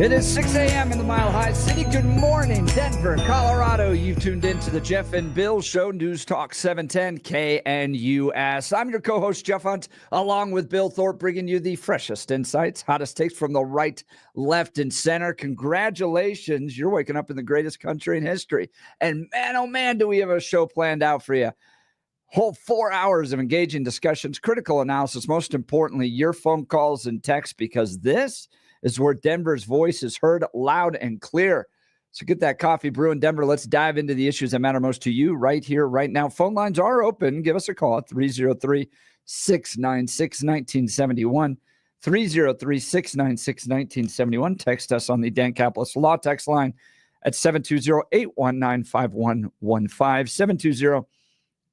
It is 6 a.m. in the Mile High City. Good morning, Denver, Colorado. You've tuned in to the Jeff and Bill Show, News Talk 710 KNUS. I'm your co-host, Jeff Hunt, along with Bill Thorpe, bringing you the freshest insights, hottest takes from the right, left, and center. Congratulations. You're waking up in the greatest country in history. And man, oh man, do we have a show planned out for you. Whole 4 hours of engaging discussions, critical analysis, most importantly, your phone calls and texts, because this is where Denver's voice is heard loud and clear. So get that coffee brewing, Denver. Let's dive into the issues that matter most to you right here, right now. Phone lines are open. Give us a call at 303-696-1971. 303-696-1971. Text us on the Dan Caplis Law text line at 720-819-5115.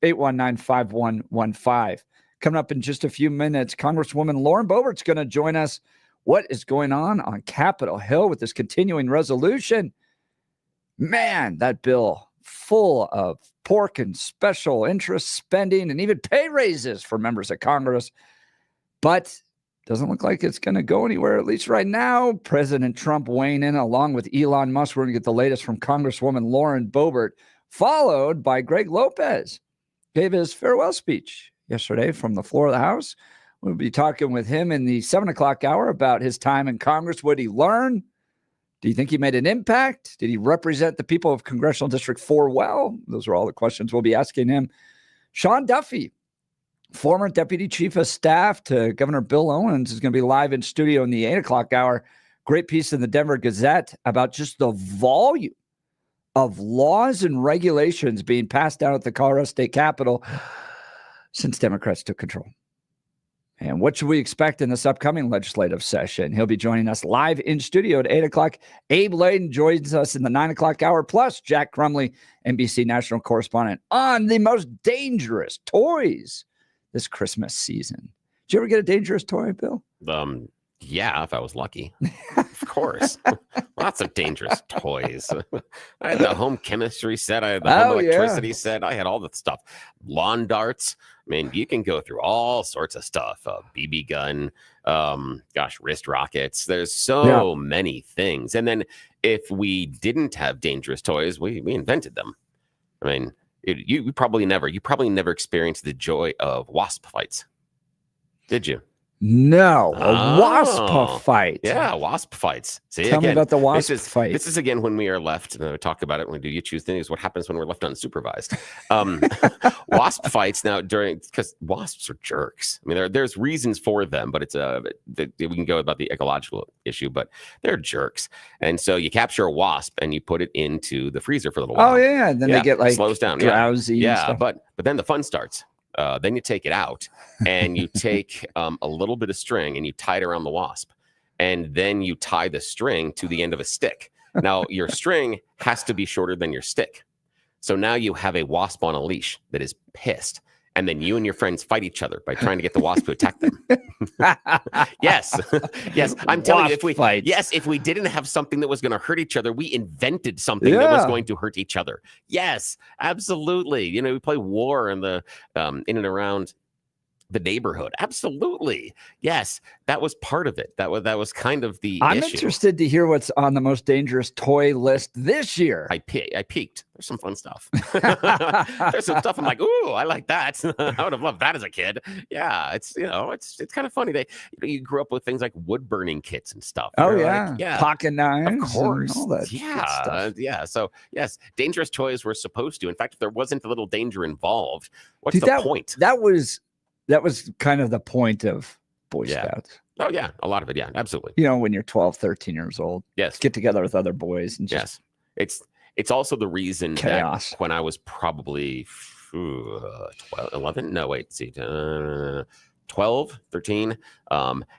720-819-5115. Coming up in just a few minutes, Congresswoman Lauren Boebert's going to join us. What is going on Capitol Hill with this continuing resolution? Man, that bill full of pork and special interest spending and even pay raises for members of Congress. But doesn't look like it's going to go anywhere, at least right now. President Trump weighing in along with Elon Musk. We're going to get the latest from Congresswoman Lauren Boebert, followed by Greg Lopez. Gave his farewell speech yesterday from the floor of the House. We'll be talking with him in the 7 o'clock hour about his time in Congress. What did he learn? Do you think he made an impact? Did he represent the people of Congressional District 4 well? Those are all the questions we'll be asking him. Sean Duffy, former Deputy Chief of Staff to Governor Bill Owens, is going to be live in studio in the 8 o'clock hour. Great piece in the Denver Gazette about just the volume of laws and regulations being passed down at the Colorado State Capitol since Democrats took control. And what should we expect in this upcoming legislative session? He'll be joining us live in studio at 8 o'clock. Abe Laydon joins us in the 9 o'clock hour, plus Jack Crumley, NBC National Correspondent, on the most dangerous toys this Christmas season. Did you ever get a dangerous toy, Bill? Yeah, if I was lucky. Of course. Lots of dangerous toys. I had the home chemistry set. I had the home electricity set. I had all the stuff. Lawn darts. I mean, you can go through all sorts of stuff. BB gun. Wrist rockets. There's so many things. And then if we didn't have dangerous toys, we invented them. I mean, you probably never experienced the joy of wasp fights. Did you? No, a wasp fight. Yeah, wasp fights. Tell me about the wasp fight. This is again when we are left, and we talk about it when we do You Choose Things, what happens when we're left unsupervised. Wasp fights now because wasps are jerks. I mean, there's reasons for them, but we can go about the ecological issue, but they're jerks. And so you capture a wasp and you put it into the freezer for a little while. Oh, yeah. And then they get slows down. Drowsy. Yeah, but then the fun starts. Then you take it out and you take a little bit of string and you tie it around the wasp. And then you tie the string to the end of a stick. Now, your string has to be shorter than your stick. So now you have a wasp on a leash that is pissed. And then you and your friends fight each other by trying to get the wasp to attack them. Yes. I'm telling you, if we didn't have something that was going to hurt each other, we invented something that was going to hurt each other. Yes, absolutely. You know, we play war in the in and around the neighborhood. Absolutely. Yes, that was part of it. That was kind of the I'm issue. Interested to hear what's on the most dangerous toy list this year. I peeked. There's some fun stuff. There's some stuff I'm like, ooh, I like that. I would have loved that as a kid. Yeah, it's kind of funny. You grew up with things like wood burning kits and stuff. Oh yeah, pocket knives, of course. And all that stuff. Yeah. So yes, dangerous toys were supposed to. In fact, if there wasn't a little danger involved, what's the point? That was kind of the point of Boy Scouts. Oh, yeah. A lot of it. Yeah, absolutely. You know, when you're 12, 13 years old. Yes. Get together with other boys. And just It's also the reason chaos. That when I was probably 12, 13,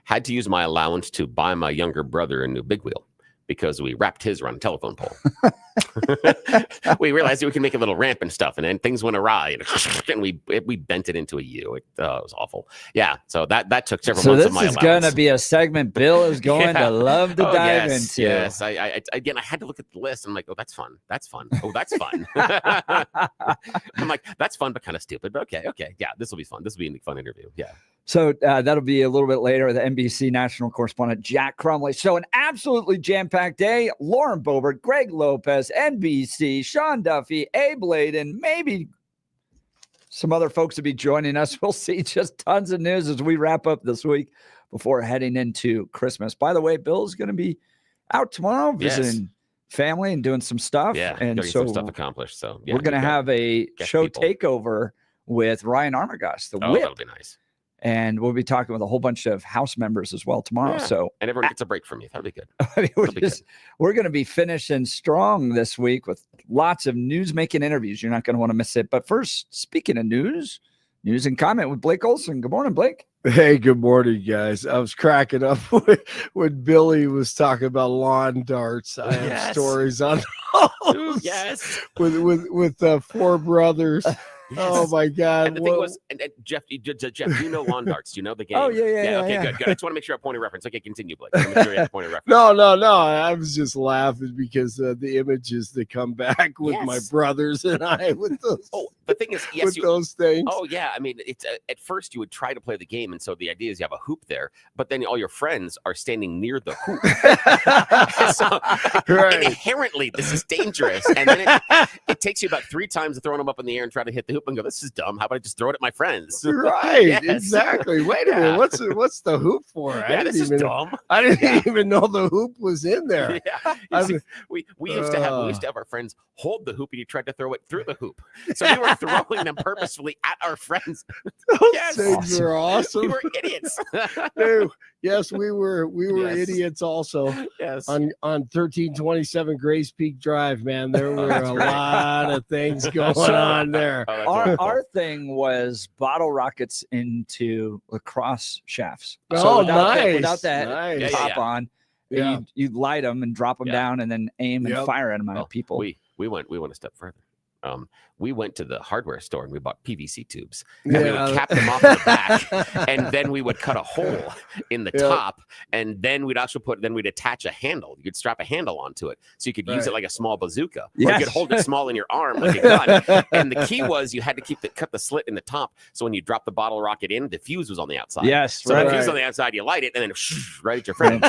had to use my allowance to buy my younger brother a new big wheel because we wrapped his around a telephone pole. We realized that we can make a little ramp and stuff, and then things went awry, and we bent it into a U. It was awful. Yeah, so that took several months of my allowance. So this is going to be a segment Bill is going to love to dive into. Yes, I had to look at the list, and I'm like, oh, that's fun. Oh, that's fun. I'm like, that's fun, but kind of stupid. But okay, yeah, this will be fun. This will be a fun interview. Yeah. So that'll be a little bit later. The NBC National Correspondent Jack Crumley. So an absolutely jam-packed day. Lauren Boebert, Greg Lopez, NBC, Sean Duffy, Abe Laydon, maybe some other folks will be joining us. We'll see. Just tons of news as we wrap up this week before heading into Christmas. By the way, Bill's going to be out tomorrow visiting family and doing some stuff. Yeah, and so some stuff accomplished. So we're going to have a show takeover with Ryan Armagost, the Whip. That'll be nice. And we'll be talking with a whole bunch of House members as well tomorrow. Yeah. So and everyone gets a break from you. That'll be good. I mean, we're going to be finishing strong this week with lots of news-making interviews. You're not going to want to miss it. But first, speaking of news and comment with Blake Olson. Good morning, Blake. Hey, good morning, guys. I was cracking up when Billy was talking about lawn darts. I have stories on those. Yes. With four brothers. Yes. Oh my God! And the thing was, and Jeff, you know lawn darts. You know the game. Oh yeah. Okay, good. I just want to make sure I have a point of reference. Okay, continue, Blake. I make sure you have a point of reference. No. I was just laughing because the images that come back with my brothers and I with those. Oh, the thing is, yes, those things. Oh yeah, I mean, it's at first you would try to play the game, and so the idea is you have a hoop there, but then all your friends are standing near the hoop. So inherently, this is dangerous, and then it takes you about 3 times to throw them up in the air and try to hit the hoop and go, this is dumb. How about I just throw it at my friends? Right. Yes. Exactly. Wait a minute. What's the hoop for? This is dumb. I didn't even know the hoop was in there. Yeah. We used to have our friends hold the hoop and you tried to throw it through the hoop. So we were throwing them purposefully at our friends. Those things were awesome. We were idiots. Yes, we were idiots also. Yes. On 1327 Grace Peak Drive, man. There were a lot of things going on there. Our thing was bottle rockets into lacrosse shafts. Nice. Without that top on, you'd light them and drop them down and then aim and fire at them at people. We went a step further. We went to the hardware store and we bought PVC tubes. And we would cap them off in the back, and then we would cut a hole in the top, and then we'd attach a handle. You could strap a handle onto it, so you could use it like a small bazooka. Or you could hold it small in your arm like a gun. And the key was you had to cut the slit in the top, so when you drop the bottle rocket in, the fuse was on the outside. Yes, so the fuse on the outside, you light it, and then right at your friends.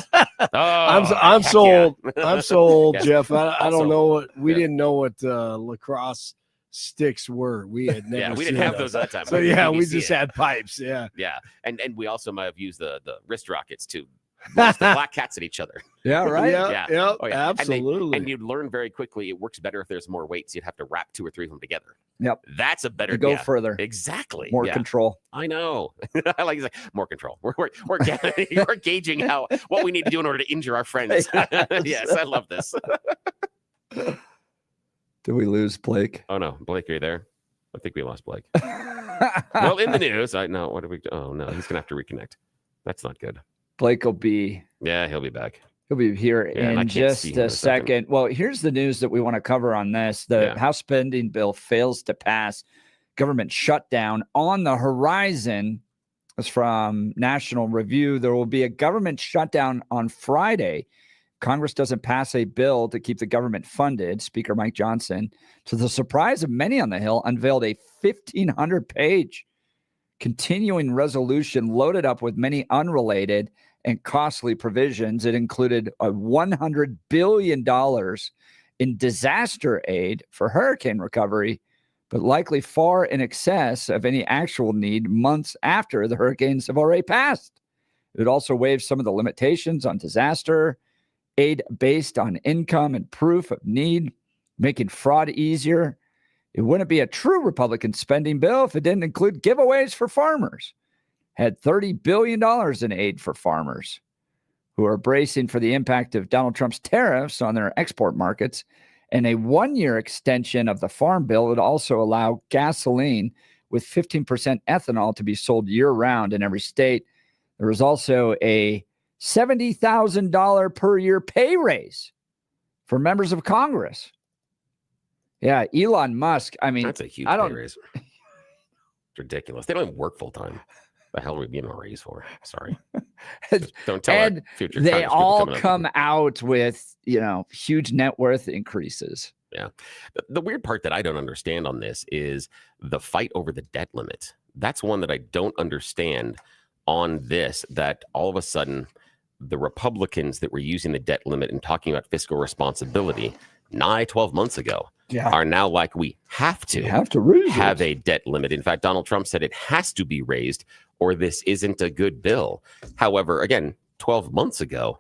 I'm sold. I'm sold, Yes. Jeff. I don't know what we didn't know what lacrosse sticks were. We had never we didn't have those at that time. So we just had pipes. Yeah. And we also might have used the wrist rockets to launch the black cats at each other. Yeah, right. Yeah. Absolutely. And you'd learn very quickly it works better if there's more weight, so you'd have to wrap 2 or 3 of them together. Yep. That's a better go further. Exactly. More control. I know. I like more control. We're gauging what we need to do in order to injure our friends. Yes, I love this. Did we lose Blake? Oh no, Blake, are you there? I think we lost Blake. Well, in the news, what do we? Oh no, he's gonna have to reconnect. That's not good. Blake will be. Yeah, he'll be back. He'll be here in just a second. Well, here's the news that we want to cover on this. The House spending bill fails to pass. Government shutdown on the horizon. It's from National Review. There will be a government shutdown on Friday. Congress doesn't pass a bill to keep the government funded. Speaker Mike Johnson, to the surprise of many on the Hill, unveiled a 1,500-page continuing resolution loaded up with many unrelated and costly provisions. It included a $100 billion in disaster aid for hurricane recovery, but likely far in excess of any actual need months after the hurricanes have already passed. It would also waive some of the limitations on disaster aid based on income and proof of need, making fraud easier. It wouldn't be a true Republican spending bill if it didn't include giveaways for farmers. Had $30 billion in aid for farmers who are bracing for the impact of Donald Trump's tariffs on their export markets. And a 1-year extension of the farm bill would also allow gasoline with 15% ethanol to be sold year-round in every state. There was also a $70,000 per year pay raise for members of Congress. Yeah, Elon Musk. I mean, that's a huge pay raise. It's ridiculous. They don't even work full time. The hell are we getting a raise for? Sorry. Don't tell our future. They all come out with, huge net worth increases. Yeah. The weird part that I don't understand on this is the fight over the debt limit. That's one that I don't understand. on this that all of a sudden the Republicans that were using the debt limit and talking about fiscal responsibility 12 months ago are now like, we have to have a debt limit. In fact, Donald Trump said it has to be raised or this isn't a good bill. However, again, 12 months ago,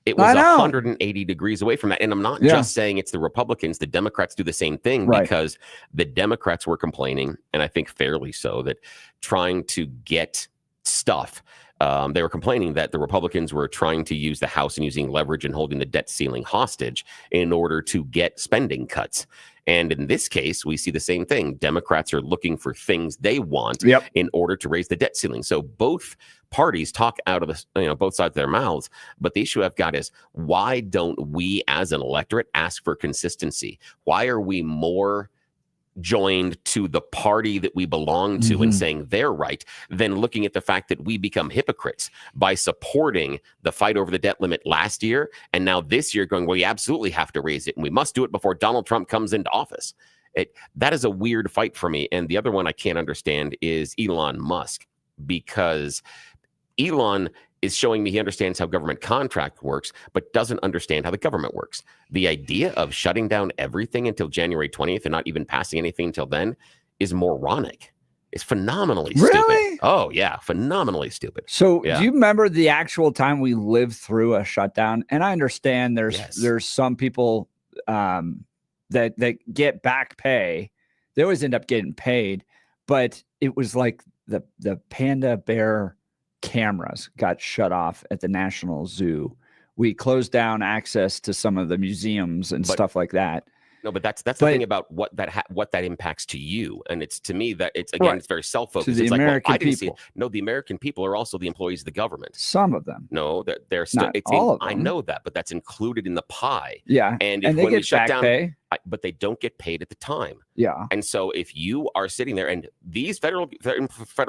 it was 180 degrees away from that. And I'm not just saying it's the Republicans. The Democrats do the same thing because the Democrats were complaining, and I think fairly so, that trying to get stuff. They were complaining that the Republicans were trying to use the House and using leverage and holding the debt ceiling hostage in order to get spending cuts. And in this case, we see the same thing. Democrats are looking for things they want in order to raise the debt ceiling. So both parties talk out of both sides of their mouths. But the issue I've got is, why don't we as an electorate ask for consistency? Why are we more joined to the party that we belong to and saying they're right than looking at the fact that we become hypocrites by supporting the fight over the debt limit last year and now this year going, well, we absolutely have to raise it and we must do it before Donald Trump comes into office. That is a weird fight for me. And the other one I can't understand is Elon Musk, because Elon is showing me he understands how government contract works, but doesn't understand how the government works. The idea of shutting down everything until January 20th and not even passing anything until then is moronic. It's phenomenally stupid. Oh, yeah, phenomenally stupid. So do you remember the actual time we lived through a shutdown? And I understand there's some people that get back pay. They always end up getting paid, but it was like the panda bear cameras got shut off at the National Zoo. We closed down access to some of the museums and stuff like that. No, but that's the thing about what that impacts to you, and it's to me that it's again it's very self-focused. It's American like, well, I didn't people. see it. No, the American people are also the employees of the government. Some of them. No, they're still. Not all of them. I know that, but that's included in the pie. Yeah, and they when we get shut back down, pay. but they don't get paid at the time. Yeah, and so if you are sitting there, and these federal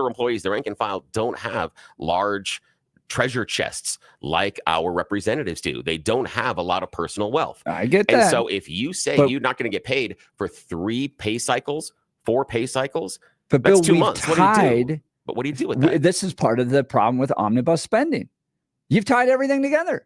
employees, the rank and file, don't have large treasure chests like our representatives do. They don't have a lot of personal wealth. I get that. And so if you say you're not going to get paid for 3 pay cycles, 4 pay cycles, but that's Bill, 2 months. What do you do? But what do you do with that? This is part of the problem with omnibus spending. You've tied everything together.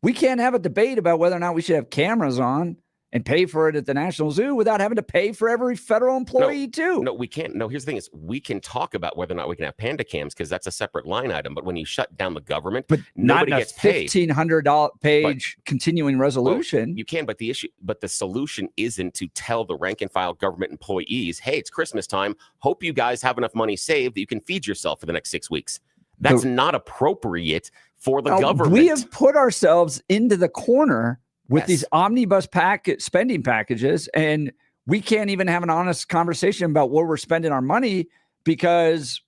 We can't have a debate about whether or not we should have cameras on and pay for it at the National Zoo without having to pay for every federal employee too. No, we can't. No, here's the thing is we can talk about whether or not we can have panda cams because that's a separate line item. But when you shut down the government, but nobody not gets paid. $1,500 page continuing resolution. Well, you can, but the solution isn't to tell the rank and file government employees, hey, it's Christmas time. Hope you guys have enough money saved that you can feed yourself for the next 6 weeks. That's not appropriate for the government. We have put ourselves into the corner with these omnibus spending packages, and we can't even have an honest conversation about where we're spending our money because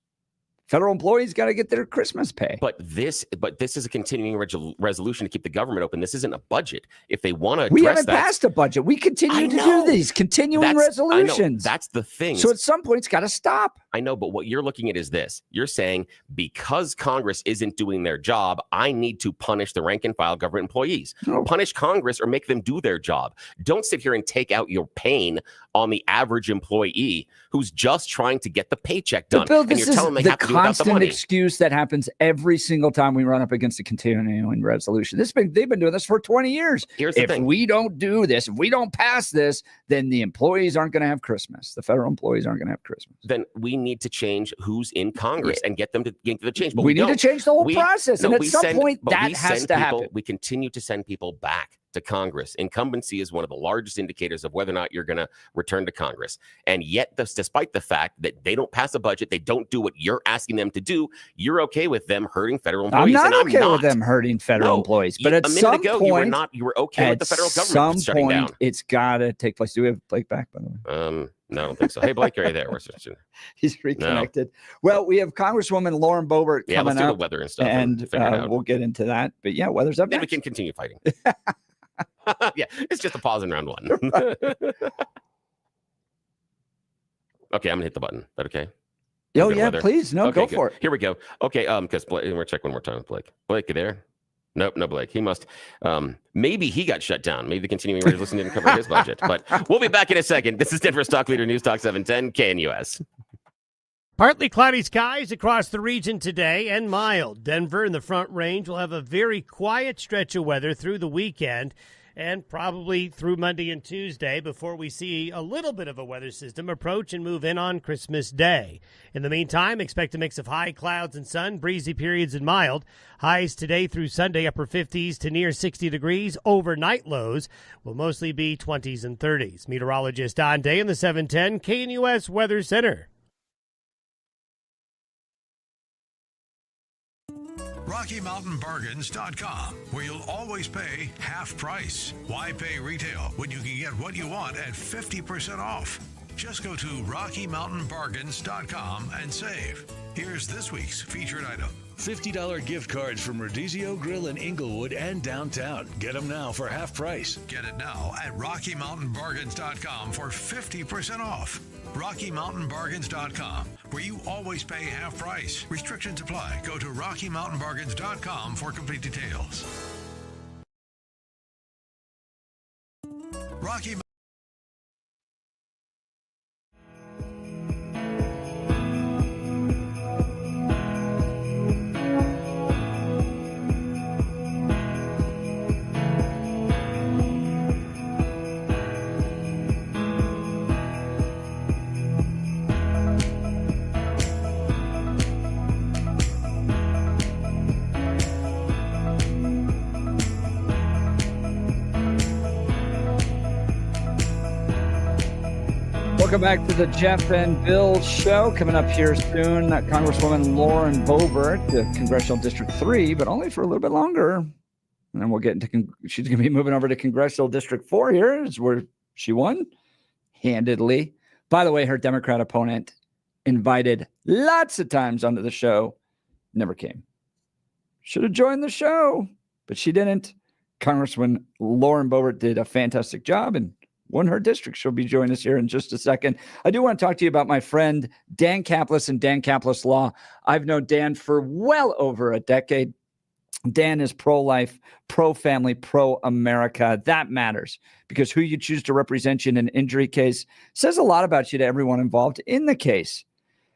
federal employees got to get their Christmas pay. But this is a continuing resolution to keep the government open. This isn't a budget. If they want to, we haven't passed a budget. We continue to do these continuing resolutions. That's the thing. So at some point, it's got to stop. I know, but what you're looking at is this. You're saying because Congress isn't doing their job, I need to punish the rank and file government employees. No. Punish Congress or make them do their job. Don't sit here and take out your pain on the average employee who's just trying to get the paycheck done. Bill, and you're telling them they have to do without the money. Constant excuse that happens every single time we run up against a continuing resolution. They've been doing this for 20 years. Here's the thing. If we don't do this, if we don't pass this, then the employees aren't going to have Christmas. The federal employees aren't going to have Christmas. Then we need to change who's in Congress and get them to get the change. But we need to change the whole process. And at some point, that has to happen. We continue to send people back to Congress. Incumbency is one of the largest indicators of whether or not you're going to return to Congress. And yet, despite the fact that they don't pass a budget, they don't do what you're asking them to do, you're okay with them hurting federal employees. I'm not okay with them hurting federal employees. But at some point, you were okay with the federal government shutting down. It's got to take place. Do we have Blake back, by the way? No, I don't think so. Hey, Blake, are you there? He's reconnected. No. Well, we have Congresswoman Lauren Boebert coming let's up. Do the weather and stuff. And we'll get into that. But yeah, weather's up then next. We can continue fighting. Yeah, it's just a pause in round 1. Okay, I'm gonna hit the button. Is that okay? Oh yeah, please. No, okay, go for it. Here we go. Okay, because we're check one more time with Blake. Blake, you there? Nope, no Blake. He must. Maybe he got shut down. Maybe the continuing resolution didn't cover his budget. But we'll be back in a second. This is Denver's Talk Leader News Talk 710 KNUS. Partly cloudy skies across the region today and mild. Denver and the Front Range will have a very quiet stretch of weather through the weekend and probably through Monday and Tuesday before we see a little bit of a weather system approach and move in on Christmas Day. In the meantime, expect a mix of high clouds and sun, breezy periods and mild. Highs today through Sunday, upper 50s to near 60 degrees. Overnight lows will mostly be 20s and 30s. Meteorologist Don Day in the 710 KNUS Weather Center. RockyMountainBargains.com, where you'll always pay half price. Why pay retail when you can get what you want at 50% off? Just go to RockyMountainBargains.com and save. Here's this week's featured item. $50 gift cards from Rodizio Grill in Inglewood and downtown. Get them now for half price. Get it now at RockyMountainBargains.com for 50% off. RockyMountainBargains.com, where you always pay half price. Restrictions apply. Go to RockyMountainBargains.com for complete details. Rocky Welcome back to the Jeff and Bill Show. Coming up here soon, Congresswoman Lauren Boebert, Congressional District 3, but only for a little bit longer. And then we'll get into, she's going to be moving over to Congressional District 4 here, is where she won handedly. By the way, her Democrat opponent invited lots of times onto the show, never came. Should have joined the show, but she didn't. Congresswoman Lauren Boebert did a fantastic job and won her district. She'll be joining us here in just a second. I do want to talk to you about my friend Dan Caplis and Dan Caplis Law. I've known Dan for well over a decade. Dan is pro-life, pro-family, pro-America. That matters because who you choose to represent you in an injury case says a lot about you to everyone involved in the case.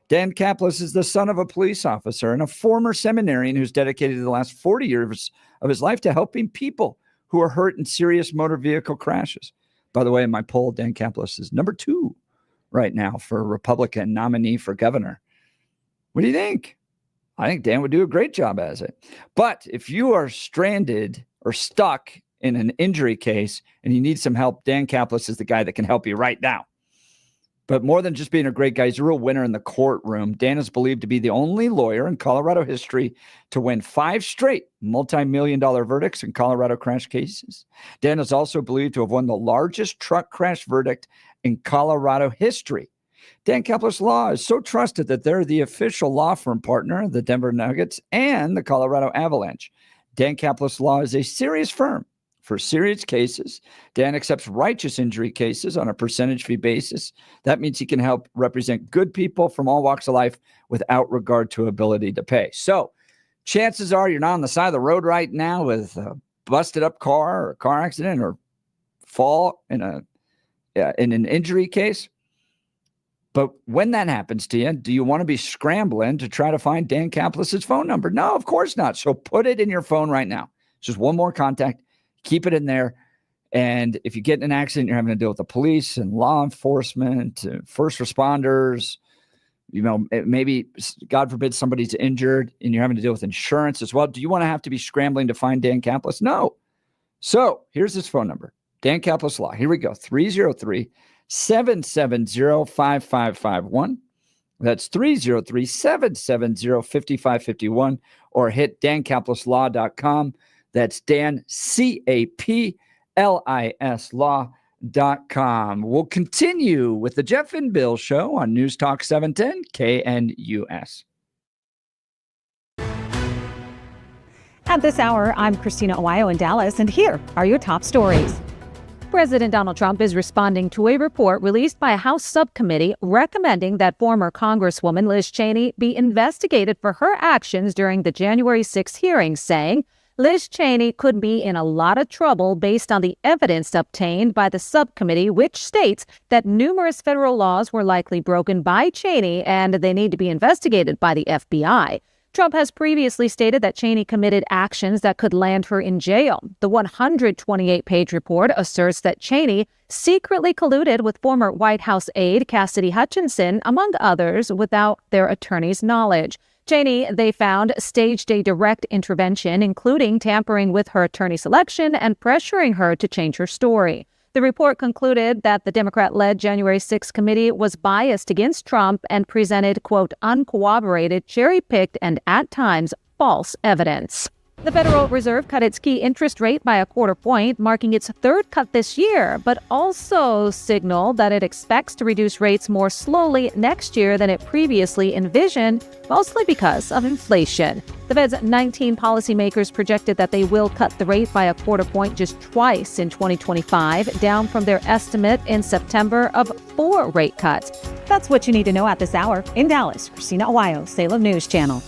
Dan Caplis is the son of a police officer and a former seminarian who's dedicated the last 40 years of his life to helping people who are hurt in serious motor vehicle crashes. By the way, in my poll, Dan Caplis is number 2 right now for Republican nominee for governor. What do you think? I think Dan would do a great job as it. But if you are stranded or stuck in an injury case and you need some help, Dan Caplis is the guy that can help you right now. But more than just being a great guy, he's a real winner in the courtroom. Dan is believed to be the only lawyer in Colorado history to win 5 straight multi-million-dollar verdicts in Colorado crash cases. Dan is also believed to have won the largest truck crash verdict in Colorado history. Dan Caplis Law is so trusted that they're the official law firm partner of the Denver Nuggets and the Colorado Avalanche. Dan Caplis Law is a serious firm for serious cases. Dan accepts righteous injury cases on a percentage fee basis. That means he can help represent good people from all walks of life without regard to ability to pay. So chances are you're not on the side of the road right now with a busted up car or a car accident or fall in an injury case. But when that happens to you, do you want to be scrambling to try to find Dan Caplis' phone number? No, of course not. So put it in your phone right now. It's just one more contact. Keep it in there. And if you get in an accident, you're having to deal with the police and law enforcement, first responders, maybe, God forbid, somebody's injured and you're having to deal with insurance as well. Do you want to have to be scrambling to find Dan Caplis? No. So here's his phone number. Dan Caplis Law. Here we go. 303-770-5551. That's 303-770-5551 or hit dancaplisLaw.com. That's Dan, C-A-P-L-I-S law.com. We'll continue with the Jeff and Bill Show on News Talk 710 KNUS. At this hour, I'm Christina Owayo in Dallas, and here are your top stories. President Donald Trump is responding to a report released by a House subcommittee recommending that former Congresswoman Liz Cheney be investigated for her actions during the January 6th hearing, saying Liz Cheney could be in a lot of trouble based on the evidence obtained by the subcommittee, which states that numerous federal laws were likely broken by Cheney and they need to be investigated by the FBI. Trump has previously stated that Cheney committed actions that could land her in jail. The 128-page report asserts that Cheney secretly colluded with former White House aide Cassidy Hutchinson, among others, without their attorney's knowledge. Cheney, they found, staged a direct intervention, including tampering with her attorney selection and pressuring her to change her story. The report concluded that the Democrat-led January 6 committee was biased against Trump and presented, quote, uncorroborated, cherry-picked, and at times false evidence. The Federal Reserve cut its key interest rate by a quarter point, marking its third cut this year, but also signaled that it expects to reduce rates more slowly next year than it previously envisioned, mostly because of inflation. The Fed's 19 policymakers projected that they will cut the rate by a quarter point just twice in 2025, down from their estimate in September of 4 rate cuts. That's what you need to know at this hour. In Dallas, Christina Aguayo, Salem News Channel.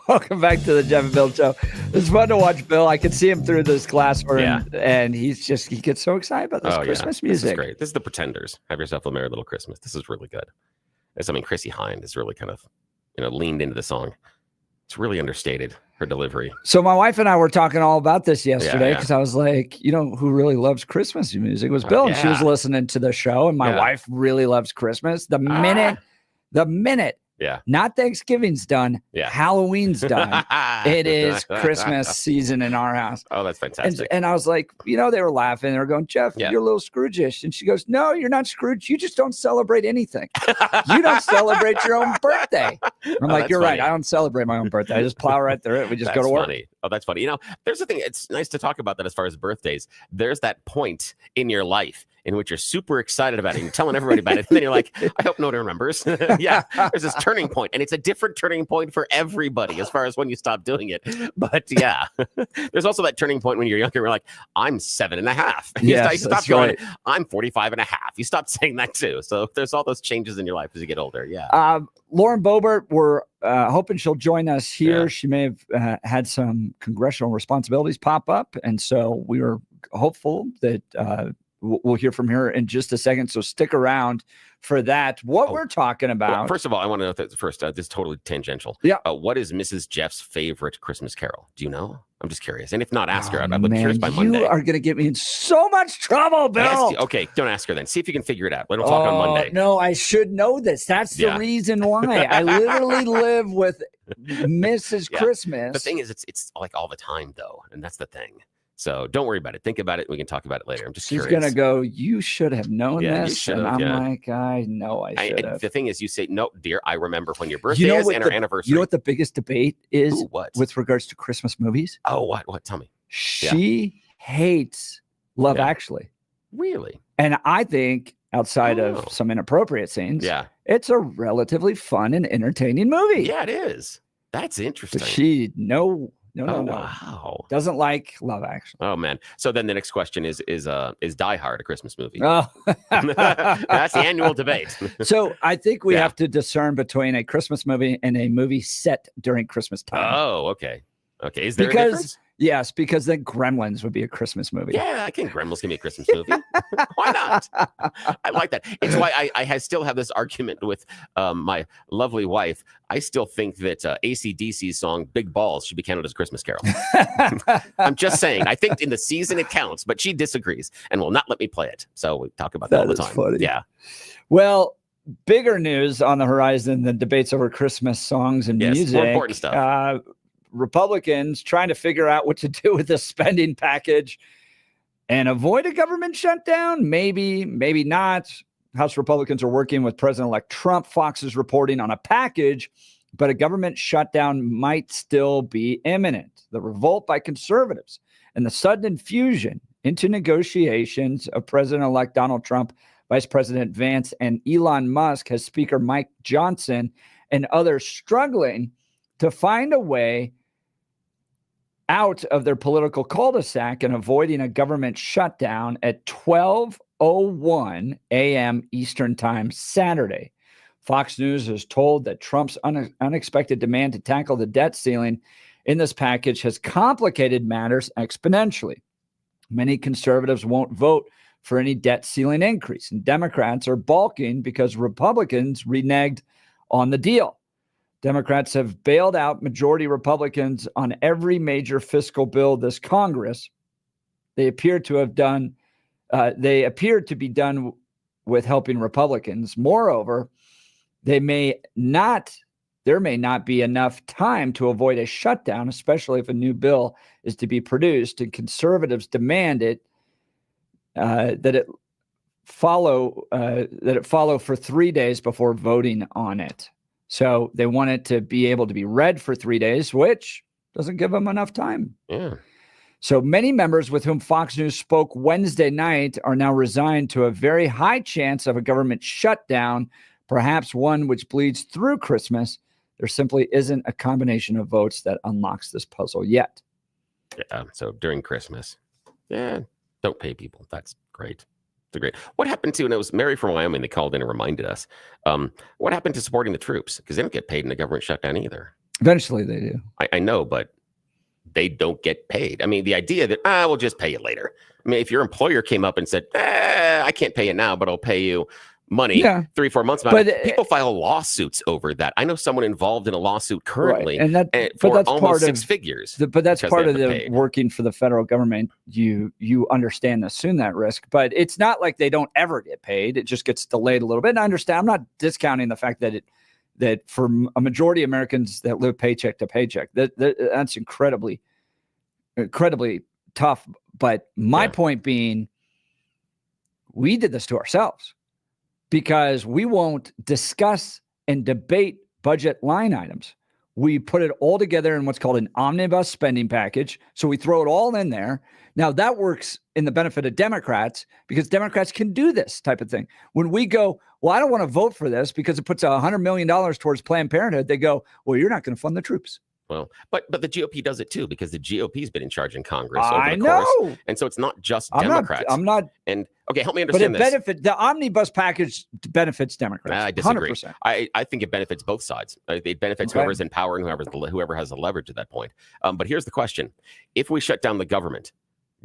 Welcome back to the Jeff and Bill Show. It's fun to watch Bill. I can see him through this glass, and he gets so excited about this Christmas music. This is great. This is the Pretenders. Have yourself a merry little Christmas. This is really good. Chrissy Hynde is really kind of, leaned into the song. It's really understated, her delivery. So my wife and I were talking all about this yesterday because I was like, who really loves Christmas music was Bill. And she was listening to the show, and my wife really loves Christmas. The minute, not Thanksgiving's done, Halloween's done. It is Christmas season in our house. Oh, that's fantastic. And I was like, they were laughing. They were going, Jeff, you're a little Scrooge-ish. And she goes, no, you're not Scrooge. You just don't celebrate anything. You don't celebrate your own birthday. I'm like, you're right. I don't celebrate my own birthday. I just plow right through it. We just go to work. Funny. Oh, that's funny. There's the thing. It's nice to talk about that as far as birthdays. There's that point in your life in which you're super excited about it. You're telling everybody about it. And then you're like, I hope nobody remembers. There's this turning point. And it's a different turning point for everybody as far as when you stop doing it. But there's also that turning point when you're younger. We're like, I'm 7.5. You stop going, I'm 45.5. You stop saying that too. So there's all those changes in your life as you get older. Lauren Boebert, we're hoping she'll join us here. She may have had some congressional responsibilities pop up. And so we were hopeful that we'll hear from her in just a second. So stick around for that. We're talking about. Well, first of all, I want to know that first. This is totally tangential. What is Mrs. Jeff's favorite Christmas carol? Do you know? I'm just curious. And if not, ask her. I'm curious by Monday. You are going to get me in so much trouble, Bill. Okay, don't ask her then. See if you can figure it out. Let her talk on Monday. No, I should know this. That's the reason why. I literally live with Mrs. Christmas. The thing is, it's like all the time, though. And that's the thing. So don't worry about it. Think about it. We can talk about it later. I'm just curious. She's going to go, you should have known this. And I'm like, I know I should have. The thing is, you say, no, dear, I remember when your birthday is and our anniversary. You know what the biggest debate is with regards to Christmas movies? Oh, what? Tell me. She hates Love Actually. Really? And I think outside of some inappropriate scenes, it's a relatively fun and entertaining movie. Yeah, it is. That's interesting. But she, no. Wow. Doesn't like Love Actually. Oh man. So then the next question is Die Hard a Christmas movie? Oh. That's the annual debate. So I think we have to discern between a Christmas movie and a movie set during Christmas time. Oh, okay. Okay. Is there a difference? Yes, because then Gremlins would be a Christmas movie. Yeah, I think Gremlins can be a Christmas movie. Why not? I like that. It's why I still have this argument with my lovely wife. I still think that AC/DC's song Big Balls should be counted as a Christmas carol. I'm just saying. I think in the season it counts, but she disagrees and will not let me play it. So we talk about that all the time. Funny. Yeah. Well, bigger news on the horizon than debates over Christmas songs and music. More important stuff. Republicans trying to figure out what to do with the spending package and avoid a government shutdown. Maybe not. House Republicans are working with President-elect Trump. Fox is reporting on a package, but a government shutdown might still be imminent. The revolt by conservatives and the sudden infusion into negotiations of President-elect Donald Trump, Vice President Vance, and Elon Musk has Speaker Mike Johnson and others struggling to find a way out of their political cul-de-sac and avoiding a government shutdown at 12:01 a.m. Eastern Time Saturday. Fox News is told that Trump's unexpected demand to tackle the debt ceiling in this package has complicated matters exponentially. Many conservatives won't vote for any debt ceiling increase, and Democrats are balking because Republicans reneged on the deal. Democrats have bailed out majority Republicans on every major fiscal bill this Congress. They appear to be done with helping Republicans. Moreover, there may not be enough time to avoid a shutdown, especially if a new bill is to be produced, and conservatives demand that it follow for 3 days before voting on it. So they want it to be able to be read for 3 days, which doesn't give them enough time. Yeah. So many members with whom Fox News spoke Wednesday night are now resigned to a very high chance of a government shutdown, perhaps one which bleeds through Christmas. There simply isn't a combination of votes that unlocks this puzzle yet. Yeah. So during Christmas, don't pay people. That's great. Great. What happened to, and it was Mary from Wyoming, they called in and reminded us, what happened to supporting the troops? Because they don't get paid in the government shutdown either. Eventually they do. I know, but they don't get paid. I mean, the idea that, we'll just pay you later. I mean, if your employer came up and said, I can't pay you now, but I'll pay you money 3-4 months. People file lawsuits over that. I know someone involved in a lawsuit currently, right. And for that's almost part six of, figures. But that's part of the paid. working for the federal government. You understand, assume that risk, but it's not like they don't ever get paid. It just gets delayed a little bit. And I understand. I'm not discounting the fact that for a majority of Americans that live paycheck to paycheck, that's incredibly tough. But my point being, we did this to ourselves because we won't discuss and debate budget line items. We put it all together in what's called an omnibus spending package. So we throw it all in there. Now that works in the benefit of Democrats because Democrats can do this type of thing. When we go, well, I don't want to vote for this because it puts $100 million towards Planned Parenthood, they go, well, you're not going to fund the troops. Well, but the GOP does it too because the GOP's been in charge in Congress over I the know. course, and so it's not just Democrats. I'm not. And okay, help me understand but the omnibus package benefits Democrats. I disagree. 100%. I think it benefits both sides. It benefits whoever's in power and whoever has the leverage at that point. But here's the question: if we shut down the government,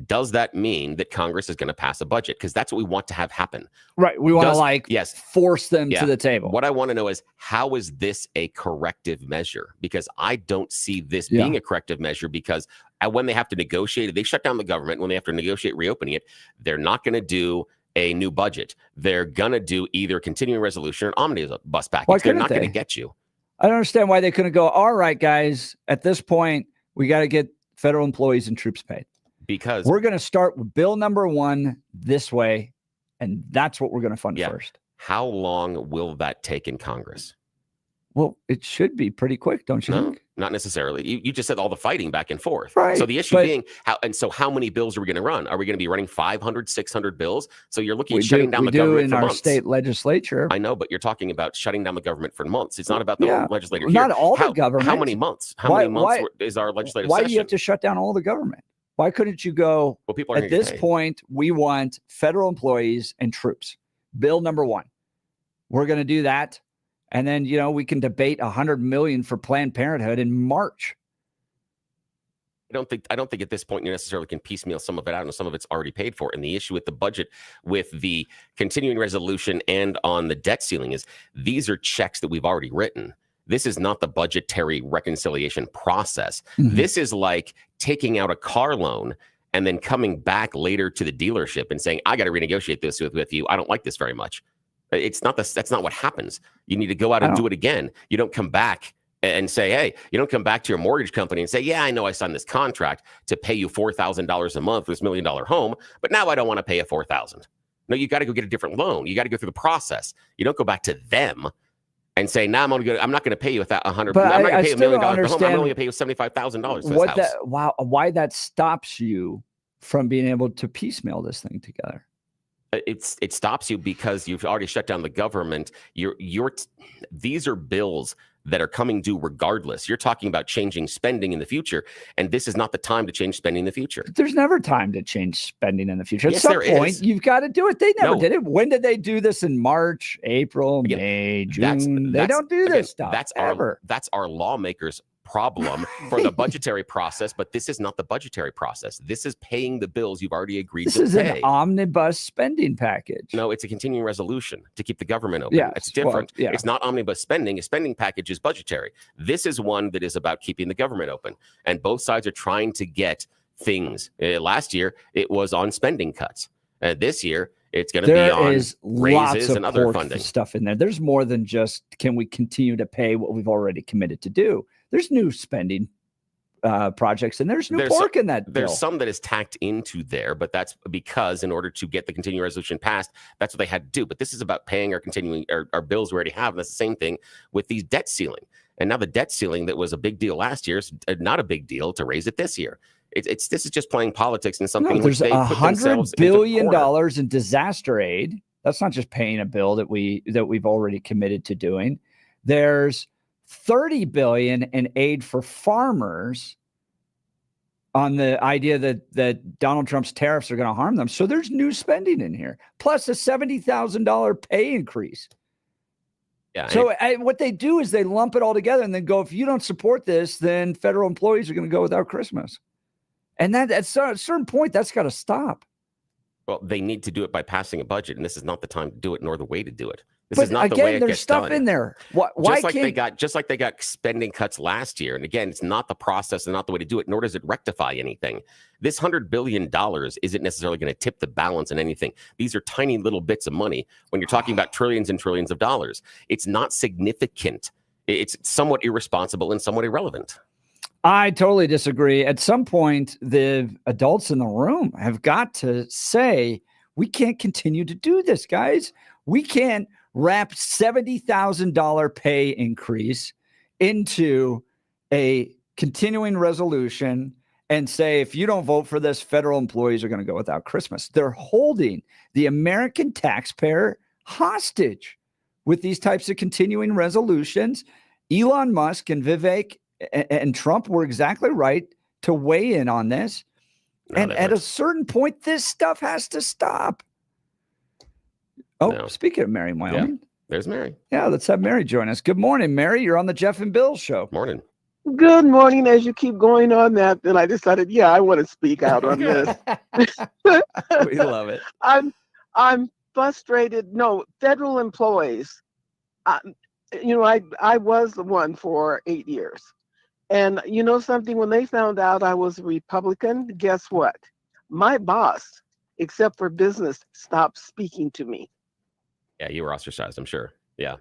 does that mean that Congress is going to pass a budget? Because that's what we want to have happen. Right. We want to force them to the table. What I want to know is, how is this a corrective measure? Because I don't see this being a corrective measure because when they have to negotiate, they shut down the government. When they have to negotiate reopening it, they're not going to do a new budget. They're going to do either continuing resolution or omnibus package. They're not going to get you. I don't understand why they couldn't go, all right, guys, at this point, we got to get federal employees and troops paid. Because we're going to start with bill number 1 this way, and that's what we're going to fund first. How long will that take in Congress? Well, it should be pretty quick, don't you think? Not necessarily. You just said all the fighting back and forth. Right. So the issue being, how many bills are we going to run? Are we going to be running 500, 600 bills? So you're looking at shutting down the government for months. We do in our state legislature. I know, but you're talking about shutting down the government for months. It's not about the legislature. Not all the government. How many months? How many months is our legislative session? Why do you have to shut down all the government? Why couldn't you go, at this point, we want federal employees and troops. Bill number 1. We're going to do that. And then, we can debate $100 million for Planned Parenthood in March. I don't think at this point you necessarily can piecemeal some of it out, and some of it's already paid for. And the issue with the budget, with the continuing resolution and on the debt ceiling is these are checks that we've already written. This is not the budgetary reconciliation process. Mm-hmm. This is like taking out a car loan and then coming back later to the dealership and saying, I got to renegotiate this with you. I don't like this very much. That's not what happens. You need to go out and do it again. You don't come back and say, hey, you don't come back to your mortgage company and say, yeah, I know I signed this contract to pay you $4,000 a month for this $1 million home, but now I don't want to pay you $4,000. No, you got to go get a different loan. You got to go through the process. You don't go back to them and say, now I'm not going to pay you $100. I'm not going to pay you $1 million for home. I'm only going to pay you $75,000 for this house. Why that stops you from being able to piecemeal this thing together? It stops you because you've already shut down the government. These are bills that are coming due regardless. You're talking about changing spending in the future, and this is not the time to change spending in the future. There's never time to change spending in the future. At some point, you've got to do it. They never did it. When did they do this? In March, April, May, June? They don't do this stuff. That's our lawmakers' problem for the budgetary process, but this is not the budgetary process. This is paying the bills you've already agreed to pay. This is an omnibus spending package. No, it's a continuing resolution to keep the government open. It's different. It's not omnibus spending. A spending package is budgetary. This is one that is about keeping the government open, and both sides are trying to get things. Last year, it was on spending cuts. This year, it's going to be on raises and other funding stuff in there. There's more than just, can we continue to pay what we've already committed to do? There's new spending projects, and there's pork in that bill. There's some that is tacked into there, but that's because in order to get the continuing resolution passed, that's what they had to do. But this is about paying our bills we already have. And that's the same thing with these debt ceiling. And now the debt ceiling that was a big deal last year is not a big deal to raise it this year. This is just playing politics and something. There's $100 billion in disaster aid. That's not just paying a bill that we've already committed to doing. There's $30 billion in aid for farmers on the idea that Donald Trump's tariffs are going to harm them. So there's new spending in here, plus a $70,000 pay increase. Yeah. So what they do is they lump it all together and then go, if you don't support this, then federal employees are going to go without Christmas. And that at a certain point, that's got to stop. well, they need to do it by passing a budget, and this is not the time to do it, nor the way to do it. This But is not again, the way it there's gets stuff done. in there. Why Just like they got spending cuts last year. And again, it's not the process and not the way to do it, nor does it rectify anything. This $100 billion isn't necessarily going to tip the balance in anything. These are tiny little bits of money when you're talking about trillions and trillions of dollars. It's not significant. It's somewhat irresponsible and somewhat irrelevant. I totally disagree. At some point, the adults in the room have got to say, we can't continue to do this, guys. We can't wrap $70,000 pay increase into a continuing resolution and say, if you don't vote for this, federal employees are going to go without Christmas. They're holding the American taxpayer hostage with these types of continuing resolutions. Elon Musk and Vivek and Trump were exactly right to weigh in on this. And at a certain point, this stuff has to stop. Oh, speaking of Mary in Wyoming. Yeah, there's Mary. Yeah, let's have Mary join us. Good morning, Mary. You're on the Jeff and Bill show. Morning. Good morning. As you keep going on that, then I decided, I want to speak out on this. We love it. I'm frustrated. No, federal employees. I was the one for 8 years. And you know something, when they found out I was a Republican, guess what? My boss, except for business, stopped speaking to me. Yeah, you were ostracized, I'm sure. Yeah.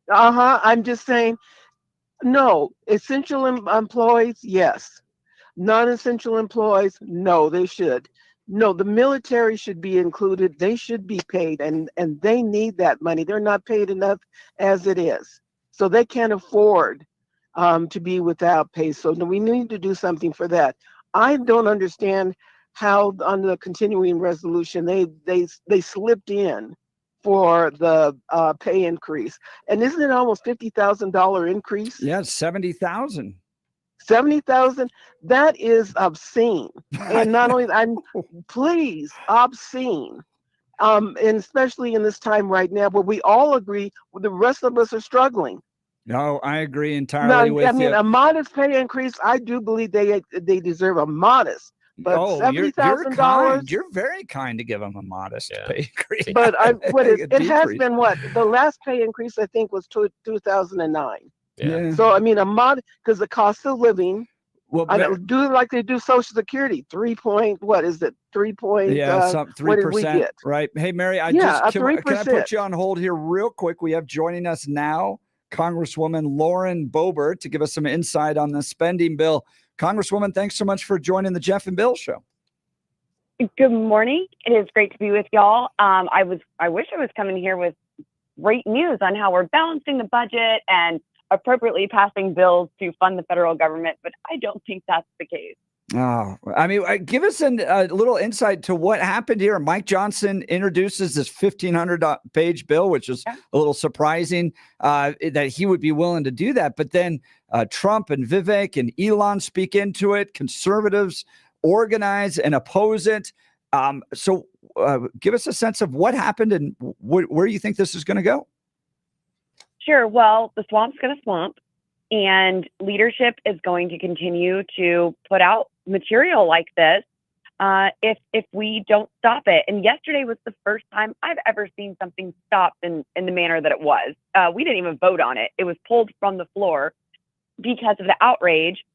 I'm just saying, no. Essential employees, yes. Non-essential employees, no, they should. No, the military should be included. They should be paid, and they need that money. They're not paid enough as it is. So they can't afford to be without pay. So we need to do something for that. I don't understand how on the continuing resolution they slipped in for the pay increase. And isn't it almost $50,000 increase? Yeah, 70,000. 70,000. That is obscene. And not only please, obscene. And especially in this time right now where we all agree, the rest of us are struggling. No, I agree entirely with you. A modest pay increase, I do believe they deserve a modest. But $70,000. You're very kind to give them a modest pay increase. But it has been the last pay increase I think was 2009. Yeah. So a because the cost of living. Well, do like they do Social Security. 3 point. What is it? 3 point. Yeah, 3%. What did we get? Right. Hey, Mary, can I put you on hold here real quick? We have joining us now Congresswoman Lauren Boebert to give us some insight on the spending bill. Congresswoman, thanks so much for joining the Jeff and Bill show. Good morning. It is great to be with y'all. I wish I was coming here with great news on how we're balancing the budget and appropriately passing bills to fund the federal government, but I don't think that's the case. Oh, I mean, give us a little insight to what happened here. Mike Johnson introduces this 1,500-page bill, which is a little surprising that he would be willing to do that. But then Trump and Vivek and Elon speak into it. Conservatives organize and oppose it. So give us a sense of what happened and where you think this is going to go. Sure. Well, the swamp's going to swamp, and leadership is going to continue to put out material like this if we don't stop it. And yesterday was the first time I've ever seen something stopped in the manner that it was. We didn't even vote on it. It was pulled from the floor because of the outrage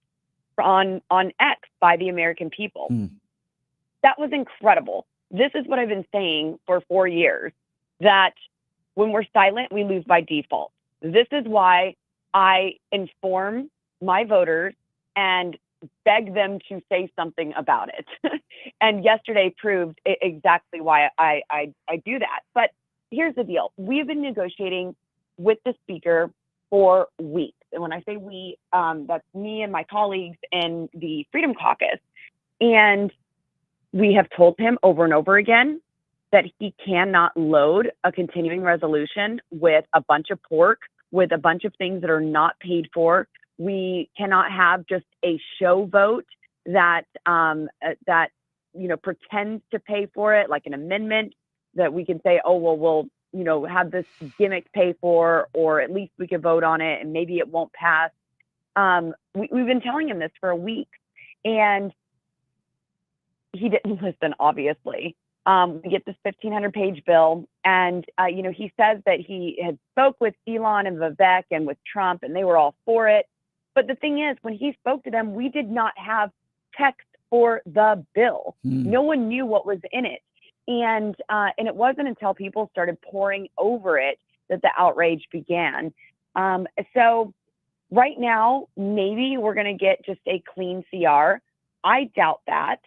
on X by the American people. That was incredible. This is what I've been saying for 4 years, that when we're silent, we lose by default. This is why I inform my voters and beg them to say something about it. And yesterday proved exactly why I do that. But here's the deal. We've been negotiating with the speaker for weeks. And when I say we, that's me and my colleagues in the Freedom Caucus. And we have told him over and over again that he cannot load a continuing resolution with a bunch of pork, with a bunch of things that are not paid for. We cannot have just a show vote that pretends to pay for it, like an amendment that we can say, oh, well, have this gimmick pay for, or at least we could vote on it and maybe it won't pass. We've been telling him this for a week, and he didn't listen, obviously. We get this 1,500-page bill, and, he says that he had spoke with Elon and Vivek and with Trump, and they were all for it. But the thing is, when he spoke to them, we did not have text for the bill. No one knew what was in it. And it wasn't until people started pouring over it that the outrage began. So right now, maybe we're going to get just a clean CR. I doubt that.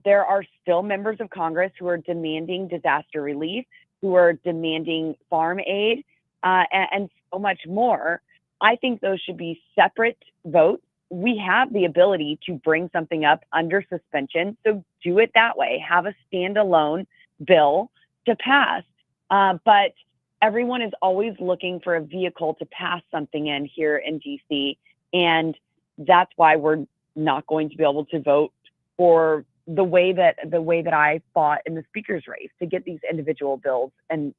There are still members of Congress who are demanding disaster relief, who are demanding farm aid, and so much more. I think those should be separate votes. We have the ability to bring something up under suspension, so do it that way. Have a standalone bill to pass. But everyone is always looking for a vehicle to pass something in here in DC, and that's why we're not going to be able to vote for the way that I fought in the speaker's race to get these individual bills and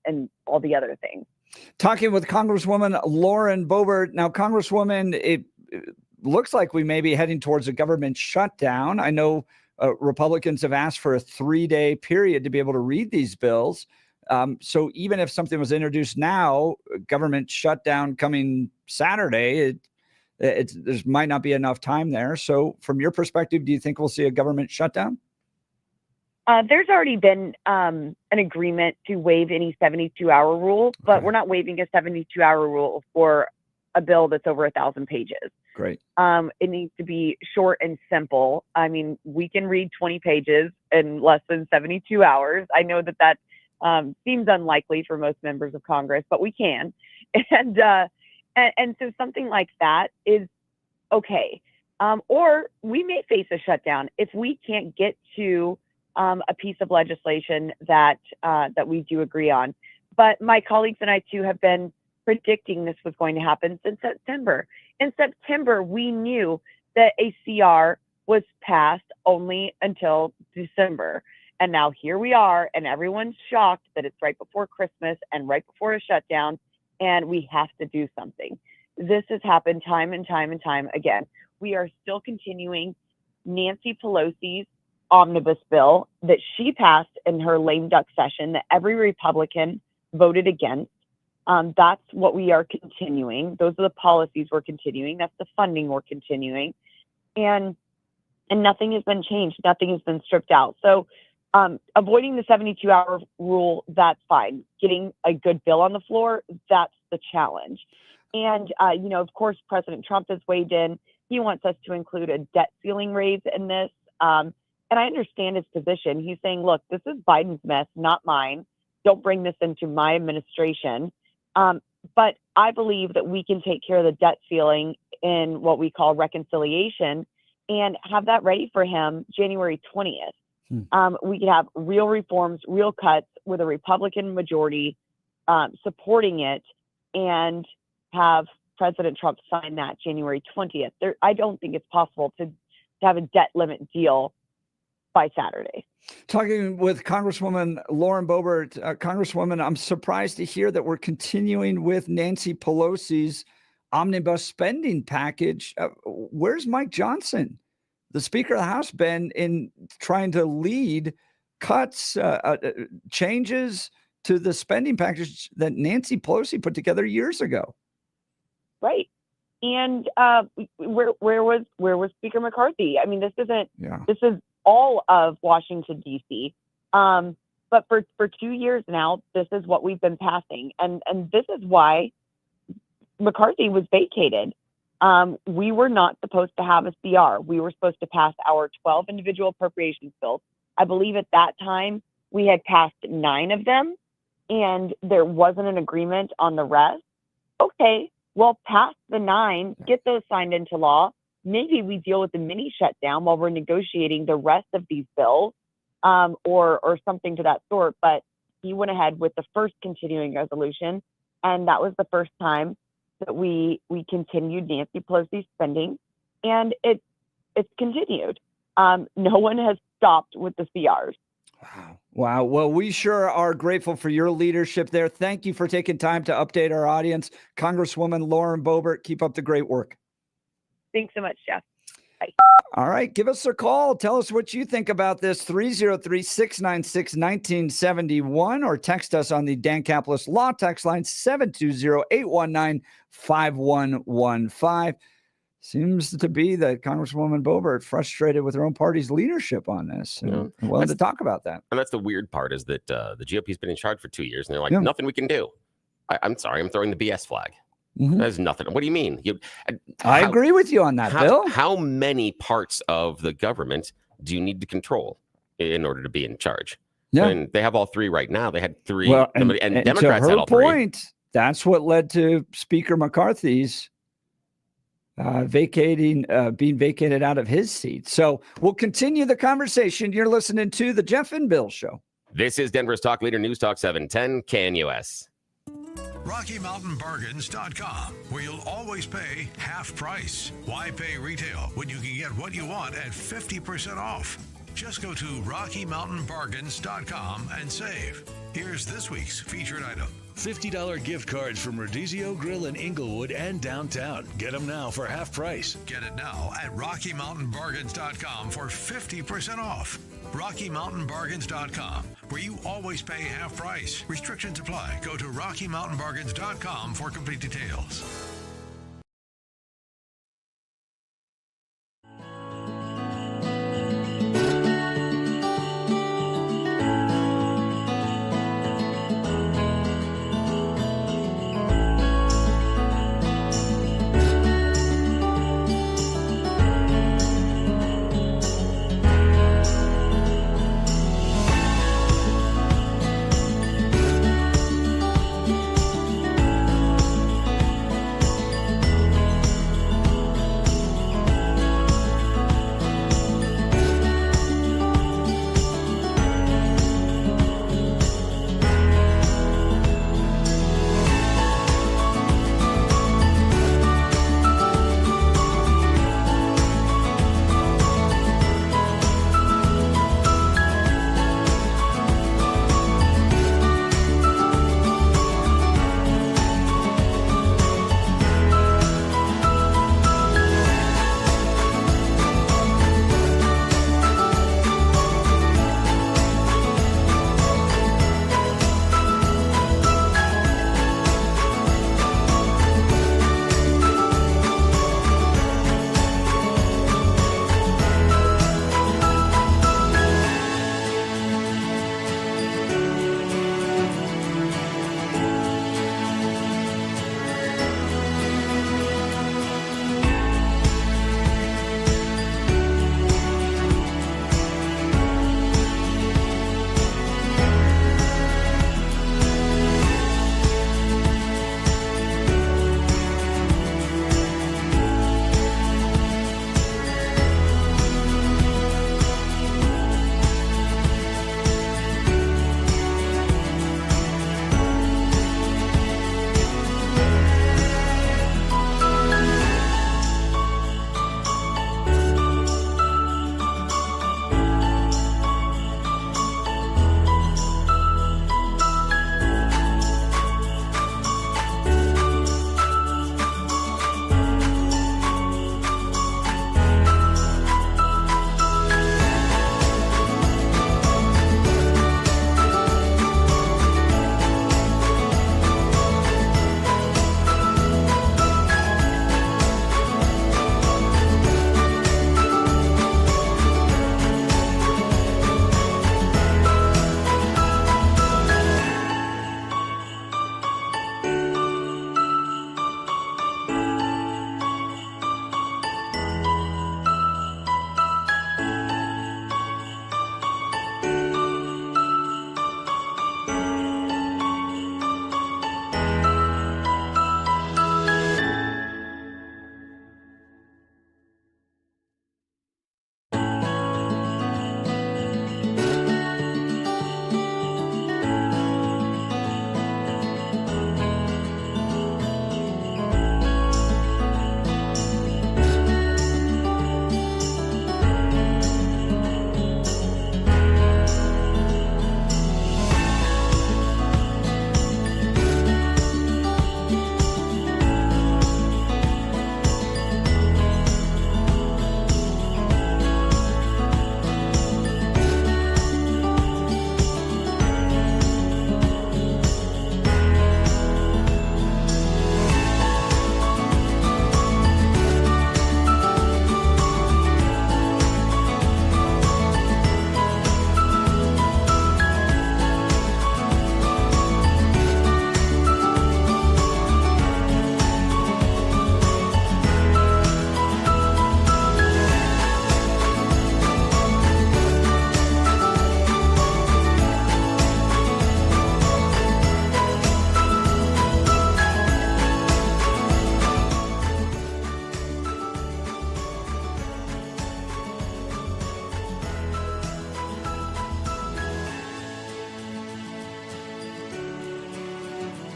all the other things. Talking with Congresswoman Lauren Boebert. Now, Congresswoman, it looks like we may be heading towards a government shutdown. I know Republicans have asked for a 3-day period to be able to read these bills. So even if something was introduced now, government shutdown coming Saturday, there might not be enough time there. So from your perspective, do you think we'll see a government shutdown? There's already been an agreement to waive any 72-hour rule, but we're not waiving a 72-hour rule for a bill that's over 1,000 pages. Great. It needs to be short and simple. I mean, we can read 20 pages in less than 72 hours. I know that seems unlikely for most members of Congress, but we can. And so something like that is okay. Or we may face a shutdown if we can't get to a piece of legislation that we do agree on. But my colleagues and I too have been predicting this was going to happen since September. In September, we knew that a CR was passed only until December. And now here we are, and everyone's shocked that it's right before Christmas and right before a shutdown, and we have to do something. This has happened time and time and time again. We are still continuing Nancy Pelosi's omnibus bill that she passed in her lame duck session that every Republican voted against. That's what we are continuing. Those are the policies we're continuing. That's the funding we're continuing. And nothing has been changed. Nothing has been stripped out. So avoiding the 72-hour rule, that's fine. Getting a good bill on the floor, that's the challenge. And, of course, President Trump has weighed in. He wants us to include a debt ceiling raise in this. And I understand his position. He's saying, look, this is Biden's mess, not mine. Don't bring this into my administration. But I believe that we can take care of the debt ceiling in what we call reconciliation and have that ready for him January 20th. We could have real reforms, real cuts with a Republican majority supporting it, and have President Trump sign that January 20th. I don't think it's possible to have a debt limit deal by Saturday. Talking with Congresswoman Lauren Boebert. Congresswoman, I'm surprised to hear that we're continuing with Nancy Pelosi's omnibus spending package. Where's Mike Johnson, the Speaker of the House, been in trying to lead cuts, changes to the spending package that Nancy Pelosi put together years ago? Right. And where was Speaker McCarthy? I mean, this is all of Washington, D.C. But for 2 years now, this is what we've been passing. And this is why McCarthy was vacated. We were not supposed to have a CR. We were supposed to pass our 12 individual appropriations bills. I believe at that time we had passed 9 of them, and there wasn't an agreement on the rest. Okay, well, pass the 9, get those signed into law. Maybe we deal with the mini shutdown while we're negotiating the rest of these bills, or something to that sort. But he went ahead with the first continuing resolution, and that was the first time that we continued Nancy Pelosi's spending, and it's continued. No one has stopped with the CRs. Wow. Well, we sure are grateful for your leadership there. Thank you for taking time to update our audience. Congresswoman Lauren Boebert, keep up the great work. Thanks so much, Jeff. Bye. All right. Give us a call. Tell us what you think about this. 303-696-1971 or text us on the Dan Capitalist Law text line 720-819-5115. Seems to be that Congresswoman Boebert frustrated with her own party's leadership on this and willing to talk about that. And that's the weird part is that the GOP's been in charge for 2 years and they're like, nothing we can do. I'm sorry, I'm throwing the BS flag. There's nothing. What do you mean? I agree with you on that, Bill. How many parts of the government do you need to control in order to be in charge? Yeah. And they have all three right now. They had three. Well, and Democrats to her had all point, three. That's what led to Speaker McCarthy's being vacated out of his seat. So we'll continue the conversation. You're listening to the Jeff and Bill Show. This is Denver's Talk Leader News Talk 710 KNUS. RockyMountainBargains.com, where you'll always pay half price. Why pay retail when you can get what you want at 50% off? Just go to RockyMountainBargains.com and save. Here's this week's featured item. $50 gift cards from Rodizio Grill in Inglewood and downtown. Get them now for half price. Get it now at RockyMountainBargains.com for 50% off. RockyMountainBargains.com, where you always pay half price. Restrictions apply. Go to RockyMountainBargains.com for complete details.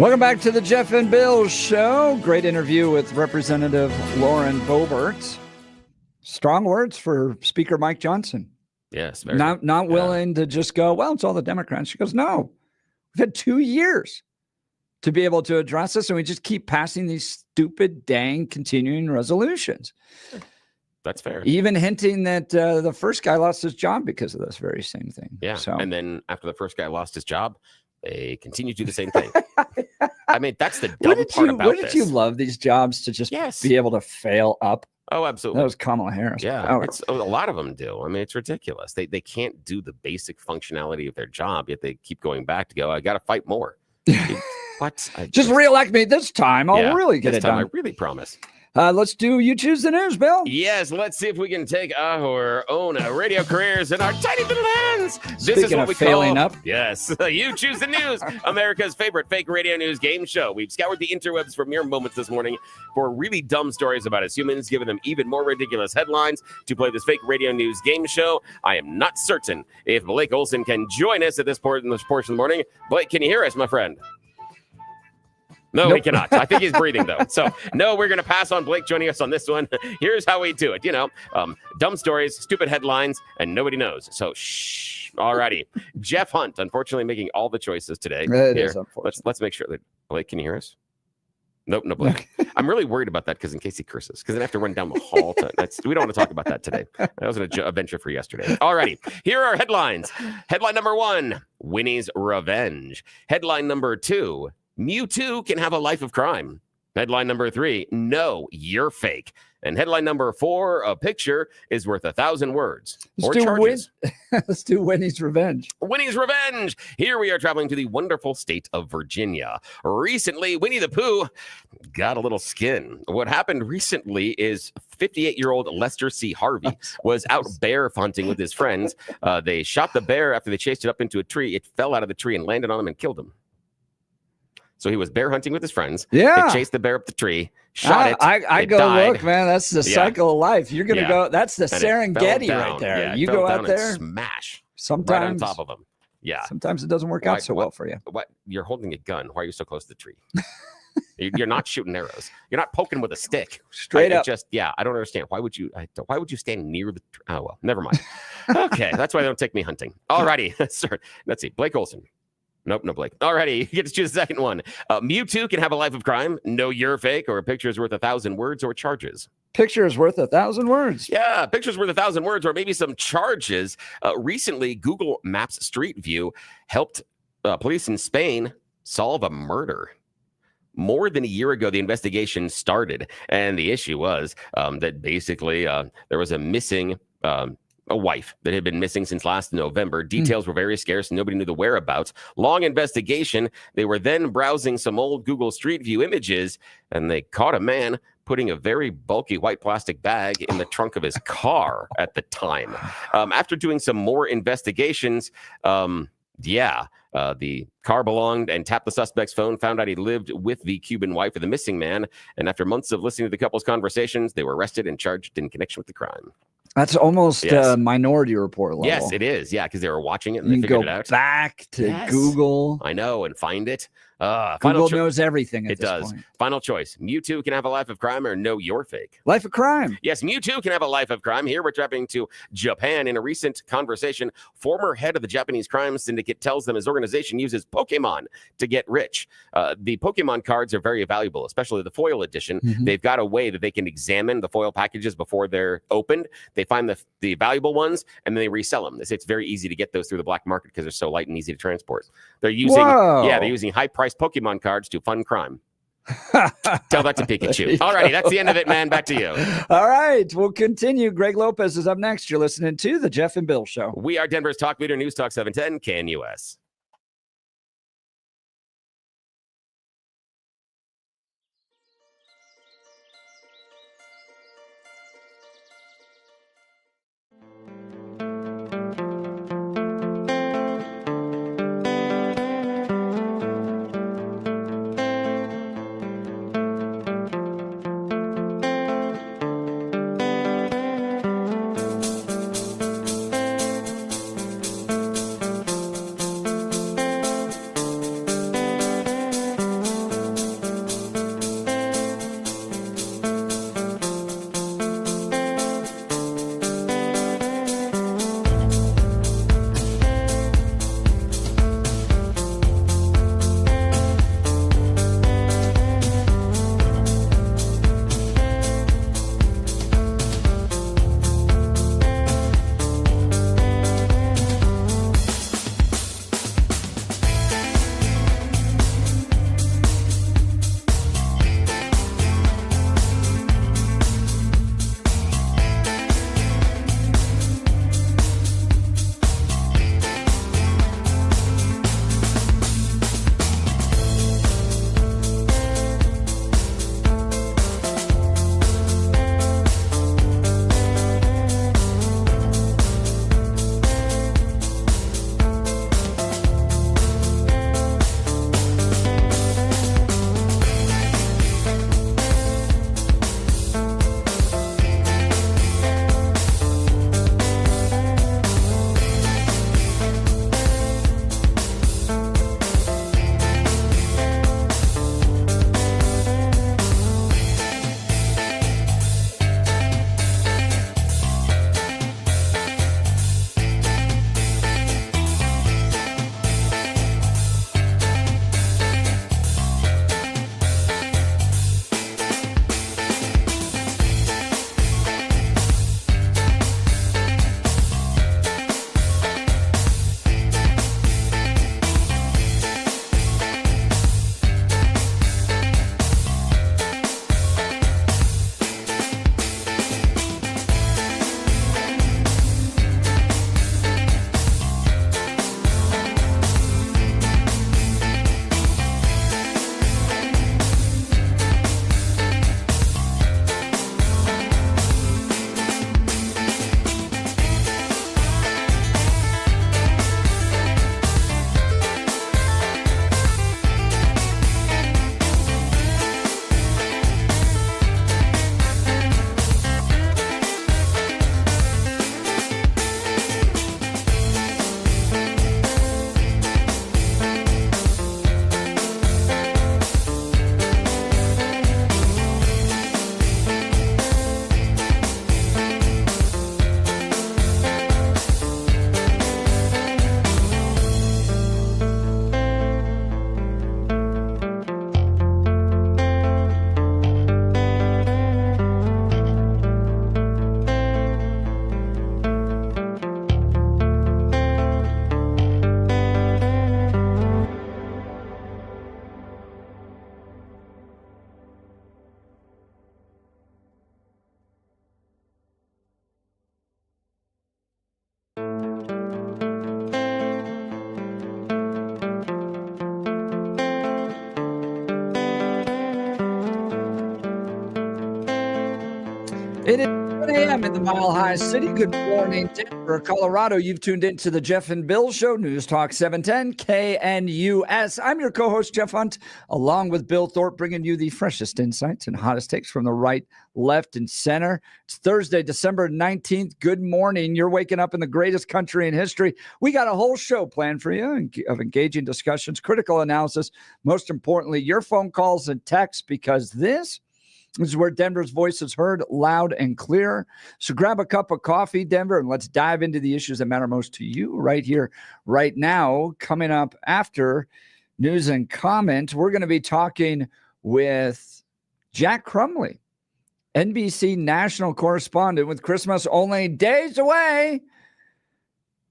Welcome back to the Jeff and Bill Show. Great interview with Representative Lauren Boebert. Strong words for Speaker Mike Johnson. Yes. Not willing to just go, well, it's all the Democrats. She goes, no, we've had 2 years to be able to address this, and we just keep passing these stupid, dang continuing resolutions. That's fair. Even hinting that the first guy lost his job because of this very same thing. Yeah. So, and then after the first guy lost his job, they continue to do the same thing. I mean, that's the dumb part about this. Wouldn't you love these jobs to just be able to fail up? Oh, absolutely. That was Kamala Harris. Yeah, a lot of them do. I mean, it's ridiculous. They can't do the basic functionality of their job, yet they keep going back to go, I got to fight more. What? Just reelect me this time. I'll really get it done. I really promise. Let's do You Choose the News, Bill. Yes, let's see if we can take our own radio careers in our tiny little hands. This Speaking is what of we failing call, up. Yes, You Choose the News, America's favorite fake radio news game show. We've scoured the interwebs for mere moments this morning for really dumb stories about us humans, giving them even more ridiculous headlines to play this fake radio news game show. I am not certain if Blake Olson can join us at this portion of the morning. Blake, can you hear us, my friend? No, Nope. we cannot. I think he's breathing, though. So, no, we're going to pass on Blake joining us on this one. Here's how we do it. Dumb stories, stupid headlines, and nobody knows. So, shh. All righty. Jeff Hunt, unfortunately, making all the choices today. It is unfortunate. Let's make sure that Blake, can you hear us? Nope, no Blake. I'm really worried about that because in case he curses, because then I have to run down the hall. We don't want to talk about that today. That was an adventure for yesterday. All righty. Here are headlines. Headline number 1, Winnie's Revenge. Headline number 2, Mewtwo can have a life of crime. Headline number 3, no, you're fake. And headline number 4, a picture is worth 1,000 words. Let's do Winnie's Revenge. Winnie's Revenge. Here we are traveling to the wonderful state of Virginia. Recently, Winnie the Pooh got a little skin. What happened recently is 58-year-old Lester C. Harvey was out bear hunting with his friends. They shot the bear after they chased it up into a tree. It fell out of the tree and landed on him and killed him. So he was bear hunting with his friends. Yeah. They chased the bear up the tree, shot it. I go, died. look, man, that's the cycle of life. You're going to go, that's the And Serengeti right there. Yeah, you go out there, and smash sometimes, right on top of them. Yeah. Sometimes it doesn't work out so well for you. What? You're holding a gun. Why are you so close to the tree? You're not shooting arrows. You're not poking with a stick. Straight up. I don't understand. Why would you stand near the tree? Oh, well, never mind. Okay. That's why they don't take me hunting. All righty. Let's see. Blake Olson. Nope, no Blake. Alrighty, you get to choose the second one. Mewtwo can have a life of crime. No, you're fake, or a picture is worth 1,000 words or charges. Picture is worth 1,000 words. Yeah, picture's worth 1,000 words or maybe some charges. Recently, Google Maps Street View helped police in Spain solve a murder. More than a year ago, the investigation started, and the issue was that basically there was a missing a wife that had been missing since last November. Details were very scarce and nobody knew the whereabouts. Long investigation. They were then browsing some old Google Street View images and they caught a man putting a very bulky white plastic bag in the trunk of his car at the time. After doing some more investigations, the car belonged and tapped the suspect's phone, found out he lived with the Cuban wife of the missing man. And after months of listening to the couple's conversations, they were arrested and charged in connection with the crime. That's almost Minority Report level. Yes, it is. Yeah, because they were watching it and you they can figured go it out. back to Google. I know, and find it. Google knows everything at it this does. point. Final choice. Mewtwo can have a life of crime or no, you're fake. Life of crime. Yes, Mewtwo can have a life of crime. Here we're traveling to Japan. In a recent conversation, former head of the Japanese crime syndicate tells them his organization uses Pokemon to get rich. The Pokemon cards are very valuable, especially the foil edition. They've got a way that they can examine the foil packages before they're opened. They find the valuable ones and then they resell them. They say it's very easy to get those through the black market because they're so light and easy to transport. They're using high-priced Pokemon cards to fund crime. Tell that to Pikachu. All righty, that's the end of it, man. Back to you. All right, we'll continue. Greg Lopez is up next. You're listening to the Jeff and Bill Show. We are Denver's talk leader, News Talk 710 KNUS. It is 10 a.m. in the Mile High City. Good morning, Denver, Colorado. You've tuned into the Jeff and Bill Show, News Talk 710 KNUS. I'm your co-host, Jeff Hunt, along with Bill Thorpe, bringing you the freshest insights and hottest takes from the right, left, and center. It's Thursday, December 19th. Good morning. You're waking up in the greatest country in history. We got a whole show planned for you of engaging discussions, critical analysis, most importantly, your phone calls and texts, because this is where Denver's voice is heard loud and clear. So grab a cup of coffee, Denver, and let's dive into the issues that matter most to you right here, right now. Coming up after news and comment, we're going to be talking with Jack Crumley, NBC National Correspondent, with Christmas only days away.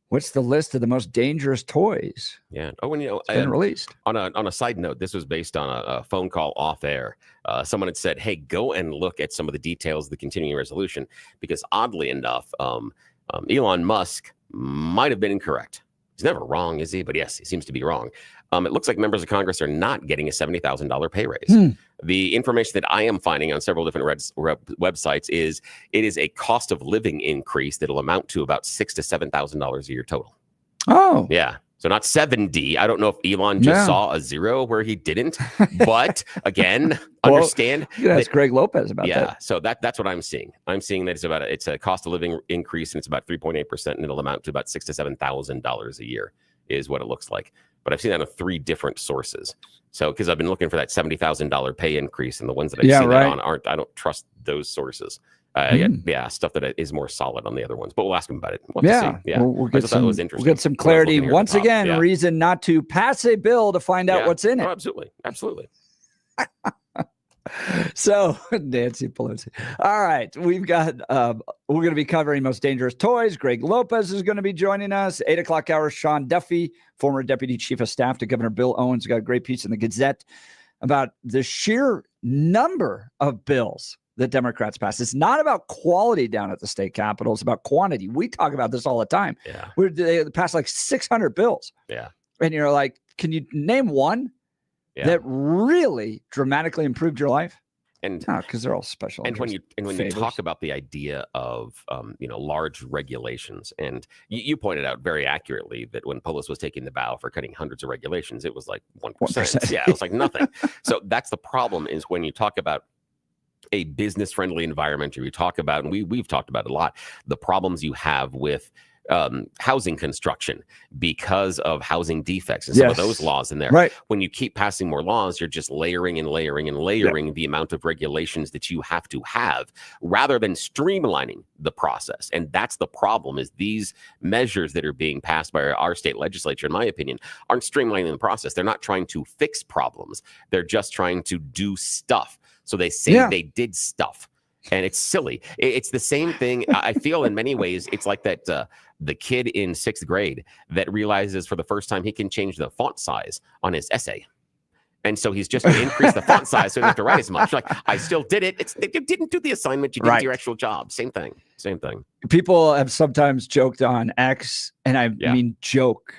What's the list of the most dangerous toys? Yeah. Oh, and it's been released. On a side note, this was based on a phone call off air. Someone had said, "Hey, go and look at some of the details of the continuing resolution," because oddly enough, Elon Musk might have been incorrect. He's never wrong, is he? But yes, he seems to be wrong. It looks like members of Congress are not getting a $70,000 pay raise. The information that I am finding on several different websites is it is a cost of living increase that'll amount to about $6,000 to $7,000 a year total. Oh, yeah. So not 70. I don't know if Elon just saw a zero where he didn't. But again, understand. You can ask Greg Lopez about that. Yeah. So that's what I'm seeing. I'm seeing that it's a cost of living increase, and it's about 3.8%, and it'll amount to about $6,000 to $7,000 a year is what it looks like. But I've seen that on 3 different sources. So because I've been looking for that $70,000 pay increase, and the ones that I've seen that on I don't trust those sources. Stuff that is more solid on the other ones, but we'll ask him about it. We'll see. We'll get some clarity. Once again, reason not to pass a bill to find out what's in it. Oh, absolutely. So Nancy Pelosi. All right, we've got we're going to be covering Most Dangerous Toys. Greg Lopez is going to be joining us. 8 o'clock hour. Sean Duffy, former Deputy Chief of Staff to Governor Bill Owens, got a great piece in the Gazette about the sheer number of bills that Democrats passed. It's not about quality down at the state capitol. It's about quantity. We talk about this all the time. Yeah. They passed like 600 bills. Yeah. And you're like, can you name one that really dramatically improved your life? And because they're all special. And when you talk about the idea of large regulations, and you pointed out very accurately that when Polis was taking the bow for cutting hundreds of regulations, it was like 1%. Yeah, it was like nothing. So that's the problem, is when you talk about a business-friendly environment, or you talk about, and we've talked about it a lot, the problems you have with housing construction because of housing defects and some of those laws in there. Right. When you keep passing more laws, you're just layering and layering and layering the amount of regulations that you have to have, rather than streamlining the process. And that's the problem, is these measures that are being passed by our state legislature, in my opinion, aren't streamlining the process. They're not trying to fix problems. They're just trying to do stuff. So they say they did stuff, and it's silly. It's the same thing. I feel in many ways, it's like that the kid in 6th grade that realizes for the first time he can change the font size on his essay. And so he's just going to increase the font size so he doesn't have to write as much. Like, I still did it. You didn't do the assignment. You didn't do your actual job. Same thing. People have sometimes joked on X, and I mean joke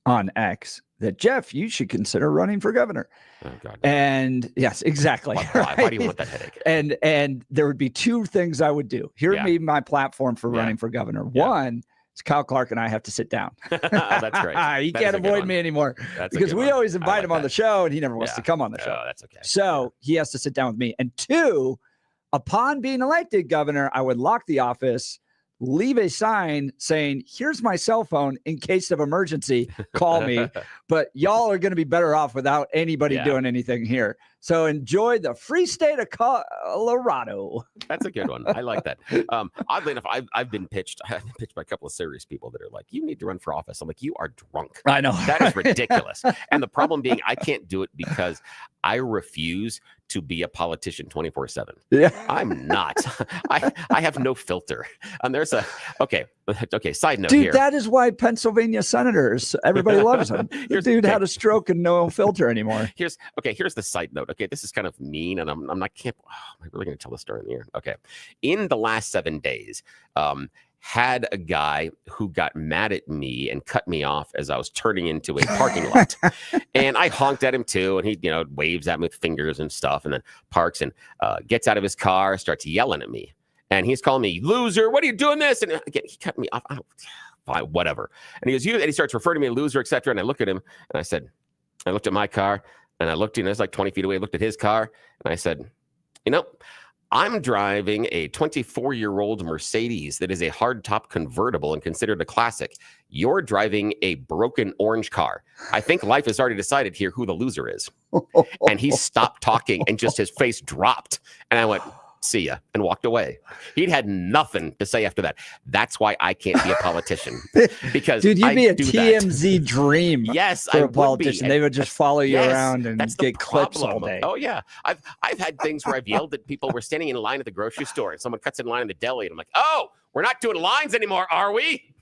on X, that Jeff, you should consider running for governor. Oh, God. And yes, exactly. Why do you want that headache? And there would be 2 things I would do. Here would be my platform for running for governor. One is Kyle Clark and I have to sit down. That's great. He can't avoid me anymore, because we always invite him on the show, and he never wants to come on the show. Oh, that's okay. So he has to sit down with me. And 2, upon being elected governor, I would lock the office, leave a sign saying, here's my cell phone in case of emergency, call me. But y'all are going to be better off without anybody doing anything here. So enjoy the free state of Colorado. That's a good one. I like that. Oddly enough, I've been pitched by a couple of serious people that are like, you need to run for office. I'm like, you are drunk. I know. That is ridiculous. And the problem being, I can't do it because I refuse to be a politician 24/7. Yeah. I'm not. I have no filter. And there's okay. Side note, dude, here. that is why Pennsylvania senators, everybody loves him. The dude had a stroke and no filter anymore. Here's the side note. Okay, this is kind of mean, and I'm not. Am I really going to tell the story in the air? Okay, in the last 7 days, had a guy who got mad at me and cut me off as I was turning into a parking lot. And I honked at him too. And he, waves at me with fingers and stuff, and then parks and gets out of his car, starts yelling at me. And he's calling me loser. What are you doing this? And again, he cut me off. Fine, whatever. And he goes, and he starts referring to me as loser, etc. And I look at him and I said, I looked at my car and I looked, it's like 20 feet away. I looked at his car and I said, I'm driving a 24-year-old Mercedes that is a hardtop convertible and considered a classic. You're driving a broken orange car. I think life has already decided here who the loser is. And he stopped talking and just his face dropped. And I went, see ya, and walked away. He'd had nothing to say after that. That's why I can't be a politician. Because dude, you'd be a TMZ dream. Yes, for a politician. They would just follow you around and get clips all day. Oh yeah, I've had things where I've yelled at people. We're standing in line at the grocery store, and someone cuts in line in the deli, and I'm like, "Oh, we're not doing lines anymore, are we?"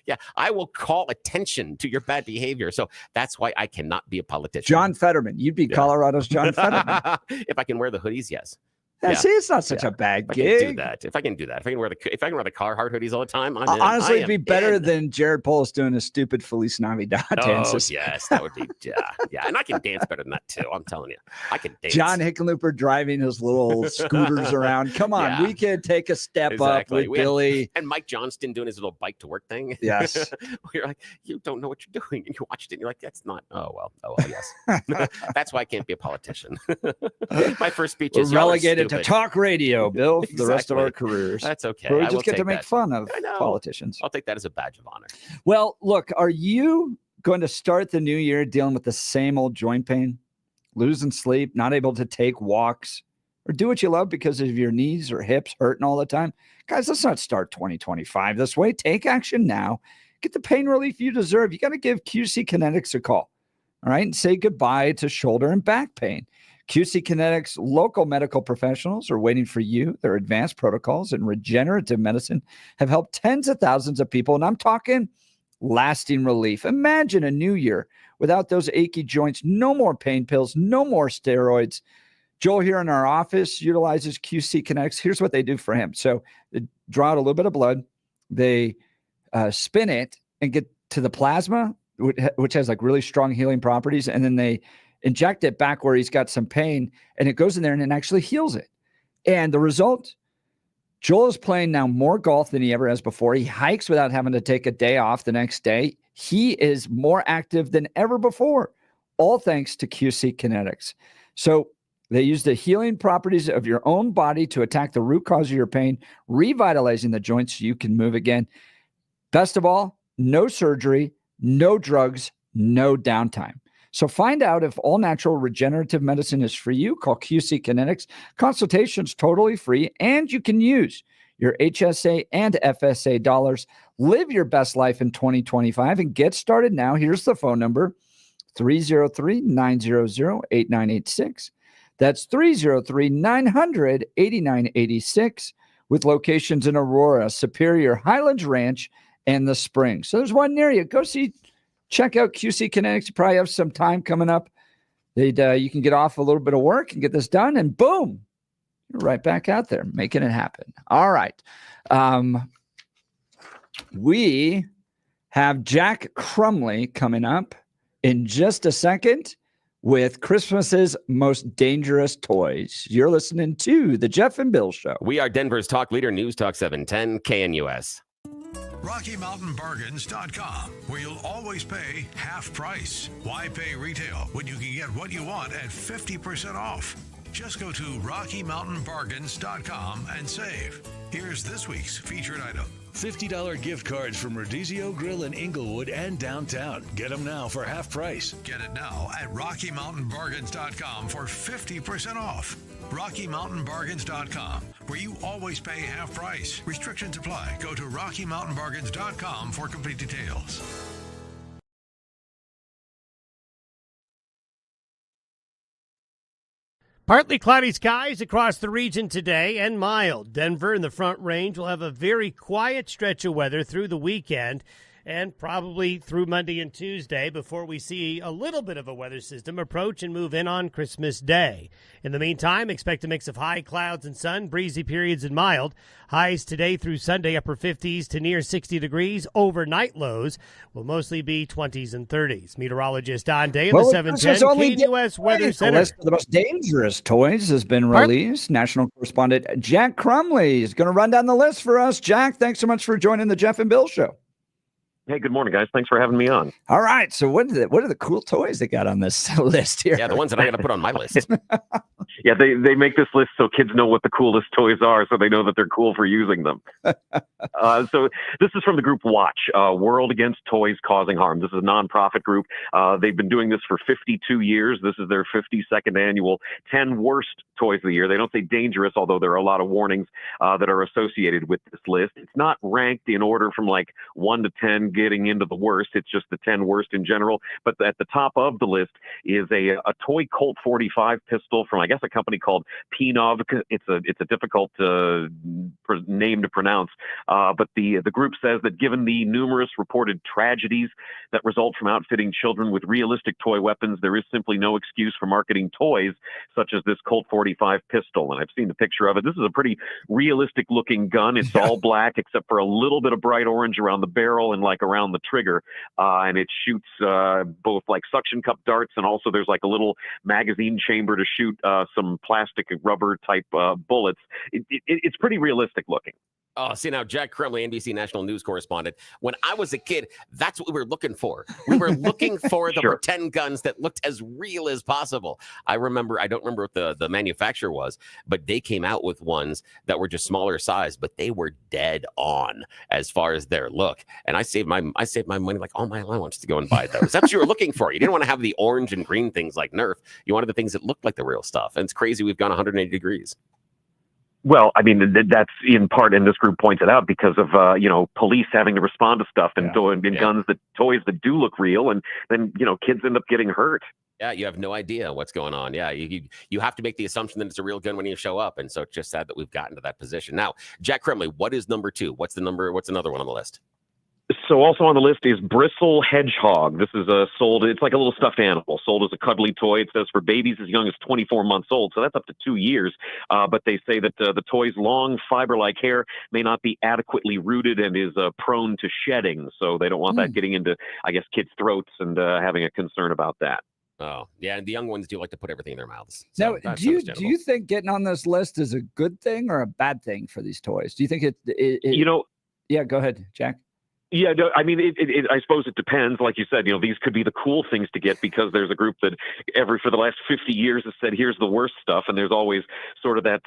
Yeah, I will call attention to your bad behavior. So that's why I cannot be a politician. John Fetterman, you'd be Colorado's John Fetterman. If I can wear the hoodies, yes. Yeah, see, it's not such a bad gig. If I can do that, if I can wear the Carhartt hoodies all the time, honestly, it'd be better than Jared Polis doing a stupid Feliz Navidad dances. Yes, that would be yeah, and I can dance better than that too. I'm telling you, I can dance. John Hickenlooper driving his little scooters around. Come on, we could take a step up with Billy and Mike Johnston doing his little bike to work thing. Yes, you're like, you don't know what you're doing, and you watched it, and you're like, that's not. Oh well, yes. That's why I can't be a politician. My first speech is relegated to talk radio, Bill, for the rest of our careers. That's okay. We just get to make fun of politicians. I'll take that as a badge of honor. Well, look, are you going to start the new year dealing with the same old joint pain, losing sleep, not able to take walks, or do what you love because of your knees or hips hurting all the time? Guys, let's not start 2025 this way. Take action now. Get the pain relief you deserve. You got to give QC Kinetics a call, all right, and say goodbye to shoulder and back pain. QC Kinetics local medical professionals are waiting for you. Their advanced protocols in regenerative medicine have helped tens of thousands of people, and I'm talking lasting relief. Imagine a new year without those achy joints, no more pain pills, no more steroids. Joel here in our office utilizes QC Kinetics. Here's what they do for him. So they draw out a little bit of blood. They spin it and get to the plasma, which has like really strong healing properties, and then they inject it back where he's got some pain, and it goes in there and it actually heals it. And the result, Joel is playing now more golf than he ever has before. He hikes without having to take a day off the next day. He is more active than ever before, all thanks to QC Kinetics. So they use the healing properties of your own body to attack the root cause of your pain, revitalizing the joints so you can move again. Best of all, no surgery, no drugs, no downtime. So find out if all natural regenerative medicine is for you. Call QC Kinetics. Consultation's totally free, and you can use your HSA and FSA dollars. Live your best life in 2025 and get started now. Here's the phone number, 303-900-8986. That's 303-900-8986 with locations in Aurora, Superior, Highlands Ranch, and the Springs. So there's one near you. Go check out QC Kinetics. You probably have some time coming up. You can get off a little bit of work and get this done, and boom, you're right back out there making it happen. All right. We have Jack Crumley coming up in just a second with Christmas's Most Dangerous Toys. You're listening to The Jeff and Bill Show. We are Denver's talk leader, News Talk 710 KNUS. RockyMountainBargains.com, where you'll always pay half price. Why pay retail when you can get what you want at 50% off? Just go to RockyMountainBargains.com and save. Here's this week's featured item. $50 gift cards from Rodizio Grill in Inglewood and downtown. Get them now for half price. Get it now at RockyMountainBargains.com for 50% off. RockyMountainBargains.com, where you always pay half price. Restrictions apply. Go to RockyMountainBargains.com for complete details. Partly cloudy skies across the region today and mild. Denver and the Front Range will have a very quiet stretch of weather through the weekend. and probably through Monday and Tuesday before we see a little bit of a weather system approach and move in on Christmas Day. In the meantime, expect a mix of high clouds and sun, breezy periods and mild. Highs today through Sunday, upper 50s to near 60 degrees. Overnight lows will mostly be 20s and 30s. Meteorologist Don Day in the 710 KNUS Weather Center. The list of the most dangerous toys has been released. National correspondent Jack Crumley is going to run down the list for us. Jack, thanks so much for joining the Jeff and Bill Show. Hey, good morning, guys. Thanks for having me on. All right. So what are the cool toys they got on this list here? Yeah, the ones that I got to put on my list. Yeah, they make this list so kids know what the coolest toys are, so they know that they're cool for using them. So this is from the group Watch, World Against Toys Causing Harm. This is a nonprofit group. They've been doing this for 52 years. This is their 52nd annual 10 worst toys of the year. They don't say dangerous, although there are a lot of warnings that are associated with this list. It's not ranked in order from like 1 to 10 getting into the worst. It's just the 10 worst in general. But at the top of the list is a toy Colt 45 pistol from, I guess, a company called Pinov. It's a difficult name to pronounce. But the group says that given the numerous reported tragedies that result from outfitting children with realistic toy weapons, there is simply no excuse for marketing toys such as this Colt 45 pistol. And I've seen the picture of it. This is a pretty realistic looking gun. It's all black except for a little bit of bright orange around the barrel and like around the trigger. And it shoots both like suction cup darts, and also there's like a little magazine chamber to shoot some plastic rubber type bullets. It's pretty realistic looking. Oh, see now, Jack Crumley, NBC National News Correspondent. When I was a kid, that's what we were looking for. We were looking for the pretend guns that looked as real as possible. I don't remember what the manufacturer was, but they came out with ones that were just smaller size, but they were dead on as far as their look. And I saved my money like all my allowance to go and buy those. That's what you were looking for. You didn't want to have the orange and green things like Nerf. You wanted the things that looked like the real stuff. And it's crazy we've gone 180 degrees. Well, I mean, that's in part, and this group points it out, because of, police having to respond to stuff and guns, toys that do look real, and then, kids end up getting hurt. Yeah, you have no idea what's going on. Yeah, you have to make the assumption that it's a real gun when you show up. And so it's just sad that we've gotten to that position. Now, Jack Crumley, what is number 2? What's another one on the list? So also on the list is Bristle Hedgehog. This is sold. It's like a little stuffed animal sold as a cuddly toy. It says for babies as young as 24 months old. So that's up to 2 years. But they say that the toy's long fiber-like hair may not be adequately rooted and is prone to shedding. So they don't want that getting into, I guess, kids' throats and having a concern about that. Oh, yeah. And the young ones do like to put everything in their mouths. So now, do you think getting on this list is a good thing or a bad thing for these toys? Do you think Yeah, go ahead, Jack. Yeah, no, I mean, I suppose it depends. Like you said, these could be the cool things to get because there's a group that for the last 50 years has said, here's the worst stuff. And there's always sort of that,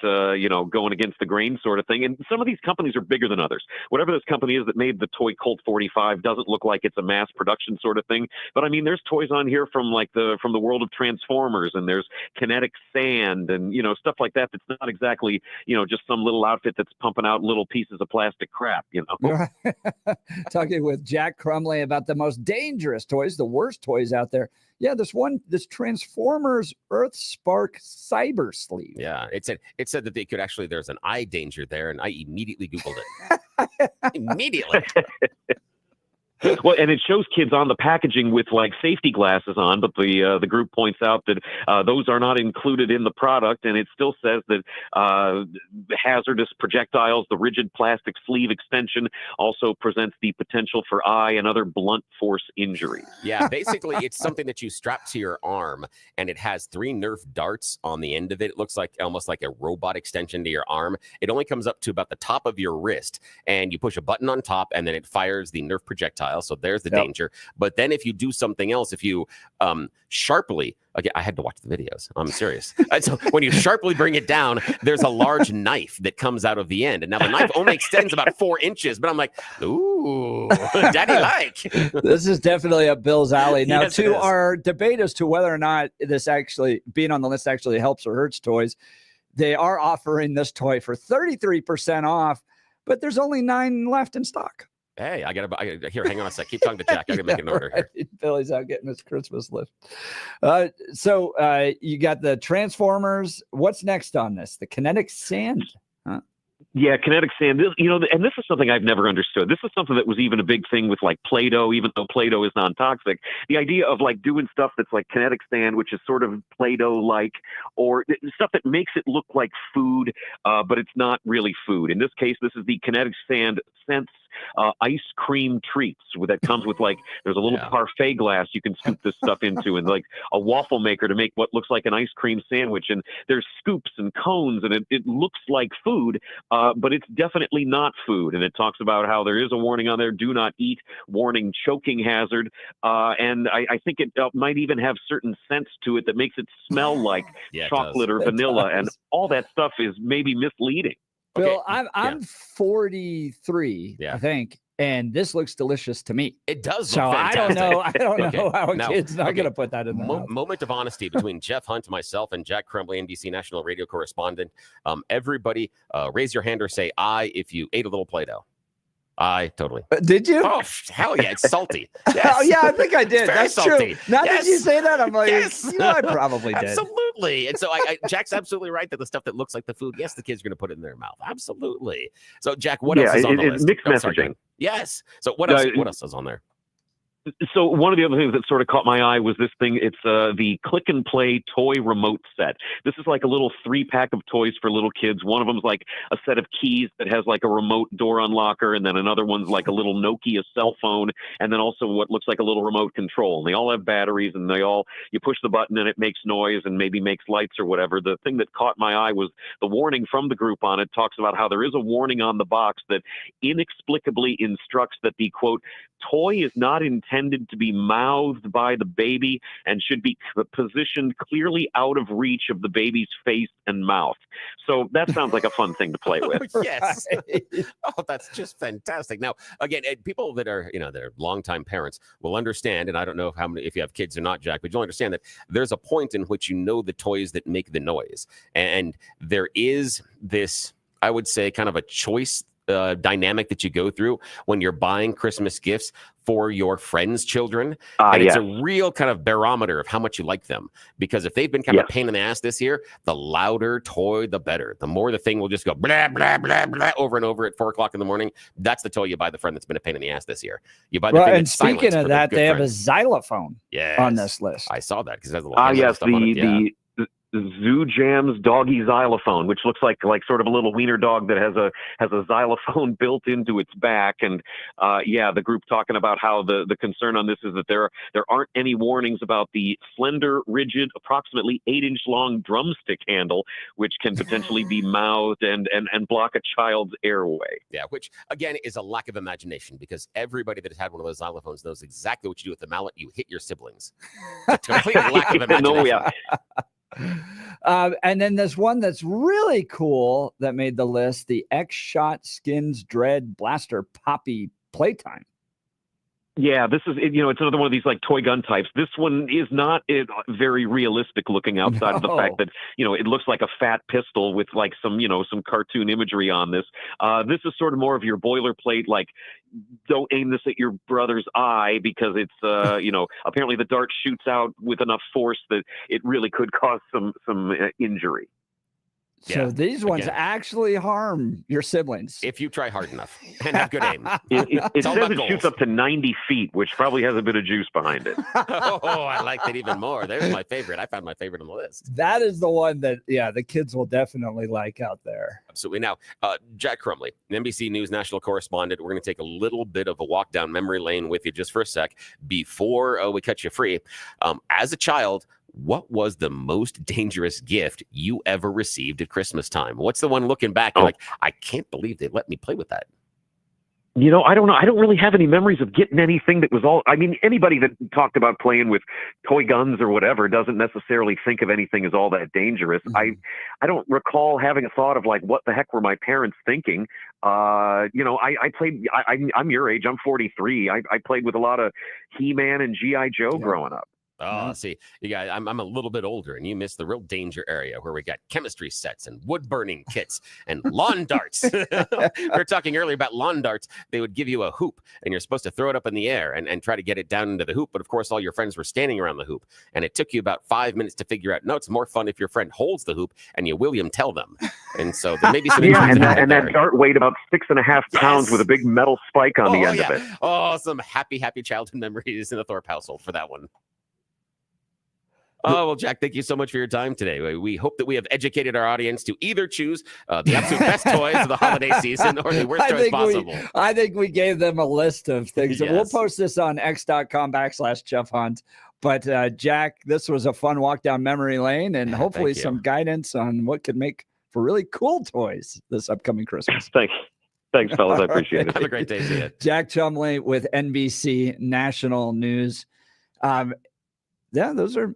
going against the grain sort of thing. And some of these companies are bigger than others. Whatever this company is that made the toy Colt 45 doesn't look like it's a mass production sort of thing. But I mean, there's toys on here from the world of Transformers, and there's kinetic sand and, stuff like that. That's not exactly, just some little outfit that's pumping out little pieces of plastic crap, Talking with Jack Crumley about the most dangerous toys, the worst toys out there. Yeah, this Transformers Earth Spark Cyber Sleeve. Yeah, it said that they could actually, there's an eye danger there, and I immediately Googled it. Immediately. Well, and it shows kids on the packaging with like safety glasses on, but the group points out that those are not included in the product, and it still says that hazardous projectiles, the rigid plastic sleeve extension, also presents the potential for eye and other blunt force injuries. Yeah, basically, it's something that you strap to your arm, and it has 3 Nerf darts on the end of it. It looks like almost like a robot extension to your arm. It only comes up to about the top of your wrist, and you push a button on top, and then it fires the Nerf projectile. So there's the danger. But then if you do something else, if you sharply, again, I had to watch the videos. I'm serious. So when you sharply bring it down, there's a large knife that comes out of the end. And now the knife only extends about 4 inches. But I'm like, ooh, daddy like. This is definitely up Bill's alley. Now, Yes, to our debate as to whether or not this actually being on the list actually helps or hurts toys, they are offering this toy for 33% off, but there's only 9 left in stock. Hey, I gotta here. Hang on a sec. Keep talking to Jack. I gotta make an order here. Billy's out getting his Christmas list. So you got the Transformers. What's next on this? The kinetic sand. Huh? Yeah, kinetic sand. And this is something I've never understood. This is something that was even a big thing with like Play-Doh, even though Play-Doh is non-toxic. The idea of like doing stuff that's like kinetic sand, which is sort of Play-Doh-like, or stuff that makes it look like food, but it's not really food. In this case, this is the kinetic sand Sense ice cream treats that comes with like there's a little parfait glass you can scoop this stuff into, and like a waffle maker to make what looks like an ice cream sandwich, and there's scoops and cones, and it looks like food, but it's definitely not food. And it talks about how there is a warning on there: do not eat, warning, choking hazard, and I think it might even have certain scents to it that makes it smell like chocolate or vanilla, and all that stuff is maybe misleading. Bill, I'm 43, I think, and this looks delicious to me. It does. So look fantastic. I don't know how a kid's not going to put that in the mouth. Moment of honesty between Jeff Hunt, myself, and Jack Crumley, NBC National Radio Correspondent. Everybody, raise your hand or say "I" if you ate a little Play-Doh. I totally. Did you? Oh, hell yeah. It's salty. Yes. Oh, yeah, I think I did. That's salty. True. Now that you say that, I'm like, I probably did. Absolutely. And so Jack's absolutely right that the stuff that looks like the food, yes, the kids are going to put it in their mouth. Absolutely. So, Jack, what else is on the list? Mixed messaging. Yes. So what else? What else is on there? So one of the other things that sort of caught my eye was this thing. It's the Click and Play toy remote set. This is like a little 3-pack of toys for little kids. One of them's like a set of keys that has like a remote door unlocker, and then another one's like a little Nokia cell phone, and then also what looks like a little remote control. And they all have batteries, and you push the button and it makes noise and maybe makes lights or whatever. The thing that caught my eye was the warning from the group on it. Talks about how there is a warning on the box that inexplicably instructs that the, quote, toy is not intended to be mouthed by the baby and should be positioned clearly out of reach of the baby's face and mouth. So that sounds like a fun thing to play with. Yes. Oh, that's just fantastic. Now, again, people that are, that are longtime parents will understand, and I don't know if you have kids or not, Jack, but you'll understand that there's a point in which the toys that make the noise. And there is this, I would say, kind of a choice dynamic that you go through when you're buying Christmas gifts for your friends' children. And it's a real kind of barometer of how much you like them. Because if they've been kind of a pain in the ass this year, the louder toy, the better. The more the thing will just go blah, blah, blah, blah over and over at 4 o'clock in the morning. That's the toy you buy the friend that's been a pain in the ass this year. You buy the thing and speaking of that, they have a xylophone on this list. I saw that because it has a little stuff on it. Zoo Jam's doggy xylophone, which looks like sort of a little wiener dog that has a xylophone built into its back. And the group talking about how the concern on this is that there aren't any warnings about the slender, rigid, approximately 8-inch long drumstick handle, which can potentially be mouthed and block a child's airway. Yeah, which again is a lack of imagination, because everybody that has had one of those xylophones knows exactly what you do with the mallet. You hit your siblings. It's a complete lack of imagination. And then there's one that's really cool that made the list: the X-Shot Skins Dread Blaster Poppy Playtime. Yeah, this is, it's another one of these like toy gun types. This one is not very realistic looking outside of the fact that, it looks like a fat pistol with like some cartoon imagery on this. This is sort of more of your boilerplate, like, don't aim this at your brother's eye because it's, apparently the dart shoots out with enough force that it really could cause some injury. So these ones actually harm your siblings if you try hard enough and have good aim. It says it shoots up to 90 feet, which probably has a bit of juice behind it. Oh, I like that even more. There's my favorite. I found my favorite on the list. That is the one that, the kids will definitely like out there. Absolutely. Now, Jack Crumley, NBC News National Correspondent, we're going to take a little bit of a walk down memory lane with you just for a sec before we cut you free. As a child, what was the most dangerous gift you ever received at Christmas time? What's the one looking back, you're like, I can't believe they let me play with that? I don't know. I don't really have any memories of getting anything that was anybody that talked about playing with toy guns or whatever doesn't necessarily think of anything as all that dangerous. Mm-hmm. I don't recall having a thought of like, what the heck were my parents thinking? I played, I'm your age, I'm 43. I played with a lot of He-Man and G.I. Joe growing up. Oh, see, you guys, I'm a little bit older, and you missed the real danger area where we got chemistry sets and wood burning kits and lawn darts. We were talking earlier about lawn darts. They would give you a hoop, and you're supposed to throw it up in the air and try to get it down into the hoop. But of course, all your friends were standing around the hoop, and it took you about 5 minutes to figure out. No, it's more fun if your friend holds the hoop and you William tell them. And so there may be some and that dart weighed about 6.5 pounds with a big metal spike on the end of it. Oh, some happy childhood memories in the Thorpe household for that one. Oh, well, Jack, thank you so much for your time today. We hope that we have educated our audience to either choose the absolute best toys of the holiday season or the worst toys possible. I think we gave them a list of things. Yes. We'll post this on x.com/Jeff Hunt. But Jack, this was a fun walk down memory lane and hopefully some guidance on what could make for really cool toys this upcoming Christmas. Thanks, fellas. I appreciate it. Have a great day. See you. Jack Chumley with NBC National News. Yeah, those are.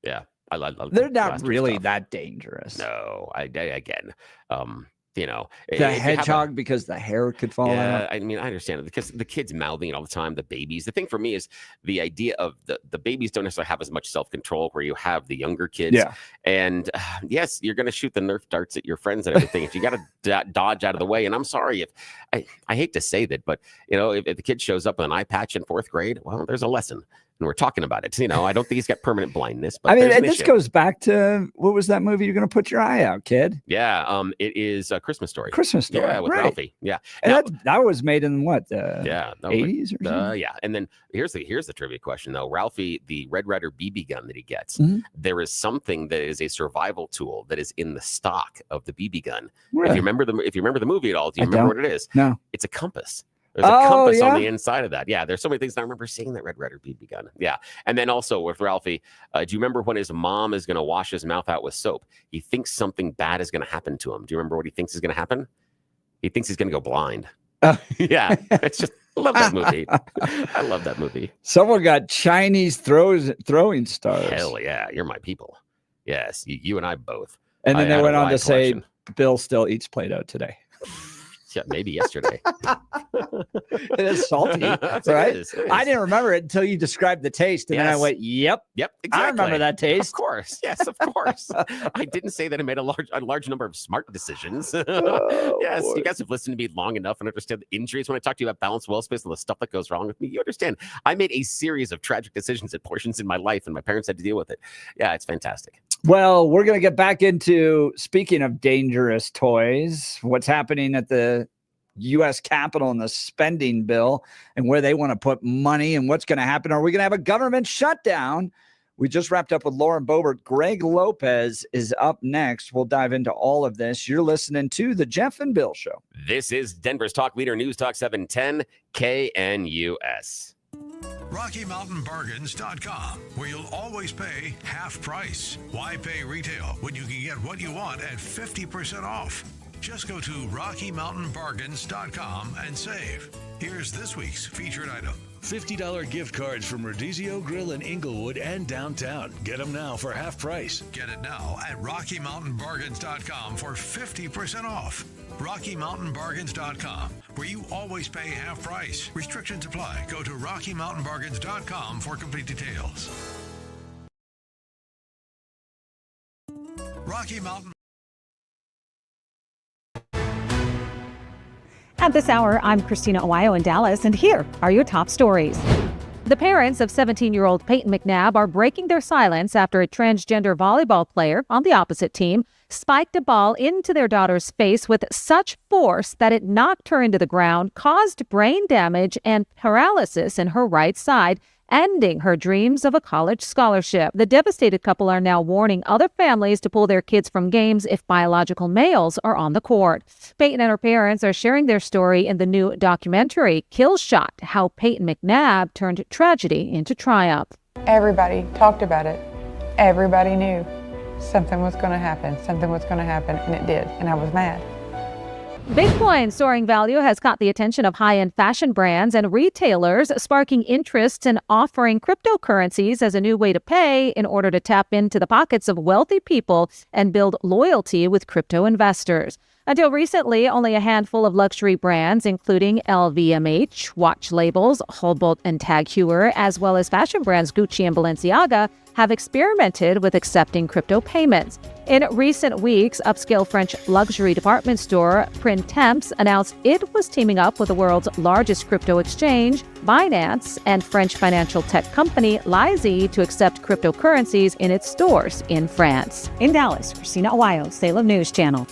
Yeah, I love. They're not really that dangerous. No, again, you know, the hedgehog because the hair could fall out. I mean, I understand it because the kids mouthing it all the time. The babies. The thing for me is the idea of the babies don't necessarily have as much self-control where you have the younger kids. Yeah. And yes, you're going to shoot the Nerf darts at your friends and everything. If you got to dodge out of the way. And I'm sorry if I hate to say that, but you know, if the kid shows up with an eye patch in 4th grade, well, there's a lesson. And we're talking about it. You know, I don't think he's got permanent blindness. But I mean, and this goes back to what was that movie? You're going to put your eye out, kid. Yeah, it is a Christmas Story. Christmas Story, yeah, with Ralphie. Yeah, and that was made in what? The 80s or something? Yeah, and then here's the trivia question though. Ralphie, the Red Ryder BB gun that he gets, there is something that is a survival tool that is in the stock of the BB gun. Really? If you remember the movie at all, do you remember what it is? No, it's a compass. There's a compass on the inside of that. Yeah, there's so many things. I remember seeing that Red Ryder BB gun. Yeah. And then also with Ralphie, do you remember when his mom is going to wash his mouth out with soap? He thinks something bad is going to happen to him. Do you remember what he thinks is going to happen? He thinks he's going to go blind. Yeah. It's just, I love that movie. I love that movie. Someone got Chinese throwing stars. Hell yeah. You're my people. Yes. You and I both. And then they went on to say, Bill still eats Play-Doh today. Yeah, maybe yesterday. It is salty, right? It is. I didn't remember it until you described the taste, and then I went, "Yep, exactly. I remember that taste." Of course, yes, of course. I didn't say that I made a large number of smart decisions. Yes, boy. You guys have listened to me long enough and understand the injuries. When I talk to you about balanced wall space and the stuff that goes wrong with me, you understand. I made a series of tragic decisions at portions in my life, and my parents had to deal with it. Yeah, it's fantastic. Well, we're going to get back into, speaking of dangerous toys, what's happening at the U.S. Capitol and the spending bill and where they want to put money and what's going to happen. Are we going to have a government shutdown? We just wrapped up with Lauren Boebert. Greg Lopez is up next. We'll dive into all of this. You're listening to The Jeff and Bill Show. This is Denver's Talk Leader News Talk 710 KNUS. RockyMountainBargains.com, where you'll always pay half price. Why pay retail when you can get what you want at 50% off? Just go to RockyMountainBargains.com and save. Here's this week's featured item. $50 gift cards from Rodizio Grill in Inglewood and downtown. Get them now for half price. Get it now at RockyMountainBargains.com for 50% off. RockyMountainBargains.com, where you always pay half price. Restrictions apply. Go to RockyMountainBargains.com for complete details. Rocky Mountain. At this hour, I'm Christina Owayo in Dallas, and here are your top stories. The parents of 17-year-old Peyton McNabb are breaking their silence after a transgender volleyball player on the opposite team spiked a ball into their daughter's face with such force that it knocked her into the ground, caused brain damage and paralysis in her right side, ending her dreams of a college scholarship. The devastated couple are now warning other families to pull their kids from games if biological males are on the court. Peyton and her parents are sharing their story in the new documentary, Kill Shot: How Peyton McNabb Turned Tragedy into Triumph. Everybody talked about it. Everybody knew something was going to happen. Something was going to happen, and it did, and I was mad. Bitcoin's soaring value has caught the attention of high-end fashion brands and retailers, sparking interest in offering cryptocurrencies as a new way to pay in order to tap into the pockets of wealthy people and build loyalty with crypto investors. Until recently, only a handful of luxury brands, including LVMH, watch labels, Humboldt and Tag Heuer, as well as fashion brands Gucci and Balenciaga, have experimented with accepting crypto payments. In recent weeks, upscale French luxury department store Printemps announced it was teaming up with the world's largest crypto exchange, Binance, and French financial tech company Lizy to accept cryptocurrencies in its stores in France. In Dallas, Christina Aguayo, Salem News Channel.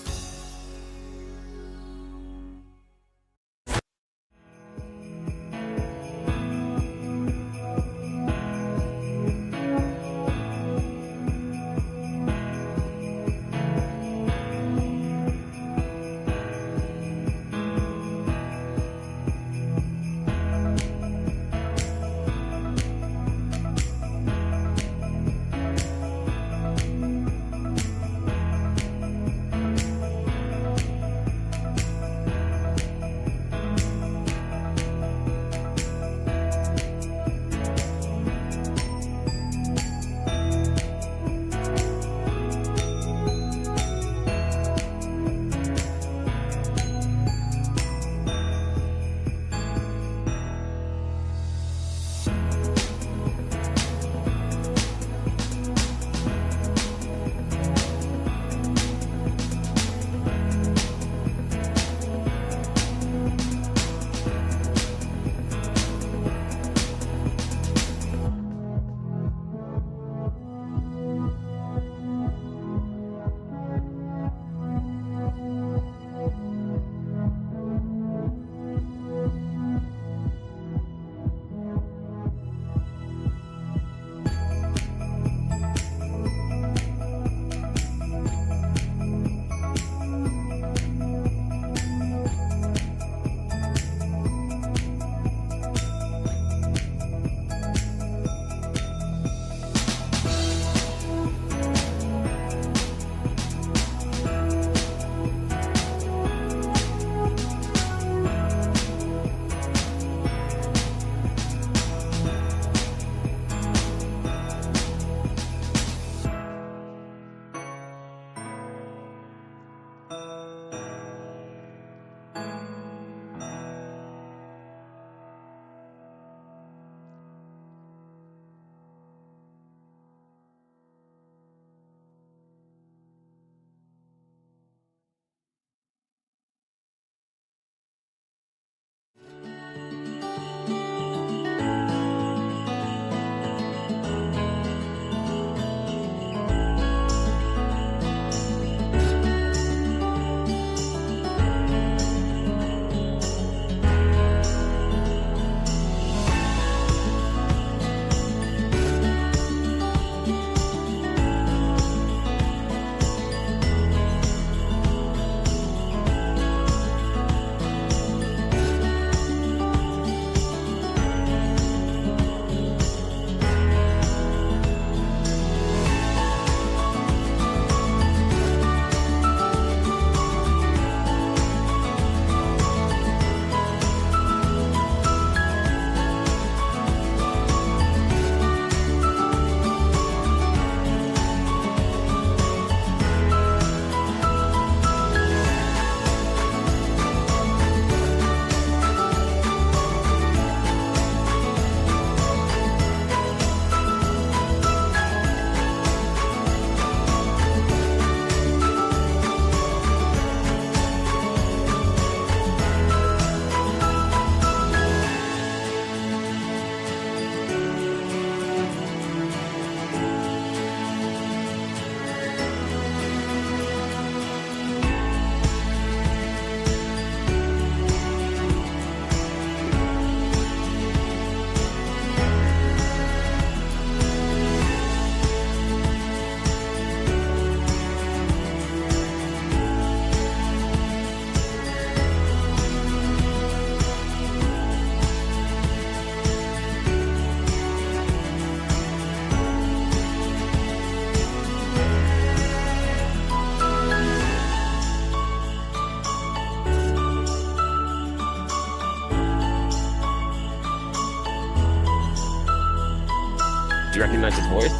you recognize his voice?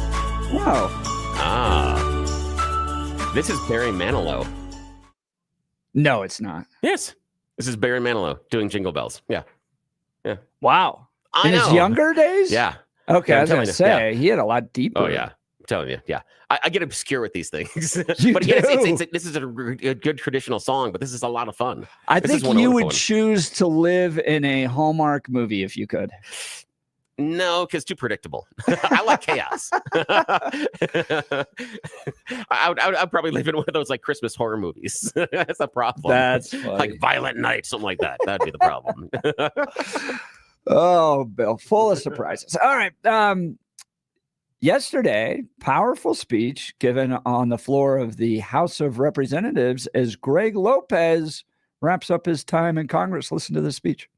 No. Ah. This is Barry Manilow. No, it's not. Yes. This is Barry Manilow doing Jingle Bells. Yeah. Yeah. Wow. I In his know. younger days? Yeah. Okay, Yeah, I I'm was going telling to you, say, he had a lot deeper. Oh, yeah. I'm telling you. Yeah. I get obscure with these things. You but again, do. this is a good traditional song, but this is a lot of fun. I This think is one you of the would fun. choose to live in a Hallmark movie if you could. No, because too predictable. I like chaos. I'd probably live in one of those like Christmas horror movies. That's a problem. That's funny. Like Violent Night, something like that. That'd be the problem. Oh, Bill, full of surprises. All right. Yesterday, powerful speech given on the floor of the House of Representatives as Greg Lopez wraps up his time in Congress. Listen to this speech.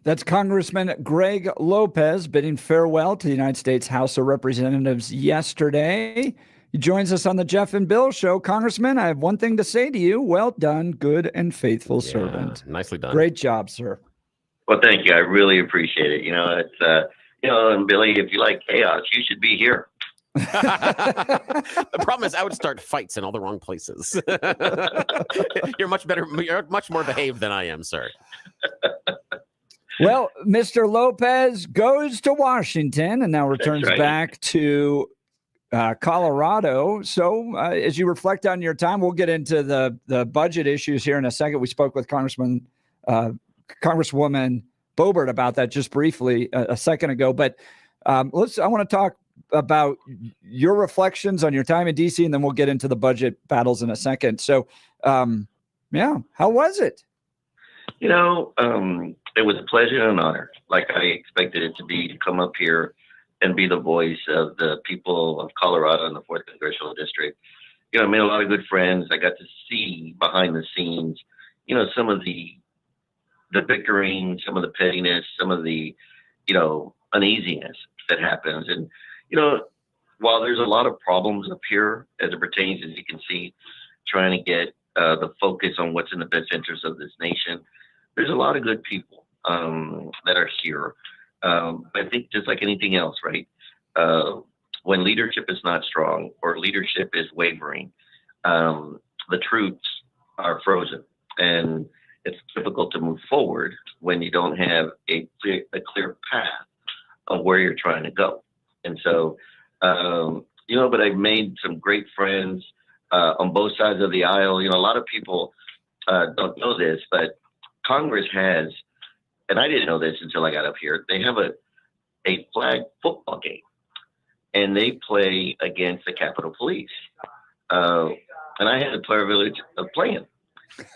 That's Congressman Greg Lopez bidding farewell to the United States House of Representatives yesterday. He joins us on the Jeff and Bill show. Congressman, I have one thing to say to you. Well done, good and faithful servant. Nicely done. Great job, sir. Well, thank you. I really appreciate it. And Billy, if you like chaos, you should be here. The problem is I would start fights in all the wrong places. You're much more behaved than I am, sir. Well, Mr. Lopez goes to Washington and now returns back to Colorado. So as you reflect on your time, we'll get into the budget issues here in a second. We spoke with Congresswoman Boebert about that just briefly a second ago. But I want to talk about your reflections on your time in D.C., and then we'll get into the budget battles in a second. So, how was it? It was a pleasure and an honor, like I expected it to be, to come up here and be the voice of the people of Colorado in the 4th Congressional District. I made a lot of good friends. I got to see behind the scenes, some of the bickering, some of the pettiness, some of the, uneasiness that happens. And, while there's a lot of problems up here as it pertains, as you can see, trying to get the focus on what's in the best interest of this nation, there's a lot of good people that are here. I think just like anything else, right? When leadership is not strong or leadership is wavering, the troops are frozen, and it's difficult to move forward when you don't have a clear path of where you're trying to go. And so, but I've made some great friends on both sides of the aisle. A lot of people don't know this, but Congress has, and I didn't know this until I got up here, they have a flag football game, and they play against the Capitol Police. And I had the privilege of playing.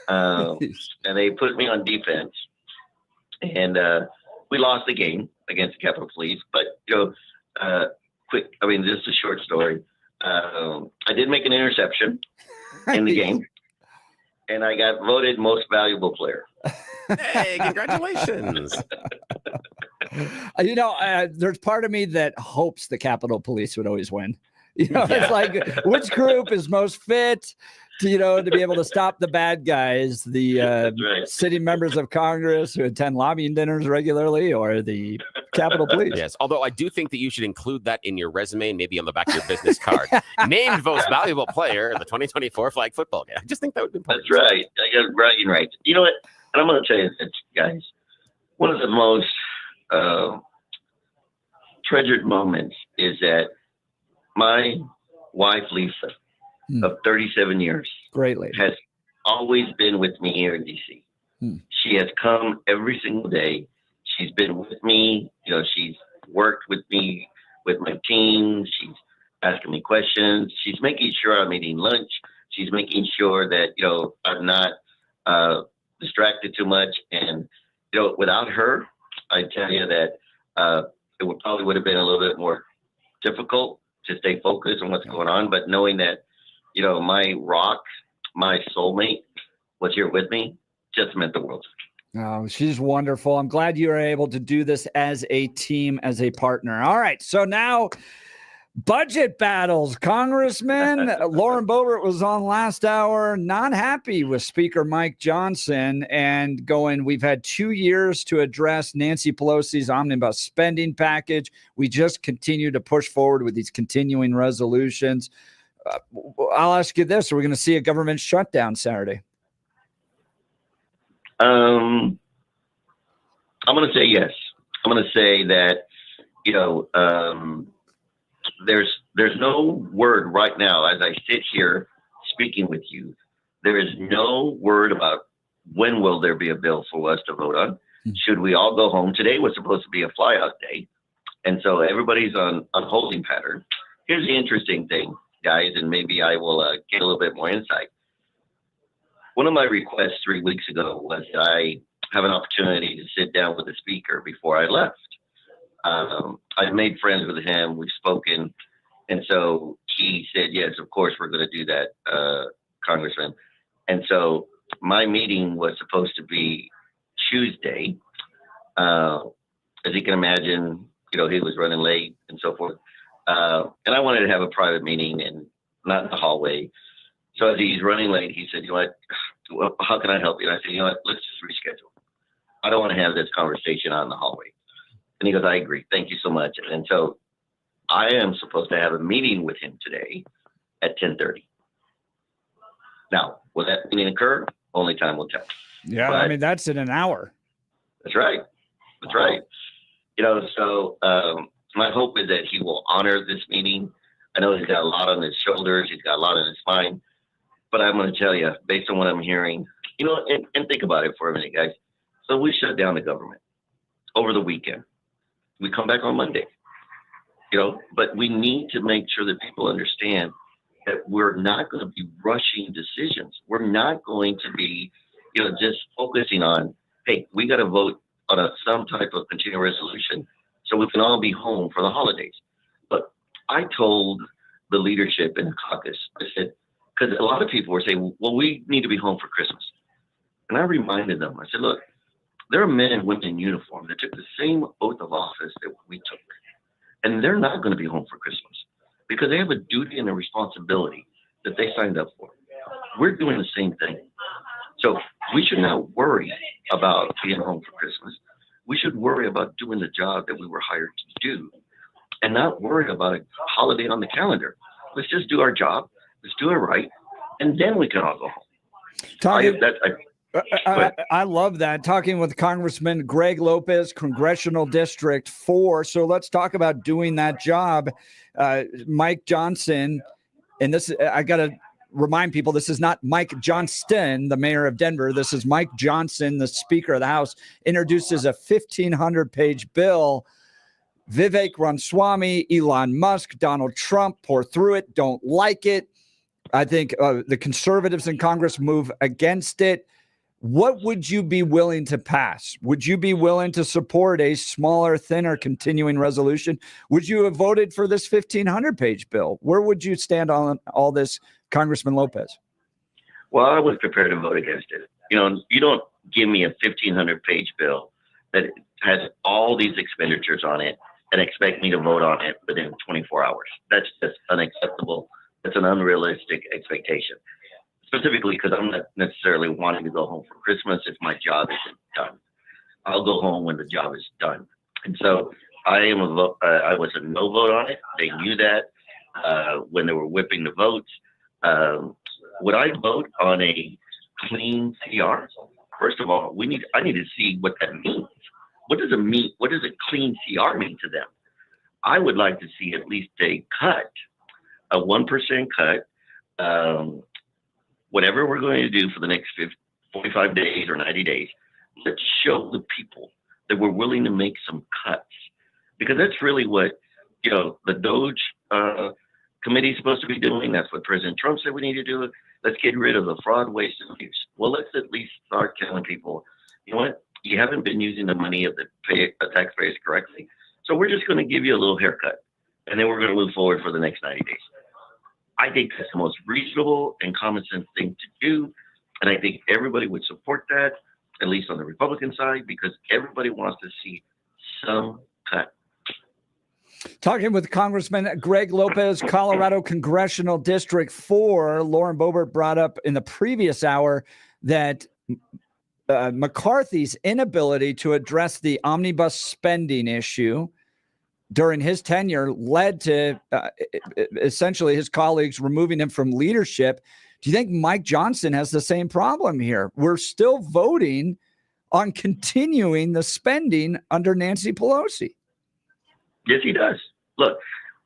And they put me on defense, and we lost the game against the Capitol Police. But, just a short story. I did make an interception in the game, and I got voted most valuable player. Hey, congratulations. There's part of me that hopes the Capitol Police would always win. It's like which group is most fit to be able to stop the bad guys, the right. sitting members of Congress who attend lobbying dinners regularly, or the Capitol Police. Yes, although I do think that you should include that in your resume, maybe on the back of your business card. Named most valuable player in the 2024 flag football game. I just think that would be important. That's right. I got bragging rights. You know what? And I'm going to tell you this, guys. One of the most treasured moments is that my wife, Lisa, of 37 years, greatly, has always been with me here in D.C. She has come every single day. She's been with me. She's worked with me, with my team. She's asking me questions. She's making sure I'm eating lunch. She's making sure that, I'm not distracted too much. And, without her, I tell you that it probably would have been a little bit more difficult to stay focused on what's going on. But knowing that, my rock, my soulmate was here with me, just meant the world. Oh, she's wonderful. I'm glad you were able to do this as a team, as a partner. All right. So now budget battles. Congressman Lauren Boebert was on last hour, not happy with Speaker Mike Johnson and going, we've had 2 years to address Nancy Pelosi's omnibus spending package. We just continue to push forward with these continuing resolutions. I'll ask you this. Are we going to see a government shutdown Saturday? I'm going to say yes. I'm going to say that, there's no word right now as I sit here speaking with you. There is no word about when will there be a bill for us to vote on. Should we all go home? Today was supposed to be a flyout day. And so everybody's on holding pattern. Here's the interesting thing, guys, and maybe I will get a little bit more insight. One of my requests 3 weeks ago was that I have an opportunity to sit down with the speaker before I left. I've made friends with him. We've spoken. And so he said, yes, of course, we're going to do that, Congressman. And so my meeting was supposed to be Tuesday. As you can imagine, he was running late and so forth. And I wanted to have a private meeting and not in the hallway. So as he's running late, he said, how can I help you? And I said, let's just reschedule. I don't want to have this conversation out in the hallway. And he goes, I agree. Thank you so much. And so I am supposed to have a meeting with him today at 10:30. Now, will that meeting occur? Only time will tell. Yeah, but, that's in an hour. That's right. That's right. So my hope is that he will honor this meeting. I know he's got a lot on his shoulders. He's got a lot on his mind. But I'm going to tell you, based on what I'm hearing, and think about it for a minute, guys. So we shut down the government over the weekend. We come back on Monday, but we need to make sure that people understand that we're not going to be rushing decisions. We're not going to be, just focusing on, hey, we got to vote on some type of continuing resolution so we can all be home for the holidays. But I told the leadership in the caucus, I said, because a lot of people were saying, well, we need to be home for Christmas. And I reminded them, I said, look, there are men and women in uniform that took the same oath of office that we took. And they're not going to be home for Christmas because they have a duty and a responsibility that they signed up for. We're doing the same thing. So we should not worry about being home for Christmas. We should worry about doing the job that we were hired to do and not worry about a holiday on the calendar. Let's just do our job. Let's do it right. And then we can all go home. I love that. Talking with Congressman Greg Lopez, Congressional District 4. So let's talk about doing that job. Mike Johnson, and this, I got to remind people, this is not Mike Johnston, the mayor of Denver. This is Mike Johnson, the Speaker of the House, introduces a 1,500-page bill. Vivek Ramaswamy, Elon Musk, Donald Trump pour through it, don't like it. I think the conservatives in Congress move against it. What would you be willing to pass? Would you be willing to support a smaller, thinner continuing resolution? Would you have voted for this 1,500-page bill? Where would you stand on all this, Congressman Lopez? Well, I was prepared to vote against it. You don't give me a 1,500-page bill that has all these expenditures on it and expect me to vote on it within 24 hours. That's just unacceptable. That's an unrealistic expectation, specifically because I'm not necessarily wanting to go home for Christmas if my job isn't done. I'll go home when the job is done. And so I was a no vote on it. They knew that when they were whipping the votes. Would I vote on a clean CR? First of all, I need to see what that means. What does a clean CR mean to them? I would like to see at least a cut, a 1% cut, whatever we're going to do for the next 45 days or 90 days. Let's show the people that we're willing to make some cuts, because that's really what, the DOJ committee is supposed to be doing. That's what President Trump said we need to do. Let's get rid of the fraud, waste, and abuse. Well, let's at least start telling people, you know what? You haven't been using the money of the taxpayers correctly. So we're just going to give you a little haircut, and then we're going to move forward for the next 90 days. I think that's the most reasonable and common sense thing to do. And I think everybody would support that, at least on the Republican side, because everybody wants to see some cut. Talking with Congressman Greg Lopez, Colorado Congressional District 4. Lauren Boebert brought up in the previous hour that McCarthy's inability to address the omnibus spending issue during his tenure led to essentially his colleagues removing him from leadership. Do you think Mike Johnson has the same problem here? We're still voting on continuing the spending under Nancy Pelosi. Yes, he does. Look,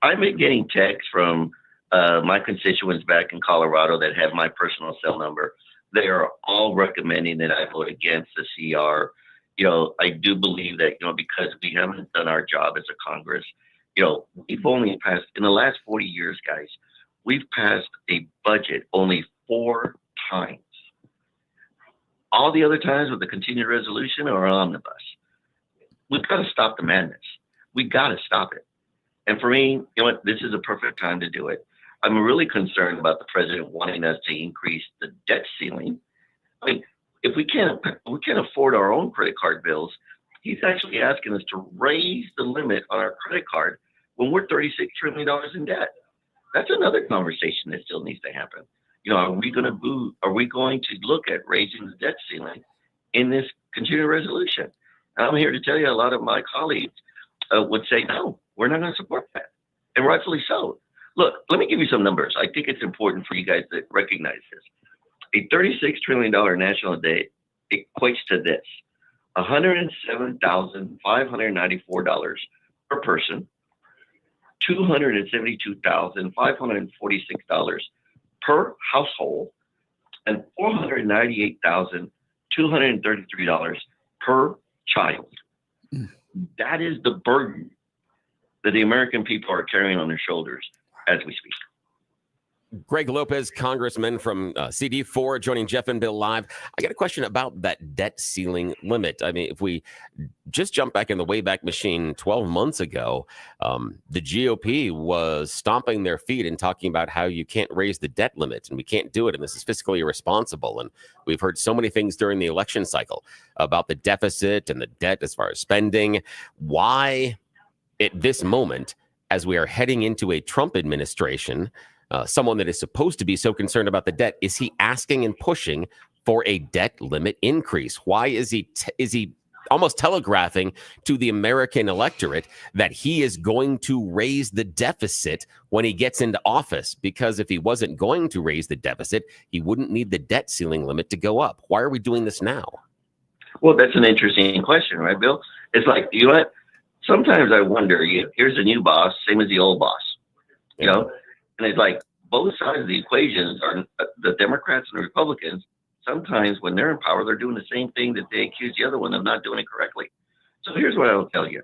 I've been getting texts from my constituents back in Colorado that have my personal cell number. They are all recommending that I vote against the CR. I do believe that, because we haven't done our job as a Congress, we've only passed, in the last 40 years, guys, we've passed a budget only 4 times. All the other times with the continued resolution or omnibus. We've got to stop the madness. We got to stop it. And for me, this is a perfect time to do it. I'm really concerned about the president wanting us to increase the debt ceiling. I mean, if we can't afford our own credit card bills, he's actually asking us to raise the limit on our credit card when we're $36 trillion in debt. That's another conversation that still needs to happen. Are we going to look at raising the debt ceiling in this continuing resolution? And I'm here to tell you, a lot of my colleagues would say, no, we're not going to support that. And rightfully so. Look, let me give you some numbers. I think it's important for you guys to recognize this. A $36 trillion national debt equates to this: $107,594 per person, $272,546 per household, and $498,233 per child. That is the burden that the American people are carrying on their shoulders as we speak. Greg Lopez, Congressman from CD4, joining Jeff and Bill live. I got a question about that debt ceiling limit. I mean, if we just jump back in the Wayback Machine 12 months ago, the GOP was stomping their feet and talking about how you can't raise the debt limit and we can't do it, and this is fiscally irresponsible. And we've heard so many things during the election cycle about the deficit and the debt as far as spending. Why, at this moment, as we are heading into a Trump administration, someone that is supposed to be so concerned about the debt, is he asking and pushing for a debt limit increase? Why is he almost telegraphing to the American electorate that he is going to raise the deficit when he gets into office? Because if he wasn't going to raise the deficit, he wouldn't need the debt ceiling limit to go up. Why are we doing this now? Well, that's an interesting question, right, Bill? It's like, you know what? Sometimes I wonder, here's a new boss, same as the old boss, And it's like both sides of the equations are the Democrats and the Republicans. Sometimes when they're in power, they're doing the same thing that they accuse the other one of not doing it correctly. So here's what I will tell you.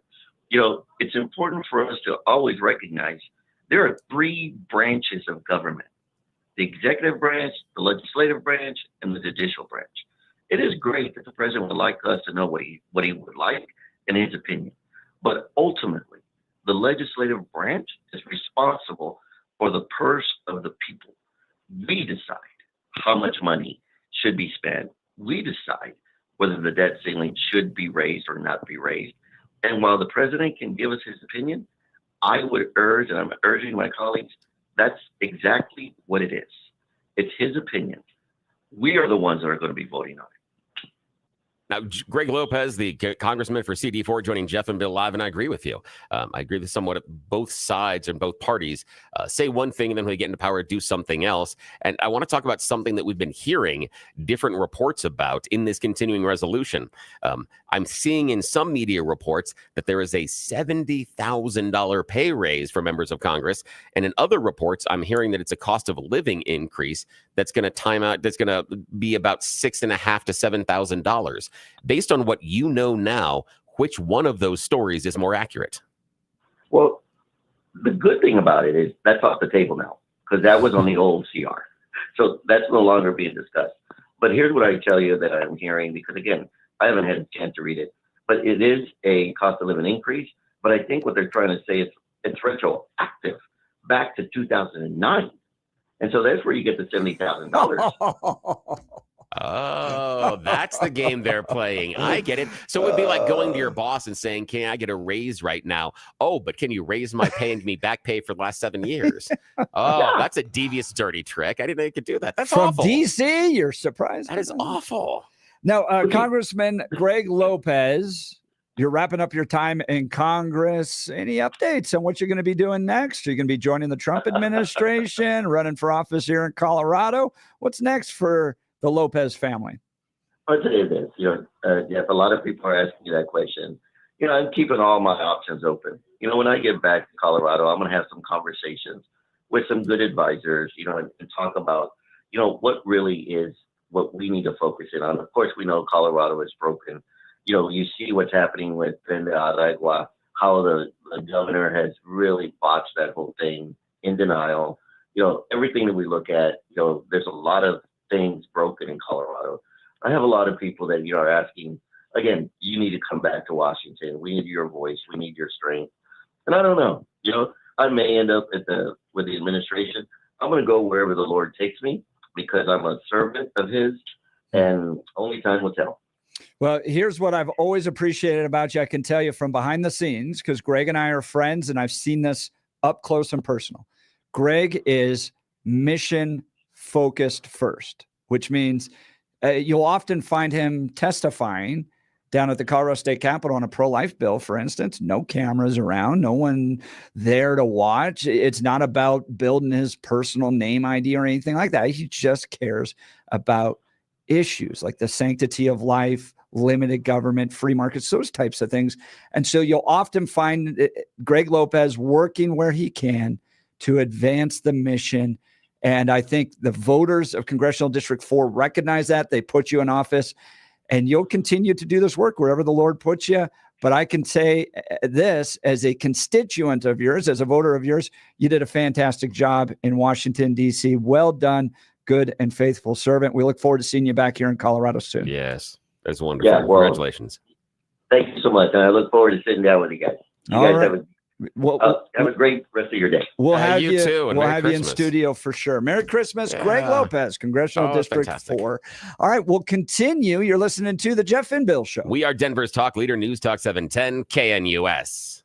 It's important for us to always recognize there are 3 branches of government: the executive branch, the legislative branch, and the judicial branch. It is great that the president would like us to know what he would like in his opinion. But ultimately, the legislative branch is responsible for the purse of the people. We decide how much money should be spent. We decide whether the debt ceiling should be raised or not be raised. And while the president can give us his opinion, I would urge, and I'm urging my colleagues, that's exactly what it is. It's his opinion. We are the ones that are going to be voting on it. Now, Greg Lopez, the congressman for CD4, joining Jeff and Bill live, and I agree with you. I agree with somewhat both sides and both parties say one thing, and then when they get into power, do something else. And I want to talk about something that we've been hearing different reports about in this continuing resolution. I'm seeing in some media reports that there is a $70,000 pay raise for members of Congress. And in other reports, I'm hearing that it's a cost of living increase that's going to be about $6,500 to $7,000. Based on what you know now, which one of those stories is more accurate? Well, the good thing about it is that's off the table now, because that was on the old CR. So that's no longer being discussed. But here's what I tell you that I'm hearing, because again, I haven't had a chance to read it, but it is a cost of living increase. But I think what they're trying to say is it's retroactive back to 2009. And so that's where you get the $70,000. Oh, that's the game they're playing. I get it. So it would be like going to your boss and saying, can I get a raise right now? Oh, but can you raise my pay and give me back pay for the last 7 years? Oh, yeah. That's a devious, dirty trick. I didn't know you could do that. That's From awful. DC, you're surprised? That is awful. Now, Congressman Greg Lopez, you're wrapping up your time in Congress. Any updates on what you're going to be doing next? Are you going to be joining the Trump administration, running for office here in Colorado? What's next for the Lopez family? I'll tell you this, Jeff, a lot of people are asking me that question. I'm keeping all my options open. When I get back to Colorado, I'm going to have some conversations with some good advisors, and talk about, what really is what we need to focus in on. Of course, we know Colorado is broken. You see what's happening with Brenda Arregua, how the governor has really botched that whole thing, in denial. Everything that we look at, there's a lot of things broken in Colorado. I have a lot of people that are asking, again, you need to come back to Washington. We need your voice. We need your strength. And I don't know, I may end up with the administration. I'm going to go wherever the Lord takes me, because I'm a servant of his, and only time will tell. Well, here's what I've always appreciated about you. I can tell you from behind the scenes, because Greg and I are friends, and I've seen this up close and personal. Greg is mission focused first, which means you'll often find him testifying down at the Colorado State Capitol on a pro-life bill, for instance. No cameras around, no one there to watch. It's not about building his personal name ID or anything like that. He just cares about issues like the sanctity of life, limited government, free markets, those types of things. And so you'll often find Greg Lopez working where he can to advance the mission. And I think the voters of Congressional District 4 recognize that. They put you in office, and you'll continue to do this work wherever the Lord puts you. But I can say this as a constituent of yours, as a voter of yours, you did a fantastic job in Washington, D.C. Well done, good and faithful servant. We look forward to seeing you back here in Colorado soon. Yes, that's wonderful. Yeah, well, congratulations. Thank you so much. And I look forward to sitting down with you guys. You All guys right. have a great rest of your day. We'll have you too, and we'll Merry have you in Christmas. studio for sure. Merry Christmas, Yeah. Greg Lopez, Congressional District fantastic. 4. All right, we'll continue. You're listening to the Jeff and Bill Show. We are Denver's talk leader, News Talk 710 KNUS.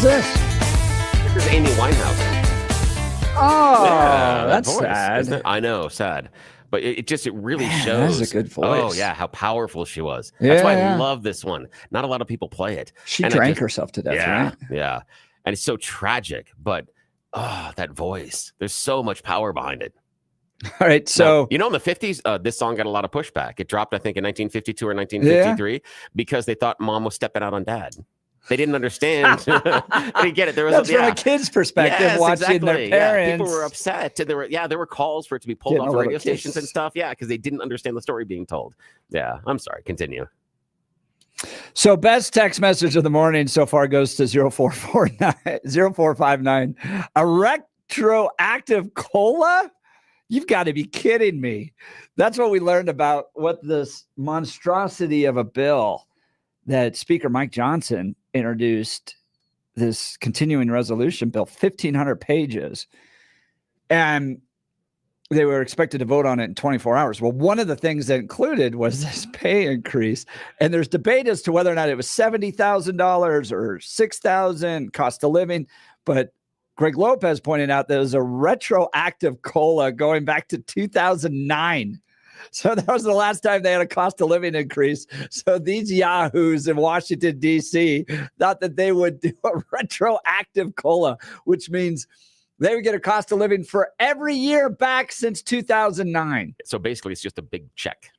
Who's this? This is Amy Winehouse. Oh, Yeah, that that's voice, sad. isn't it? I know, sad. But it really Man, shows. that is a good Oh, voice. yeah, how powerful she was. That's why Yeah. I love this one. Not a lot of people play it. She And drank herself to death, yeah, right? Yeah. And it's so tragic, but that voice. There's so much power behind it. All right, so Now, in the 50s, this song got a lot of pushback. It dropped, I think, in 1952 or 1953 because they thought mom was stepping out on dad. They didn't understand. They didn't get it. There was that's from a kid's perspective, watching their parents. Yeah, people were upset. And there were calls for it to be pulled Getting off a radio little stations kiss. and stuff. Yeah, because they didn't understand the story being told. Yeah, I'm sorry. Continue. So best text message of the morning so far goes to 0459. A retroactive COLA? You've got to be kidding me. That's what we learned about what this monstrosity of a bill that Speaker Mike Johnson introduced, this continuing resolution bill, 1,500 pages. And they were expected to vote on it in 24 hours. Well, one of the things that included was this pay increase. And there's debate as to whether or not it was $70,000 or $6,000 cost of living. But Greg Lopez pointed out there was a retroactive COLA going back to 2009. So that was the last time they had a cost of living increase. So these yahoos in Washington, D.C. thought that they would do a retroactive COLA, which means they would get a cost of living for every year back since 2009. So basically, it's just a big check.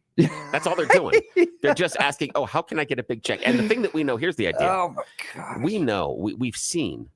That's all they're doing. They're just asking, how can I get a big check? And the thing that we know, here's the idea. Oh, my God. We know, we've seen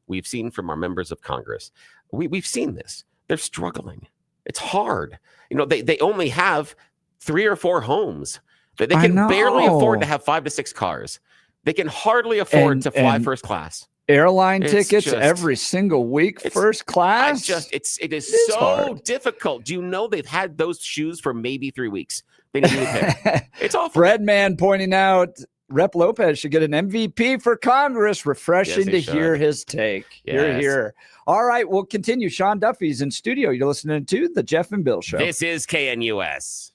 from our members of Congress, we've seen this. They're struggling. It's hard. They only have 3 or 4 homes. They can barely afford to have 5 to 6 cars. They can hardly afford to fly first class. Airline It's tickets just- every single week, first class. It is so hard. difficult. Do you know they've had those shoes for maybe 3 weeks? They need a new pair. It's awful. Breadman pointing out Rep. Lopez should get an MVP for Congress. Refreshing Yes, he to hear should. his take. Hear, Yes. hear. All right, we'll continue. Sean Duffy's in studio. You're listening to the Jeff and Bill Show. This is KNUS.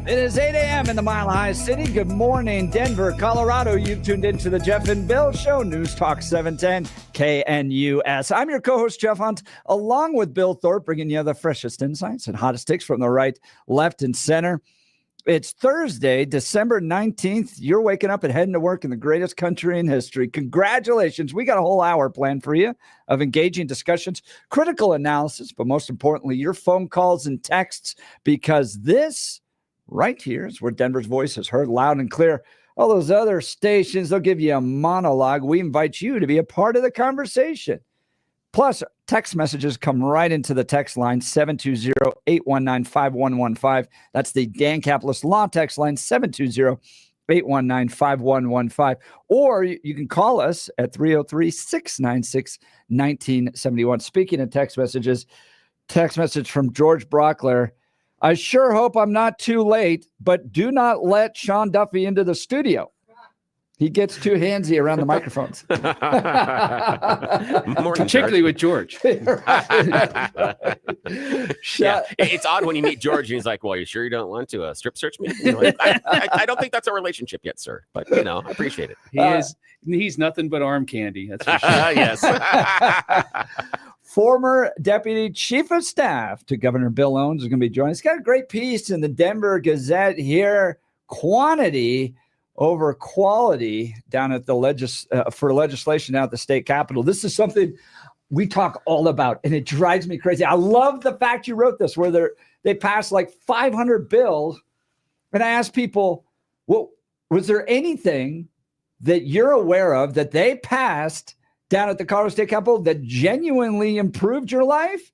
It is 8 a.m. in the Mile High City. Good morning, Denver, Colorado. You've tuned into the Jeff and Bill Show, News Talk 710 KNUS. I'm your co-host, Jeff Hunt, along with Bill Thorpe, bringing you the freshest insights and hottest takes from the right, left, and center. It's Thursday, December 19th. You're waking up and heading to work in the greatest country in history. Congratulations. We got a whole hour planned for you of engaging discussions, critical analysis, but most importantly, your phone calls and texts, because this right here is where Denver's voice is heard loud and clear. All those other stations, they'll give you a monologue. We invite you to be a part of the conversation. Plus, text messages come right into the text line, 720-819-5115. That's the Dan Capitalist Law text line, 720-819-5115. Or you can call us at 303-696-1971. Speaking of text messages, text message from George Brockler. I sure hope I'm not too late, but do not let Sean Duffy into the studio. He gets too handsy around the microphones. Particularly with George. Yeah. It's odd when you meet George and he's like, well, you sure you don't want to strip search me? Like, I don't think that's a relationship yet, sir. But, I appreciate it. He's nothing but arm candy. That's for sure. Yes. Former Deputy Chief of Staff to Governor Bill Owens is going to be joining us. He's got a great piece in the Denver Gazette here, quantity over quality down at the for legislation down at the state capitol. This is something we talk all about, and it drives me crazy. I love the fact you wrote this, where they passed like 500 bills, and I asked people, well, was there anything that you're aware of that they passed down at the Colorado State Capitol that genuinely improved your life?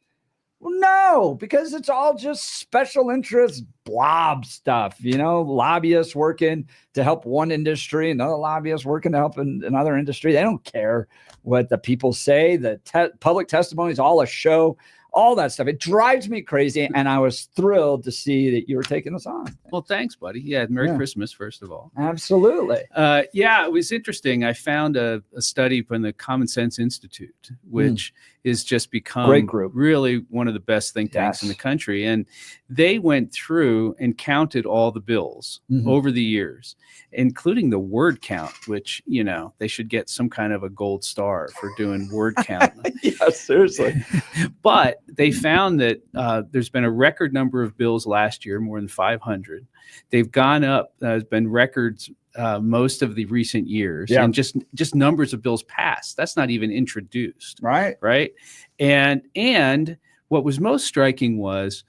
Well, no, because it's all just special interest blob stuff, lobbyists working to help one industry, another lobbyist working to help another industry. They don't care what the people say. The public testimony is all a show, all that stuff. It drives me crazy, and I was thrilled to see that you were taking this on. Well, thanks, buddy. Yeah, Merry Christmas, first of all. Absolutely. It was interesting. I found a study from the Common Sense Institute, which is just become great group. Really one of the best think tanks in the country. And they went through and counted all the bills over the years, including the word count, which, they should get some kind of a gold star for doing word count. Yeah, seriously. But they found that there's been a record number of bills last year, more than 500. They've gone up. There's been records most of the recent years, and just numbers of bills passed. That's not even introduced. Right. And what was most striking was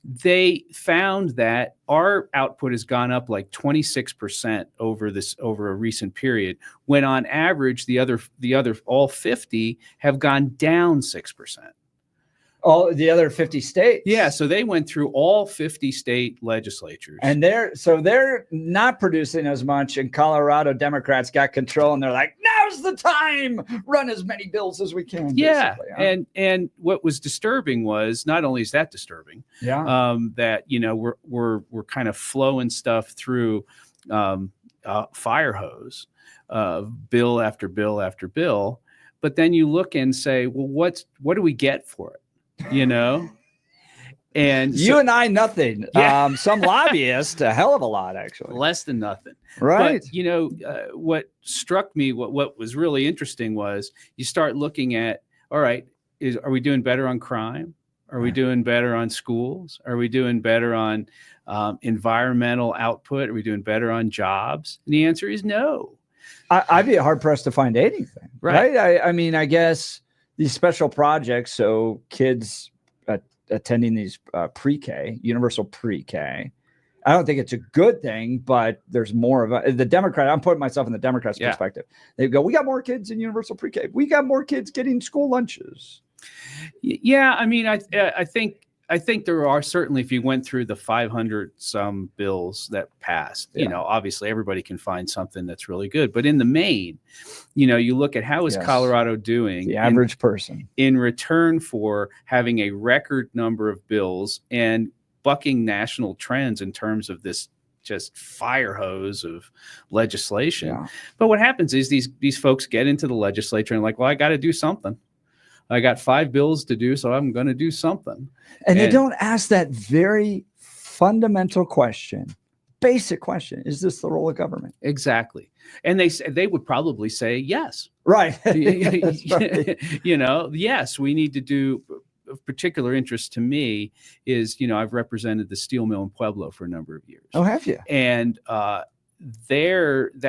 they found that our output has gone up like 26% over a recent period, when on average the other all 50 have gone down 6%. All the other 50 states. Yeah, so they went through all 50 state legislatures. And they're not producing as much, and Colorado Democrats got control, and they're like, now's the time, run as many bills as we can. Yeah, and what was disturbing was, not only is that disturbing, that we're kind of flowing stuff through fire hose, bill after bill after bill, but then you look and say, well, what do we get for it? And you and I, nothing. Yeah. Some lobbyists, a hell of a lot, actually. Less than nothing. Right. But, what struck me, what was really interesting was you start looking at, all right, are we doing better on crime? Are we doing better on schools? Are we doing better on environmental output? Are we doing better on jobs? And the answer is no. I'd be hard pressed to find anything. Right. I mean, I guess these special projects, so kids attending these pre-K, universal pre-K, I don't think it's a good thing, but there's more of the Democrat. I'm putting myself in the Democrats' perspective. They go, we got more kids in universal pre-K. We got more kids getting school lunches. Yeah, I mean, I think there are certainly, if you went through the 500 some bills that passed, obviously everybody can find something that's really good. But in the main, you look at how is Colorado doing, the average person, in return for having a record number of bills and bucking national trends in terms of this just fire hose of legislation. Yeah. But what happens is these folks get into the legislature and like, well, I got to do something. I got 5 bills to do, so I'm going to do something. And they don't ask that very fundamental question. basic question. Is this the role of government? Exactly. And they would probably say yes. Right. Right. Yes, we need to do. Of particular interest to me is, I've represented the steel mill in Pueblo for a number of years. Oh, have you? And that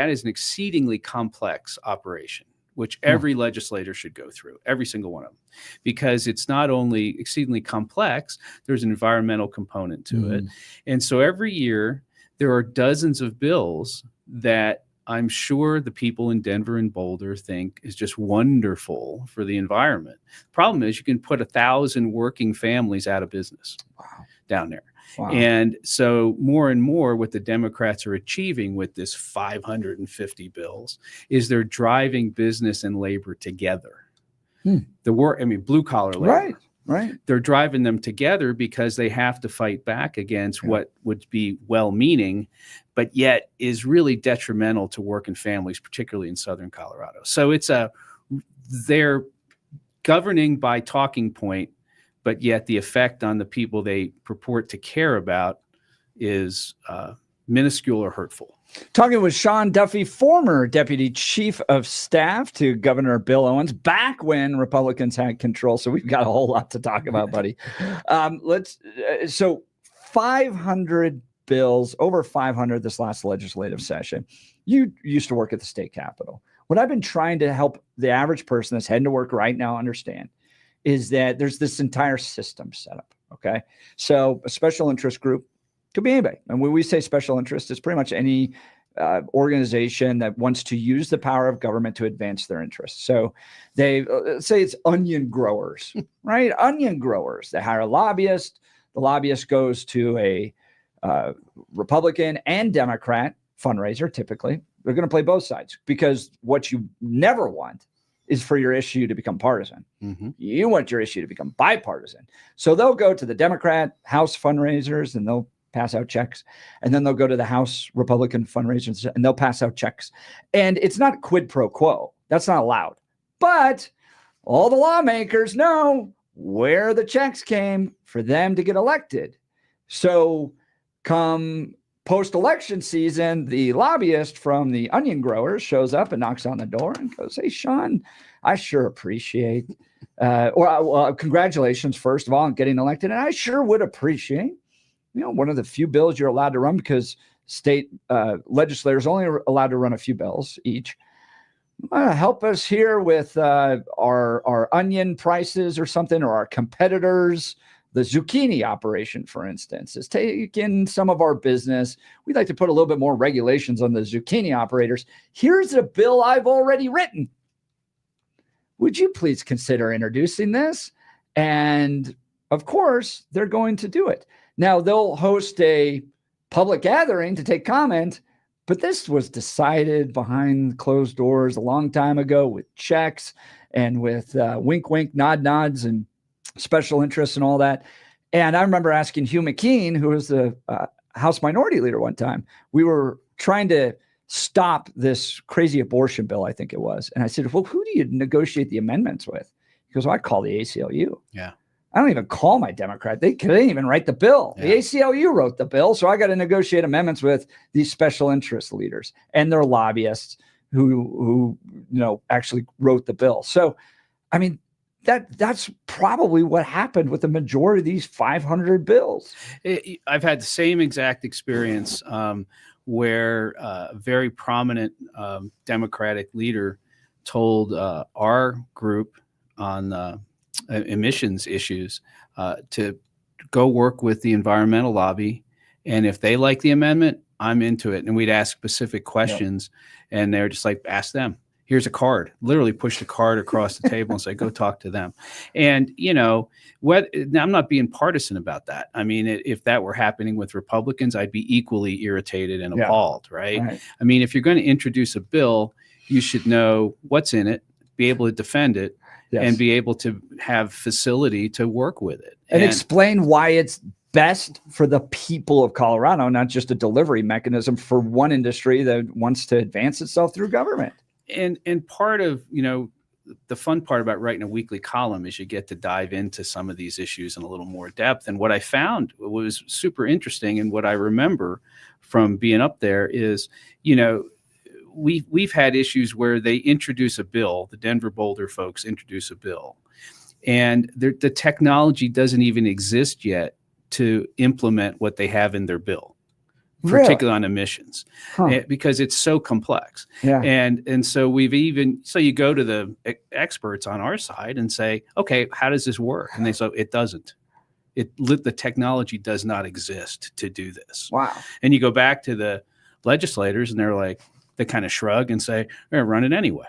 is an exceedingly complex operation, which every legislator should go through, every single one of them, because it's not only exceedingly complex, there's an environmental component to it. And so every year there are dozens of bills that I'm sure the people in Denver and Boulder think is just wonderful for the environment. Problem is, you can put 1,000 working families out of business down there. Wow. And so more and more what the Democrats are achieving with this 550 bills is they're driving business and labor together. Blue collar labor. Right. They're driving them together because they have to fight back against what would be well-meaning, but yet is really detrimental to working families, particularly in Southern Colorado. So they're governing by talking point, but yet the effect on the people they purport to care about is minuscule or hurtful. Talking with Sean Duffy, former Deputy Chief of Staff to Governor Bill Owens, back when Republicans had control. So we've got a whole lot to talk about, buddy. So 500 bills, over 500 this last legislative session. You used to work at the state capitol. What I've been trying to help the average person that's heading to work right now understand is that there's this entire system set up. Okay. So a special interest group could be anybody. And when we say special interest, it's pretty much any organization that wants to use the power of government to advance their interests. So they say it's onion growers, right? Onion growers. They hire a lobbyist. The lobbyist goes to a Republican and Democrat fundraiser. Typically, they're going to play both sides, because what you never want is for your issue to become partisan. You want your issue to become bipartisan. So they'll go to the Democrat House fundraisers and they'll pass out checks, and then they'll go to the House Republican fundraisers and they'll pass out checks. And it's not quid pro quo. That's not allowed. But all the lawmakers know where the checks came for them to get elected. So come post-election season, the lobbyist from the onion growers shows up and knocks on the door and goes, "Hey, Sean, I sure appreciate, congratulations, first of all, on getting elected. And I sure would appreciate, one of the few bills you're allowed to run, because state legislators only are allowed to run a few bills each. Help us here with our onion prices or something, or our competitors. The zucchini operation, for instance, is taking some of our business. We'd like to put a little bit more regulations on the zucchini operators. Here's a bill I've already written. Would you please consider introducing this?" And of course, they're going to do it. Now, they'll host a public gathering to take comment, but this was decided behind closed doors a long time ago with checks and with wink, wink, nod, nods, and special interests and all that. And I remember asking Hugh McKean, who was the House Minority Leader one time, we were trying to stop this crazy abortion bill, I think it was. And I said, "Well, who do you negotiate the amendments with?" He goes, "Well, I call the ACLU." Yeah. I don't even call my Democrat. They couldn't even write the bill. Yeah. The ACLU wrote the bill. So I got to negotiate amendments with these special interest leaders and their lobbyists who actually wrote the bill. So, I mean, that's probably what happened with the majority of these 500 bills. I've had the same exact experience where a very prominent Democratic leader told our group on emissions issues to go work with the environmental lobby. And if they like the amendment, I'm into it. And we'd ask specific questions, and they're just like, "Ask them. Here's a card." Literally push the card across the table and say, "Go talk to them." And, now I'm not being partisan about that. I mean, if that were happening with Republicans, I'd be equally irritated and appalled, right? I mean, if you're going to introduce a bill, you should know what's in it, be able to defend it, and be able to have facility to work with it. And explain why it's best for the people of Colorado, not just a delivery mechanism for one industry that wants to advance itself through government. And part of, the fun part about writing a weekly column is you get to dive into some of these issues in a little more depth. And what I found was super interesting, and what I remember from being up there is, we've had issues where they introduce a bill, the Denver Boulder folks introduce a bill, and the technology doesn't even exist yet to implement what they have in their bill, particularly on emissions, because it's so complex. Yeah. And so you go to the experts on our side and say, okay, how does this work? And they say, it doesn't. The technology does not exist to do this. Wow. And you go back to the legislators and they're like, they kind of shrug and say, we're going to run it anyway,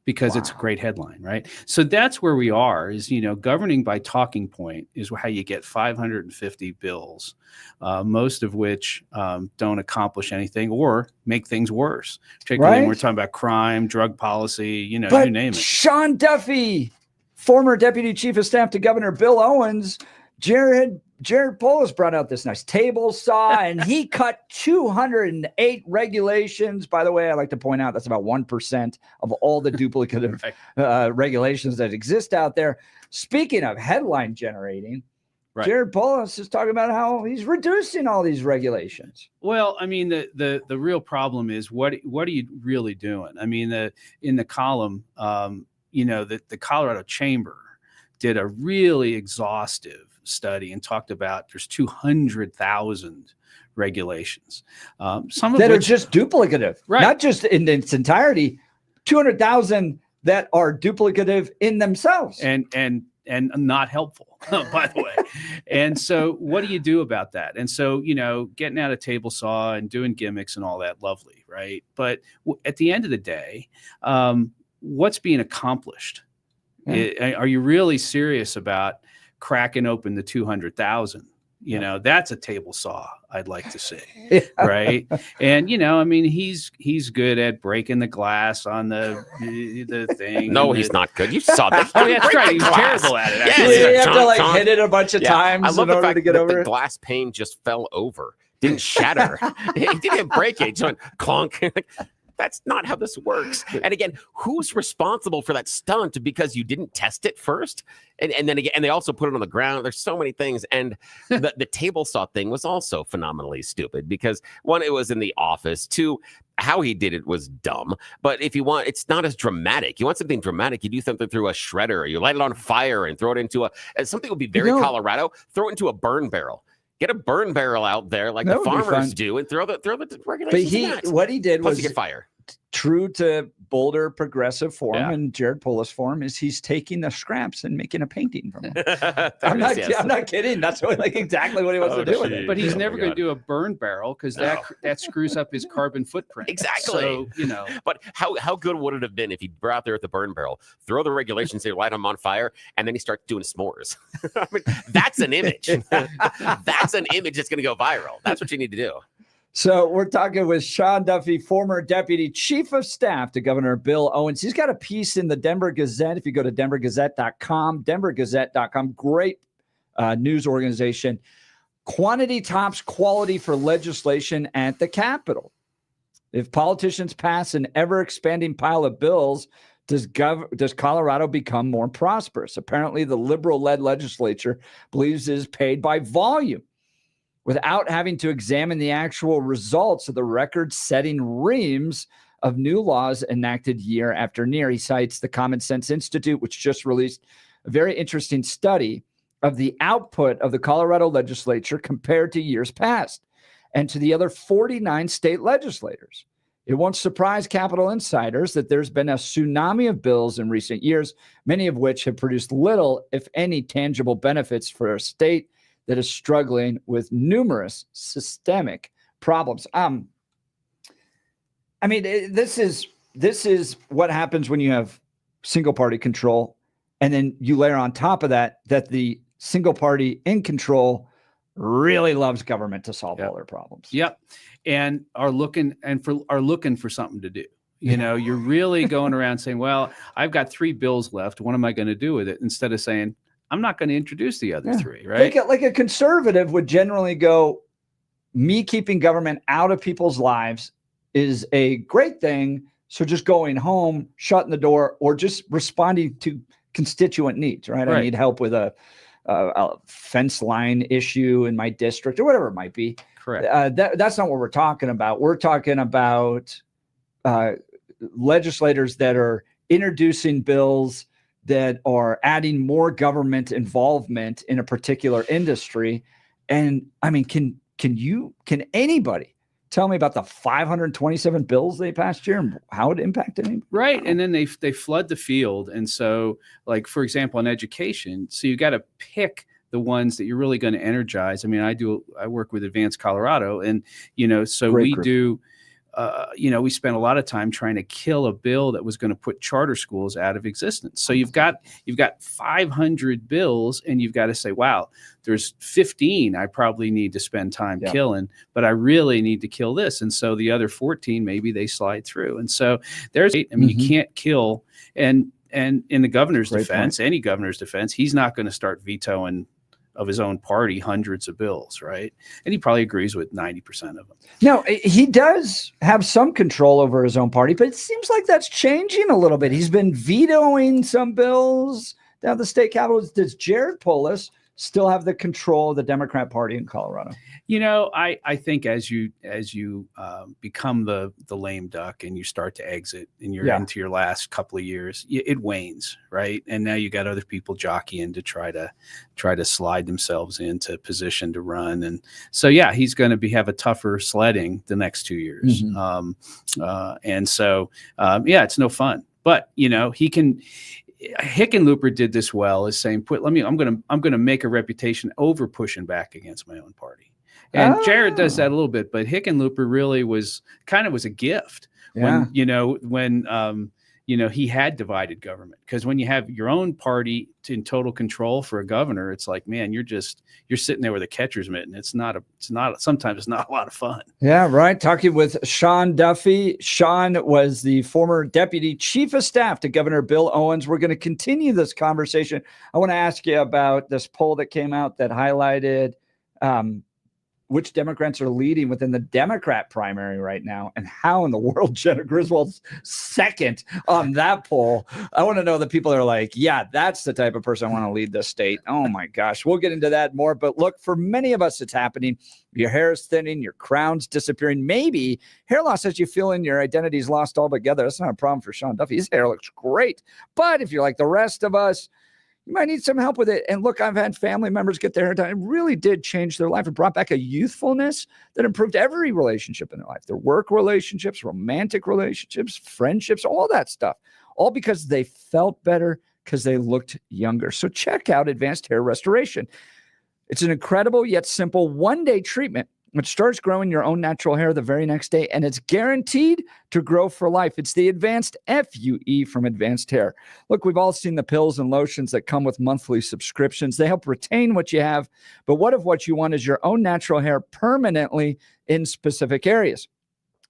because it's a great headline, right? So that's where we are, is, governing by talking point is how you get 550 bills, most of which don't accomplish anything or make things worse, particularly when we're talking about crime, drug policy, you name it. Sean Duffy, former Deputy Chief of Staff to Governor Bill Owens, Jared Polis brought out this nice table saw, and he cut 208 regulations. By the way, I like to point out that's about 1% of all the duplicative regulations that exist out there. Speaking of headline generating, Jared Polis is talking about how he's reducing all these regulations. Well, I mean, the real problem is what are you really doing? I mean, in the column, the Colorado Chamber did a really exhaustive study and talked about there's 200,000 regulations, some of that which are just duplicative, not just in its entirety. 200,000 that are duplicative in themselves, and not helpful, by the way. And so, what do you do about that? And so, getting out a table saw and doing gimmicks and all that, lovely, right? But at the end of the day, what's being accomplished? Are you really serious about cracking open the 200,000? That's a table saw I'd like to see. Right. And, he's good at breaking the glass on the thing. No, he's not good. You saw that. That's right. He's terrible at it. You have to hit it a bunch of times in order to get over it. The glass pane just fell over. Didn't shatter. It didn't break it. It just went clonk. That's not how this works. And again, who's responsible for that stunt because you didn't test it first? And then again, and they also put it on the ground. There's so many things. And the table saw thing was also phenomenally stupid because, one, it was in the office. Two, how he did it was dumb. But if you want, it's not as dramatic. You want something dramatic, you do something through a shredder, or you light it on fire and throw it into something would be very Colorado, throw it into a burn barrel. Get a burn barrel out there like the farmers do and throw the regulations. But what he did Plus was you get fire. True to Boulder progressive form and Jared Polis form is he's taking the scraps and making a painting from them. I'm not kidding. That's exactly what he wants to do with it. But he's never going to do a burn barrel because that screws up his carbon footprint. Exactly. So, But how good would it have been if he brought out there at the burn barrel, throw the regulations, they light them on fire, and then he starts doing s'mores? I mean, that's an image. That's an image that's going to go viral. That's what you need to do. So we're talking with Sean Duffy, former Deputy Chief of Staff to Governor Bill Owens. He's got a piece in the Denver Gazette. If you go to denvergazette.com, denvergazette.com, great news organization. Quantity tops quality for legislation at the Capitol. If politicians pass an ever-expanding pile of bills, does Colorado become more prosperous? Apparently, the liberal-led legislature believes it is paid by volume, without having to examine the actual results of the record-setting reams of new laws enacted year after year. He cites the Common Sense Institute, which just released a very interesting study of the output of the Colorado legislature compared to years past and to the other 49 state legislators. It won't surprise Capitol insiders that there's been a tsunami of bills in recent years, many of which have produced little, if any, tangible benefits for a state that is struggling with numerous systemic problems. I mean, this is what happens when you have single party control, and then you layer on top of that the single party in control really loves government to solve all their problems. Yep, and are looking for something to do. You're really going around saying, "Well, I've got 3 bills left. What am I going to do with it?" Instead of saying, I'm not going to introduce the other 3, right? Like a conservative would generally go, me keeping government out of people's lives is a great thing So just going home, shutting the door, or just responding to constituent needs, right? I need help with a fence line issue in my district or whatever it might be. Correct. That's not what we're talking about. We're talking about legislators that are introducing bills that are adding more government involvement in a particular industry. And I mean, can anybody tell me about the 527 bills they passed here and how it impacted anybody? Right. And then they flood the field. And so, like, for example, in education, so you got to pick the ones that you're really going to energize. I mean, I work with Advanced Colorado, and, so Great we group. do, we spent a lot of time trying to kill a bill that was going to put charter schools out of existence. So you've got 500 bills, and you've got to say, wow, there's 15 I probably need to spend time killing, but I really need to kill this. And so the other 14, maybe they slide through. And so you can't kill. And in the governor's defense, any governor's defense, he's not going to start vetoing of his own party hundreds of bills, right? And he probably agrees with 90% of them. No, he does have some control over his own party, but it seems like that's changing a little bit. He's been vetoing some bills down at the state capitol. Does Jared Polis still have the control of the Democrat Party in Colorado? I think as you become the lame duck and you start to exit and you're into your last couple of years, it wanes, right? And now you got other people jockeying to try to slide themselves into position to run. And so, he's going to have a tougher sledding the next 2 years. And so, it's no fun, but he can. Hickenlooper did this well, is saying, I'm going to make a reputation over pushing back against my own party. And Jared does that a little bit, but Hickenlooper really was a gift when he had divided government. Because when you have your own party in total control for a governor, it's like, man, you're sitting there with a catcher's mitten. Sometimes it's not a lot of fun. Yeah, right. Talking with Sean Duffy. Sean was the former deputy chief of staff to Governor Bill Owens. We're going to continue this conversation. I want to ask you about this poll that came out that highlighted which Democrats are leading within the Democrat primary right now, and how in the world Jenna Griswold's second on that poll. I want to know the people that are like, yeah, that's the type of person I want to lead this state. Oh my gosh. We'll get into that more. But look, for many of us, it's happening. Your hair is thinning, your crown's disappearing. Maybe hair loss has you feeling your identity's lost altogether. That's not a problem for Sean Duffy. His hair looks great. But if you're like the rest of us, you might need some help with it. And look, I've had family members get their hair done. It really did change their life. It brought back a youthfulness that improved every relationship in their life. Their work relationships, romantic relationships, friendships, all that stuff. All because they felt better, because they looked younger. So check out Advanced Hair Restoration. It's an incredible yet simple one-day treatment which starts growing your own natural hair the very next day, and it's guaranteed to grow for life. It's the Advanced FUE from Advanced Hair. Look, we've all seen the pills and lotions that come with monthly subscriptions. They help retain what you have, but what if what you want is your own natural hair permanently in specific areas?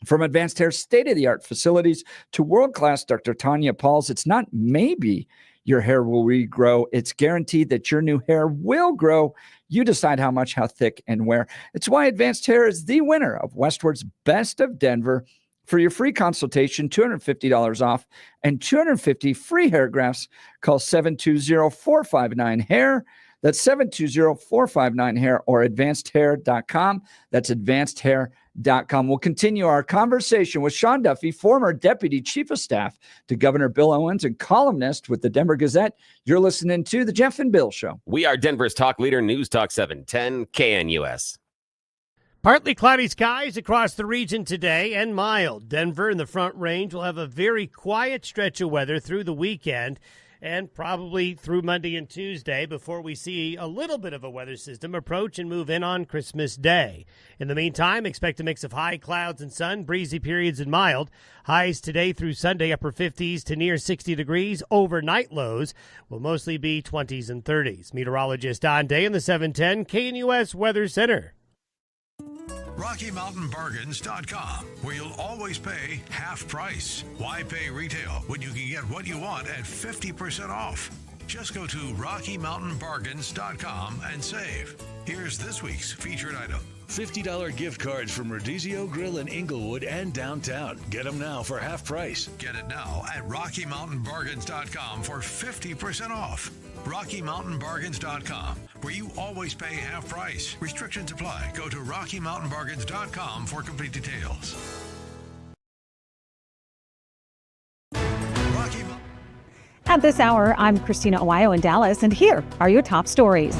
From Advanced Hair's state-of-the-art facilities to world-class Dr. Tanya Paul's, it's not maybe your hair will regrow. It's guaranteed that your new hair will grow. You decide how much, how thick, and where. It's why Advanced Hair is the winner of Westward's Best of Denver. For your free consultation, $250 off and 250 free hair grafts. Call 720-459-HAIR. That's 720-459-HAIR or advancedhair.com. That's advancedhair.com. We'll continue our conversation with Sean Duffy, former Deputy Chief of Staff to Governor Bill Owens and columnist with the Denver Gazette. You're listening to The Jeff and Bill Show. We are Denver's talk leader, News Talk 710 KNUS. Partly cloudy skies across the region today and mild. Denver and the Front Range will have a very quiet stretch of weather through the weekend and probably through Monday and Tuesday before we see a little bit of a weather system approach and move in on Christmas Day. In the meantime, expect a mix of high clouds and sun, breezy periods and mild. Highs today through Sunday, upper 50s to near 60 degrees. Overnight lows will mostly be 20s and 30s. Meteorologist Don Day in the 710 KNUS Weather Center. RockyMountainBargains.com, where you'll always pay half price. Why pay retail when you can get what you want at 50% off? Just go to RockyMountainBargains.com and save. Here's this week's featured item. $50 gift cards from Rodizio Grill in Inglewood and downtown. Get them now for half price. Get it now at RockyMountainBargains.com for 50% off. RockyMountainBargains.com, where you always pay half price. Restrictions apply. Go to RockyMountainBargains.com for complete details. At this hour, I'm Christina Ohio in Dallas, and here are your top stories.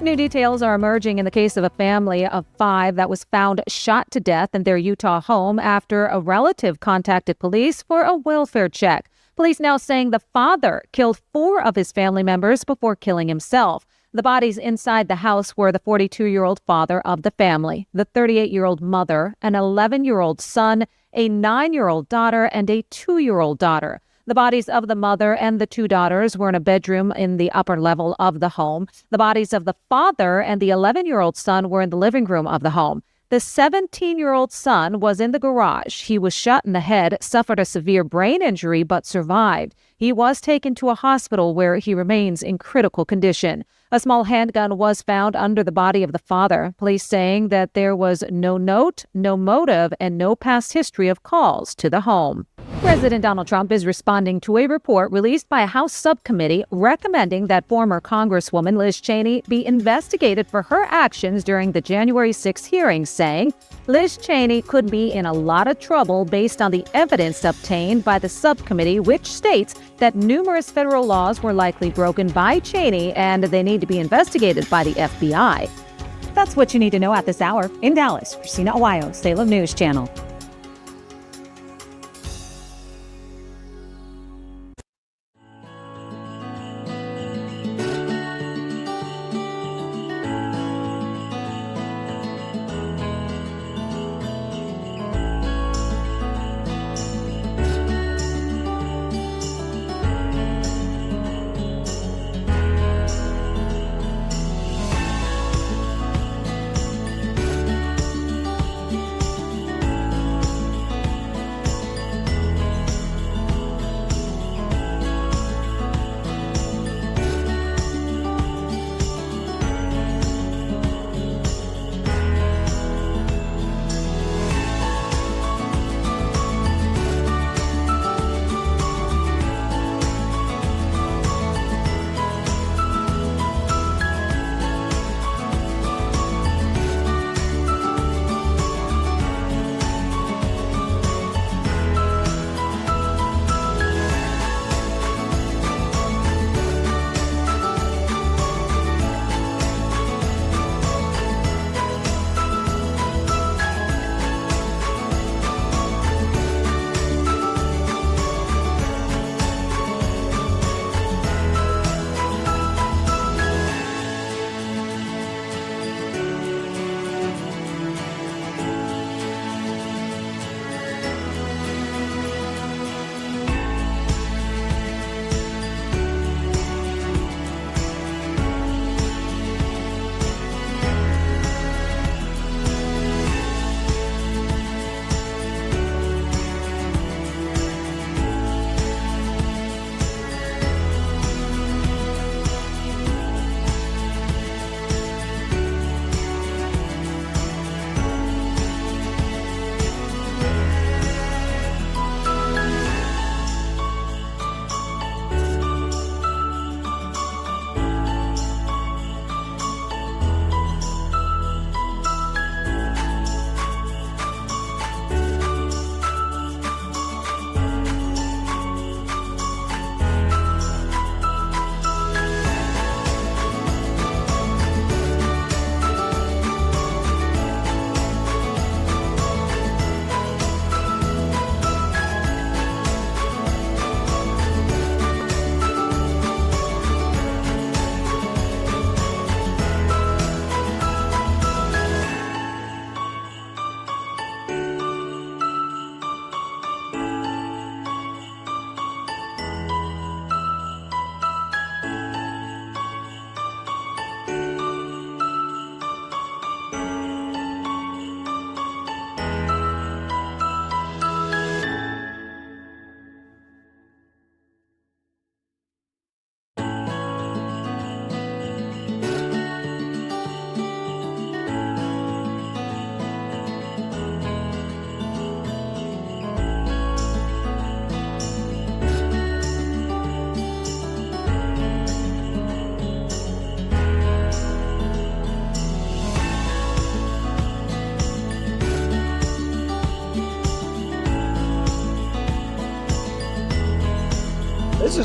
New details are emerging in the case of a family of 5 that was found shot to death in their Utah home after a relative contacted police for a welfare check. Police now saying the father killed 4 of his family members before killing himself. The bodies inside the house were the 42-year-old father of the family, the 38-year-old mother, an 11-year-old son, a 9-year-old daughter, and a 2-year-old daughter. The bodies of the mother and the 2 daughters were in a bedroom in the upper level of the home. The bodies of the father and the 11-year-old son were in the living room of the home. The 17-year-old son was in the garage. He was shot in the head, suffered a severe brain injury, but survived. He was taken to a hospital where he remains in critical condition. A small handgun was found under the body of the father. Police saying that there was no note, no motive, and no past history of calls to the home. President Donald Trump is responding to a report released by a House subcommittee recommending that former Congresswoman Liz Cheney be investigated for her actions during the January 6 hearings, saying Liz Cheney could be in a lot of trouble based on the evidence obtained by the subcommittee, which states that numerous federal laws were likely broken by Cheney and they need to be investigated by the FBI. That's what you need to know at this hour. In Dallas, Christina Ohio, Salem News Channel.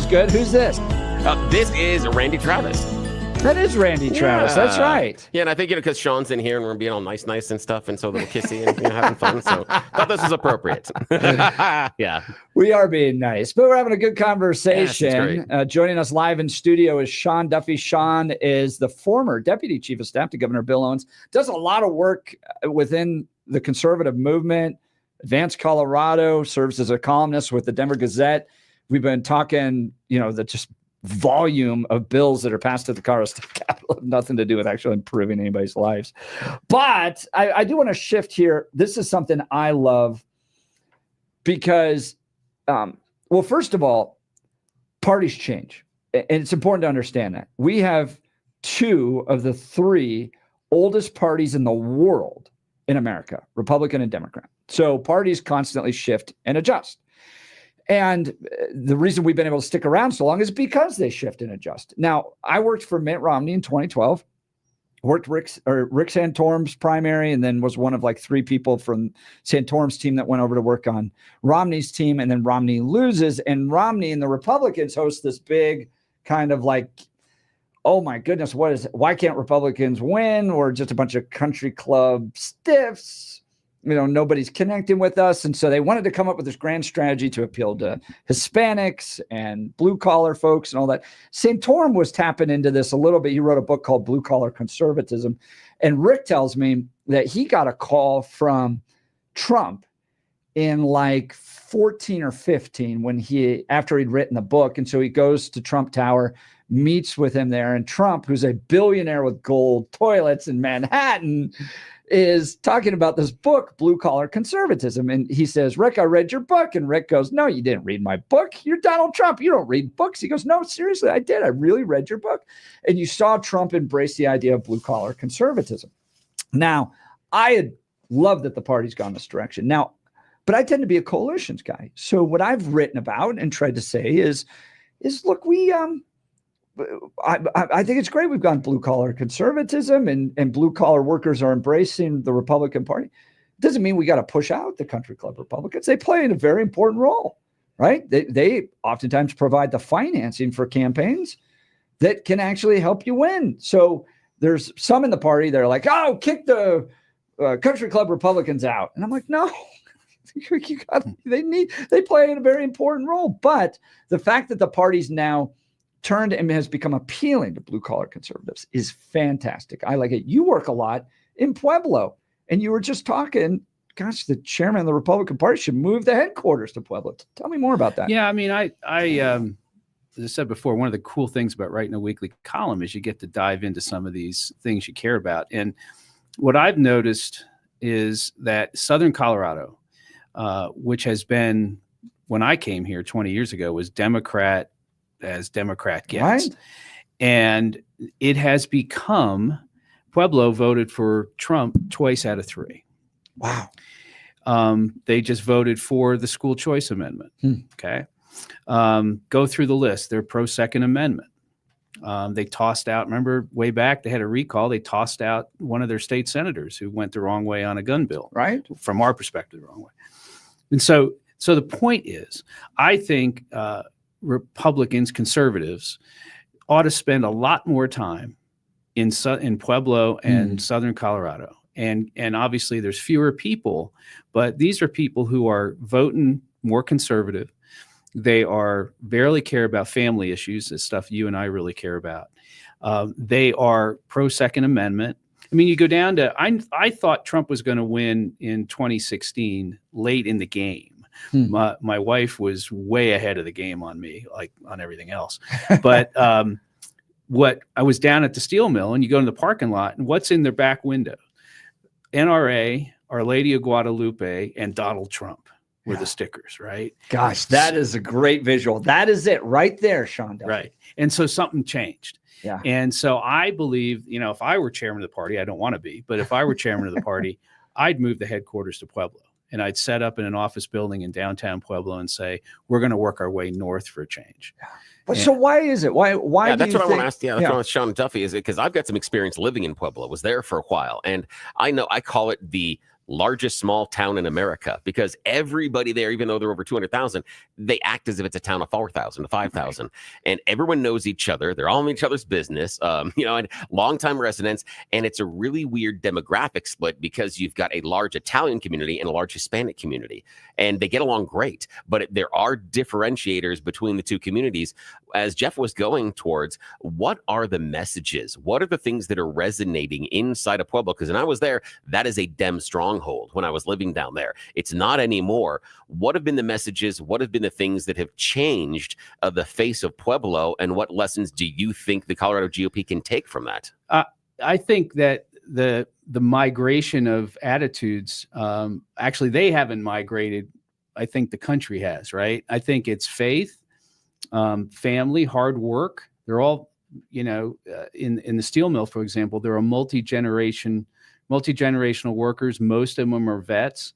good. Who's this? This is Randy Travis. That is Randy Travis. That's right. Yeah, and I think, because Sean's in here and we're being all nice and stuff, and so a little kissy and having fun. So thought this was appropriate. Yeah. We are being nice, but we're having a good conversation. Yes, joining us live in studio is Sean Duffy. Sean is the former Deputy Chief of Staff to Governor Bill Owens. Does a lot of work within the conservative movement. Advanced Colorado, serves as a columnist with the Denver Gazette. We've been talking, the just volume of bills that are passed at the Colorado State Capitol have nothing to do with actually improving anybody's lives. But I do want to shift here. This is something I love because, well, first of all, parties change. And it's important to understand that. We have 2 of the 3 oldest parties in the world in America, Republican and Democrat. So parties constantly shift and adjust. And the reason we've been able to stick around so long is because they shift and adjust. Now, I worked for Mitt Romney in 2012, worked Rick Santorum's primary, and then was one of like 3 people from Santorum's team that went over to work on Romney's team. And then Romney loses, and Romney and the Republicans host this big kind of like, oh my goodness, why can't Republicans win? We're just a bunch of country club stiffs. Nobody's connecting with us. And so they wanted to come up with this grand strategy to appeal to Hispanics and blue collar folks and all that. Santorum was tapping into this a little bit. He wrote a book called Blue Collar Conservatism. And Rick tells me that he got a call from Trump in like 14 or 15 after he'd written the book. And so he goes to Trump Tower, meets with him there. And Trump, who's a billionaire with gold toilets in Manhattan, is talking about this book, Blue Collar Conservatism. And he says, Rick, I read your book. And Rick goes, no, you didn't read my book. You're Donald Trump. You don't read books. He goes, no, seriously, I did. I really read your book. And you saw Trump embrace the idea of blue collar conservatism. Now, I had loved that the party's gone this direction. Now, but I tend to be a coalitions guy. So what I've written about and tried to say is look, I think it's great we've gone blue collar conservatism and blue collar workers are embracing the Republican Party. Doesn't mean we got to push out the country club Republicans. They play a very important role, right? They oftentimes provide the financing for campaigns that can actually help you win. So there's some in the party that are like, oh, kick the country club Republicans out. And I'm like, no, they play a very important role. But the fact that the party's now turned and has become appealing to blue collar conservatives is fantastic. I like it. You work a lot in Pueblo, and you were just talking, gosh, the chairman of the Republican Party should move the headquarters to Pueblo. Tell me more about that. Yeah, I mean, I as I said before, one of the cool things about writing a weekly column is you get to dive into some of these things you care about. And what I've noticed is that Southern Colorado, which has been, when I came here 20 years ago, was Democrat as Democrat gets. Right. And it has become, Pueblo voted for Trump twice out of 3. Wow. They just voted for the school choice amendment. Okay. Go through the list. They're pro Second Amendment. They tossed out, remember way back, they had a recall. They tossed out one of their state senators who went the wrong way on a gun bill. Right. From our perspective, the wrong way. And so the point is, I think, Republicans, conservatives ought to spend a lot more time in Pueblo and Southern Colorado. And obviously there's fewer people, but these are people who are voting more conservative. They are barely care about family issues, the stuff you and I really care about. They are pro Second Amendment. I mean, you go down to, I thought Trump was going to win in 2016 late in the game. My wife was way ahead of the game on me, like on everything else. But what I was down at the steel mill, and you go in the parking lot, and what's in their back window? NRA, Our Lady of Guadalupe, and Donald Trump were the stickers, right? Gosh, that is a great visual. That is it right there, Sean Duffy. Right. And so something changed. Yeah. And so I believe, if I were chairman of the party, I don't want to be, but if I were chairman of the party, I'd move the headquarters to Pueblo. And I'd set up in an office building in downtown Pueblo and say, we're going to work our way north for a change. But so why is it? Why? Yeah, that's what I want to ask. Yeah, that's what Sean Duffy is, because I've got some experience living in Pueblo. Was there for a while, and I know I call it the largest small town in America, because everybody there, even though they're over 200,000, they act as if it's a town of 4,000 to 5,000, and everyone knows each other. They're all in each other's business, and longtime residents. And it's a really weird demographic split because you've got a large Italian community and a large Hispanic community, and they get along great. But there are differentiators between the two communities. As Jeff was going towards, what are the messages? What are the things that are resonating inside of Pueblo? Because when I was there, that is a Dem stronghold when I was living down there. It's not anymore. What have been the messages? What have been the things that have changed the face of Pueblo? And what lessons do you think the Colorado GOP can take from that? I think that the migration of attitudes, actually, they haven't migrated. I think the country has, right? I think it's faith, family, hard work. They're all, in the steel mill, for example, there are multi-generational workers. Most of them are vets.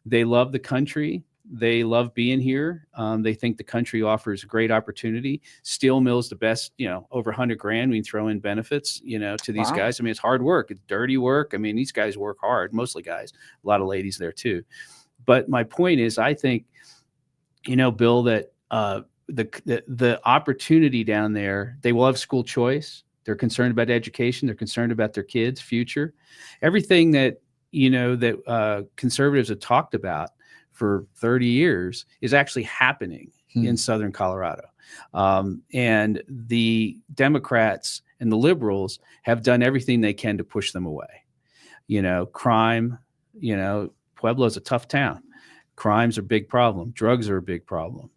They love the country. They love being here. They think the country offers great opportunity. Steel mill's the best, over $100,000. We can throw in benefits, to these guys. I mean, it's hard work. It's dirty work. I mean, these guys work hard, mostly guys, a lot of ladies there too. But my point is, I think, Bill, that the opportunity down there, they will have school choice. They're concerned about education. They're concerned about their kids' future. Everything that, that conservatives have talked about for 30 years is actually happening in Southern Colorado. And the Democrats and the liberals have done everything they can to push them away. Crime, Pueblo's a tough town. Crime's a big problem. Drugs are a big problem.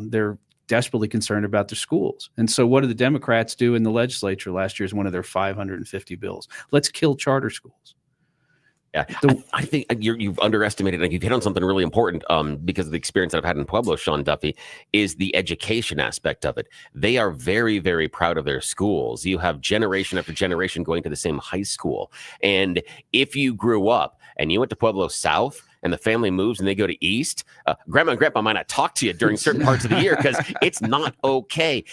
They're desperately concerned about their schools. And so what did the Democrats do in the legislature last year as one of their 550 bills? Let's kill charter schools. Yeah, I think you've underestimated, and you've hit on something really important because of the experience that I've had in Pueblo, Sean Duffy, is the education aspect of it. They are very, very proud of their schools. You have generation after generation going to the same high school. And if you grew up and you went to Pueblo South, and the family moves and they go to East, grandma and grandpa might not talk to you during certain parts of the year because it's not okay.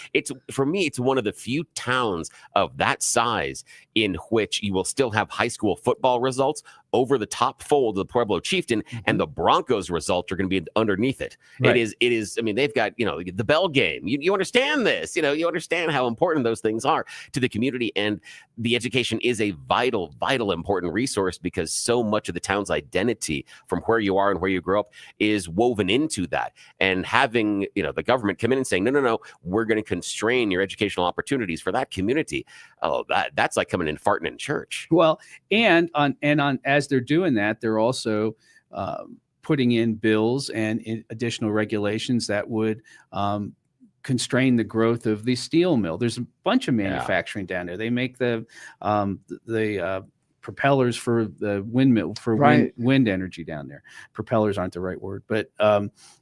For me, it's one of the few towns of that size in which you will still have high school football results over the top fold of the Pueblo Chieftain, and the Broncos results are going to be underneath it. Right. It is. I mean, they've got, the bell game. You understand this, you understand how important those things are to the community, and the education is a vital, important resource because so much of the town's identity from where you are and where you grew up is woven into that. And having, the government come in and saying, no, we're going to constrain your educational opportunities for that community. Oh, that's like coming in farting in church. Well, and as they're doing that, they're also putting in bills and additional regulations that would constrain the growth of the steel mill. There's a bunch of manufacturing down there. They make the propellers for the windmill for wind energy down there. Propellers aren't the right word, but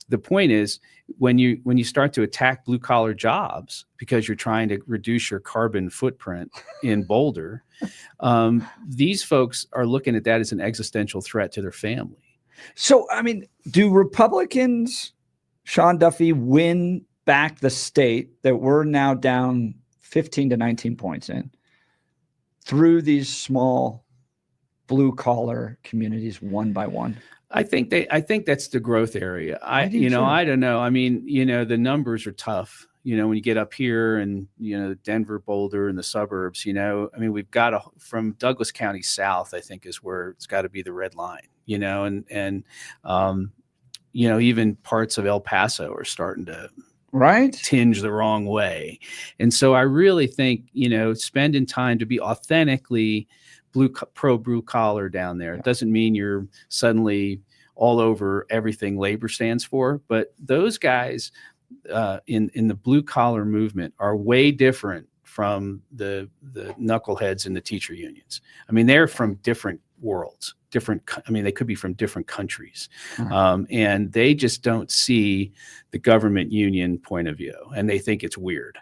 the point is when you start to attack blue collar jobs because you're trying to reduce your carbon footprint in Boulder, these folks are looking at that as an existential threat to their family. So, I mean, do Republicans, Sean Duffy, win back the state that we're now down 15 to 19 points in through these small blue collar communities one by one? I think that's the growth area. I don't know. I mean, the numbers are tough. When you get up here and, Denver, Boulder and the suburbs, I mean, we've got from Douglas County south, I think is where it's got to be the red line, and even parts of El Paso are starting to tinge the wrong way. And so I really think, spending time to be authentically pro blue collar down there. It doesn't mean you're suddenly all over everything labor stands for, but those guys in the blue collar movement are way different from the knuckleheads in the teacher unions. I mean, they're from different worlds, they could be from different countries. And they just don't see the government union point of view, and they think it's weird.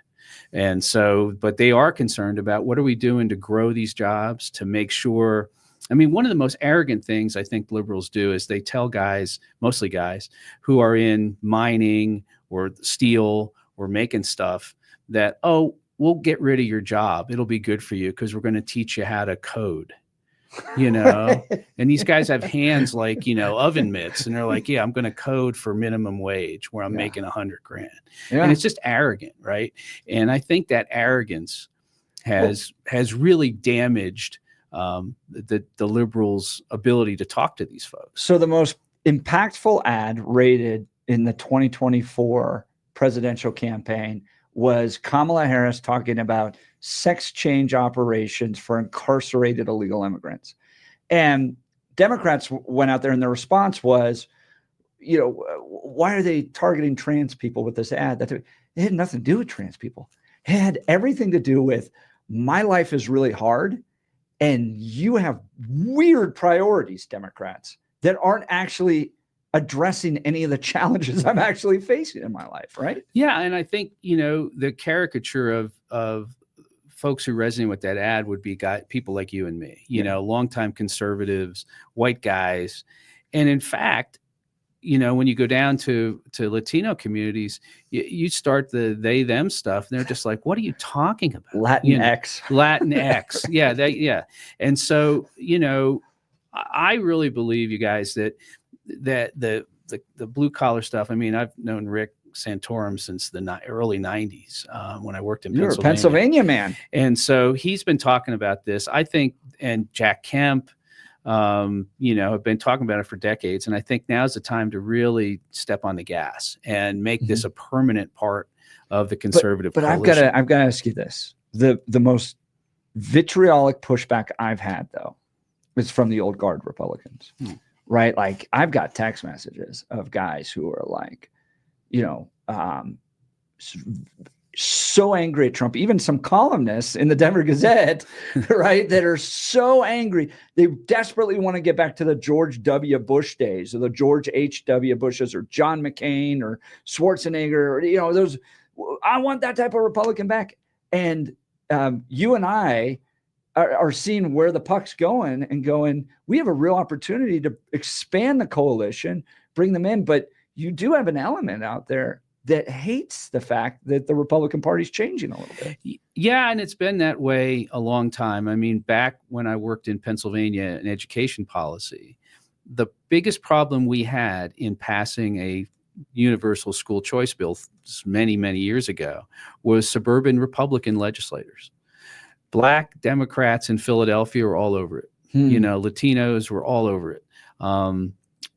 And so, but they are concerned about what are we doing to grow these jobs, to make sure. I mean, one of the most arrogant things I think liberals do is they tell guys, mostly guys, who are in mining or steel or making stuff that, oh, we'll get rid of your job. It'll be good for you because we're going to teach you how to code. And these guys have hands like, oven mitts, and they're like, yeah, I'm going to code for minimum wage where I'm making $100,000. Yeah. And it's just arrogant. Right. And I think that arrogance has really damaged the liberals' ability to talk to these folks. So the most impactful ad rated in the 2024 presidential campaign was Kamala Harris talking about sex change operations for incarcerated illegal immigrants. And Democrats went out there and their response was, why are they targeting trans people with this ad? It had nothing to do with trans people. It had everything to do with my life is really hard and you have weird priorities, Democrats, that aren't actually addressing any of the challenges I'm actually facing in my life, right? Yeah, and I think, the caricature of folks who resonate with that ad would be people like you and me, longtime conservatives, white guys. And in fact, when you go down to Latino communities, you start the they them stuff, and they're just like, what are you talking about? Latinx. Yeah. And so, I really believe, you guys, that the blue collar stuff. I mean, I've known Rick Santorum since the early 90s when I worked in Pennsylvania. You're a Pennsylvania man. And so he's been talking about this, I think, and Jack Kemp, have been talking about it for decades. And I think now's the time to really step on the gas and make this a permanent part of the conservative coalition. But I've got to ask you this. The most vitriolic pushback I've had, though, is from the old guard Republicans. Right? Like, I've got text messages of guys who are like, so angry at Trump, even some columnists in the Denver Gazette, right, that are so angry. They desperately want to get back to the George W. Bush days, or the George H.W. Bushes, or John McCain, or Schwarzenegger, or, those. I want that type of Republican back. And you and I are seeing where the puck's going and going, we have a real opportunity to expand the coalition, bring them in. But you do have an element out there that hates the fact that the Republican Party's changing a little bit. Yeah, and it's been that way a long time. I mean, back when I worked in Pennsylvania in education policy, the biggest problem we had in passing a universal school choice bill many, many years ago was suburban Republican legislators. Black Democrats in Philadelphia were all over it. Latinos were all over it.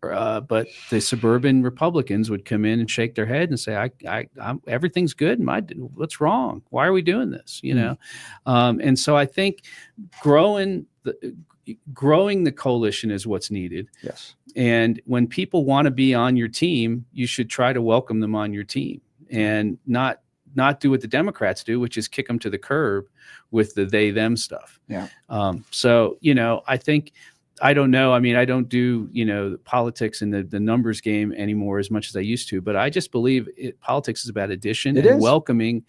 But the suburban Republicans would come in and shake their head and say, I'm everything's good. What's wrong? Why are we doing this? And so I think growing the coalition is what's needed. Yes. And when people want to be on your team, you should try to welcome them on your team and not do what the Democrats do, which is kick them to the curb with the they them stuff. Yeah. So, I think, I don't know. I mean, I don't do, politics and the numbers game anymore as much as I used to, but I just believe politics is about addition and welcoming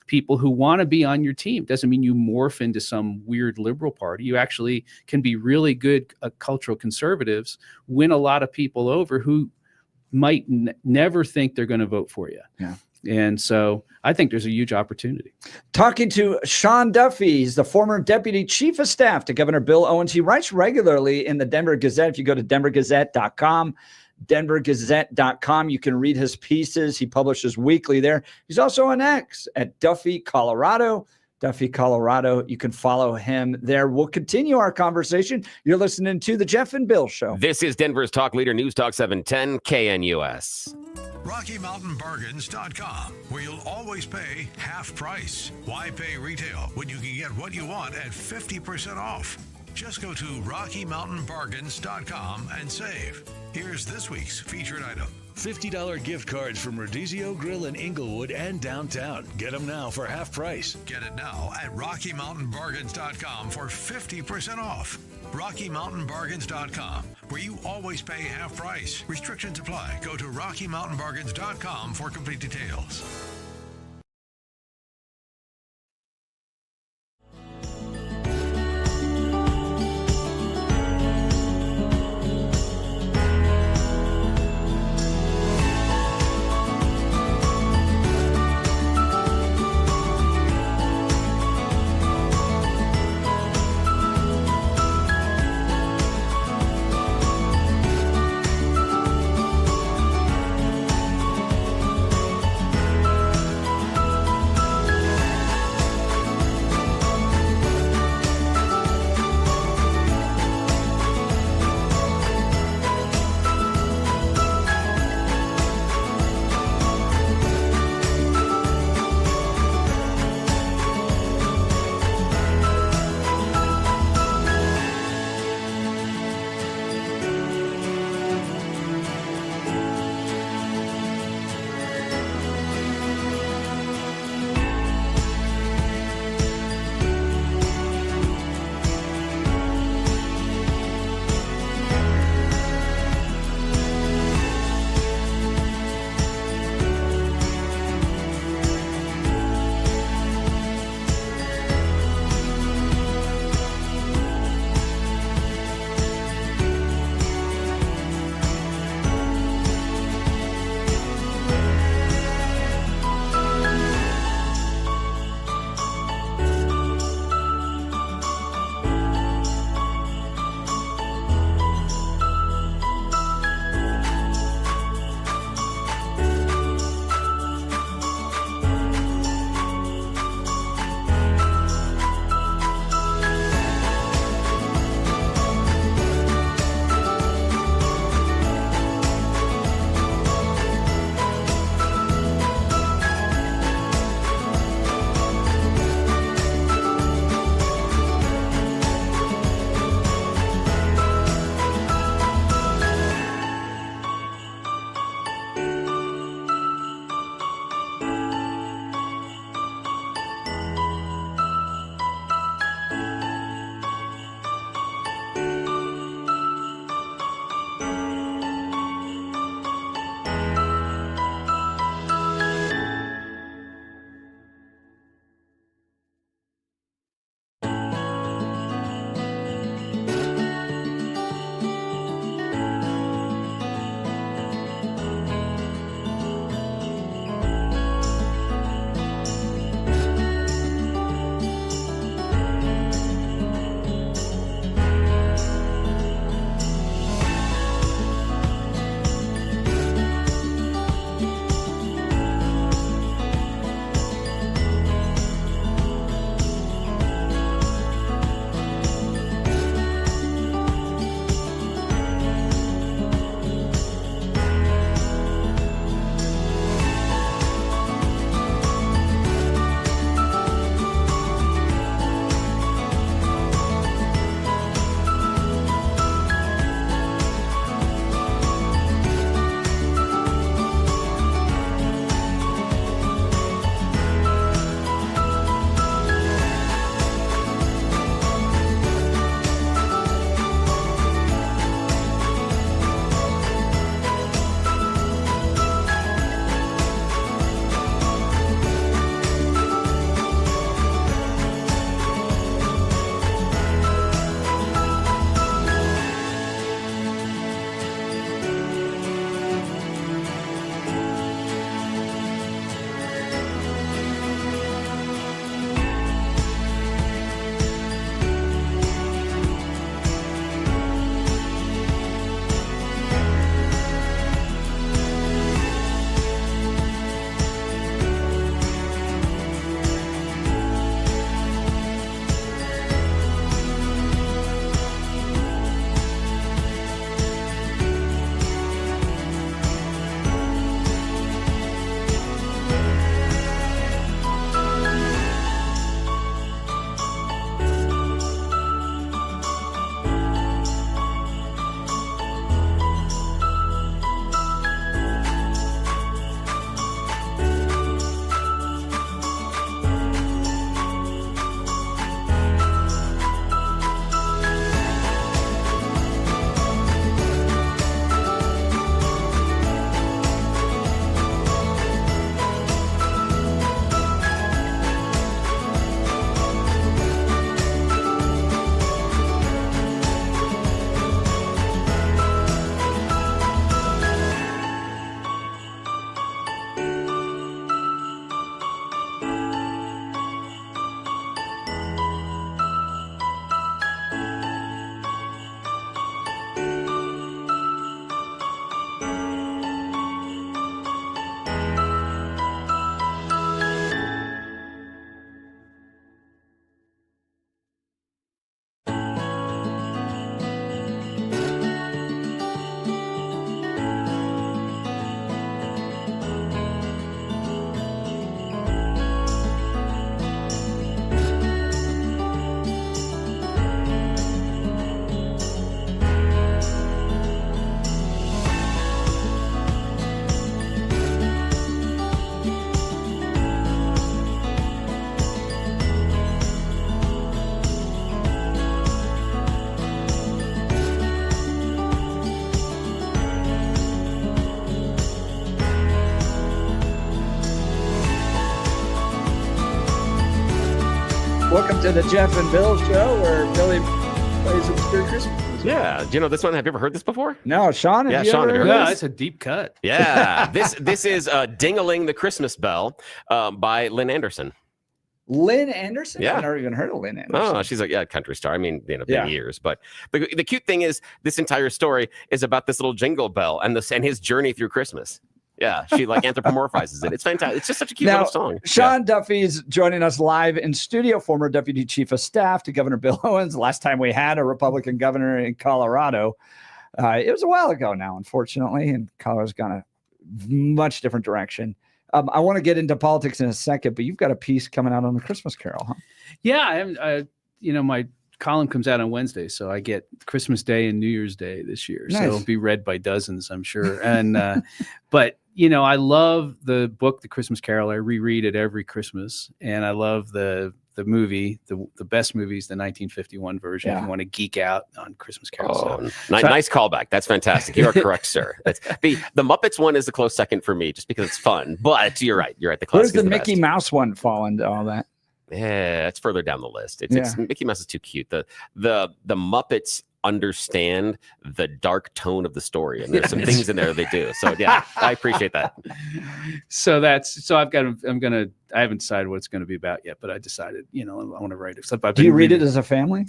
people who want to be on your team. Doesn't mean you morph into some weird liberal party. You actually can be really good cultural conservatives, win a lot of people over who might never think they're going to vote for you. Yeah. And so I think there's a huge opportunity. Talking to Sean Duffy, he's the former deputy chief of staff to Governor Bill Owens. He writes regularly in the Denver Gazette. If you go to denvergazette.com, denvergazette.com, you can read his pieces. He publishes weekly there. He's also on X at Duffy, Colorado. Duffy, Colorado. You can follow him there. We'll continue our conversation. You're listening to The Jeff and Bill Show. This is Denver's Talk Leader, News Talk 710 KNUS. RockyMountainBargains.com, where you'll always pay half price. Why pay retail when you can get what you want at 50% off? Just go to RockyMountainBargains.com and save. Here's this week's featured item. $50 gift cards from Rodizio Grill in Inglewood and downtown. Get them now for half price. Get it now at RockyMountainBargains.com for 50% off. RockyMountainBargains.com, where you always pay half price. Restrictions apply. Go to RockyMountainBargains.com for complete details. Welcome to the Jeff and Bill show where Billy plays obscure Christmas. Yeah. Do you know this one? Have you ever heard this before? No, Sean. Yeah, Sean. Have you heard Yeah, this? it's a deep cut. Yeah. This is Ding-a-Ling the Christmas Bell by Lynn Anderson. Lynn Anderson? Yeah. I've never even heard of Lynn Anderson. Oh, she's a country star. I mean, been years. But the cute thing is this entire story is about this little jingle bell and his journey through Christmas. Yeah, she like anthropomorphizes it. It's fantastic. It's just such a cute little song. Sean Duffy's joining us live in studio, former Deputy Chief of Staff to Governor Bill Owens. Last time we had a Republican governor in Colorado, it was a while ago now, unfortunately, and Colorado's gone a much different direction. I want to get into politics in a second, but you've got a piece coming out on the Christmas Carol, huh? Yeah, my column comes out on Wednesday, so I get Christmas Day and New Year's Day this year. Nice. So it'll be read by dozens, I'm sure. And but I love the book, The Christmas Carol. I reread it every Christmas, and I love the movie, the best movies, the 1951 version. If you want to geek out on Christmas Carol. Nice callback. That's fantastic. You are correct, sir. That's, the Muppets one is a close second for me, just because it's fun. But you're right. You're right. The classic. Where's the Mickey Mouse one fall into all that? Yeah, it's further down the list. It's Mickey Mouse is too cute. The Muppets understand the dark tone of the story, and there's some things in there they do. So yeah, I appreciate that. I haven't decided what it's going to be about yet, but I decided, I want to write it. Do you read it as a family?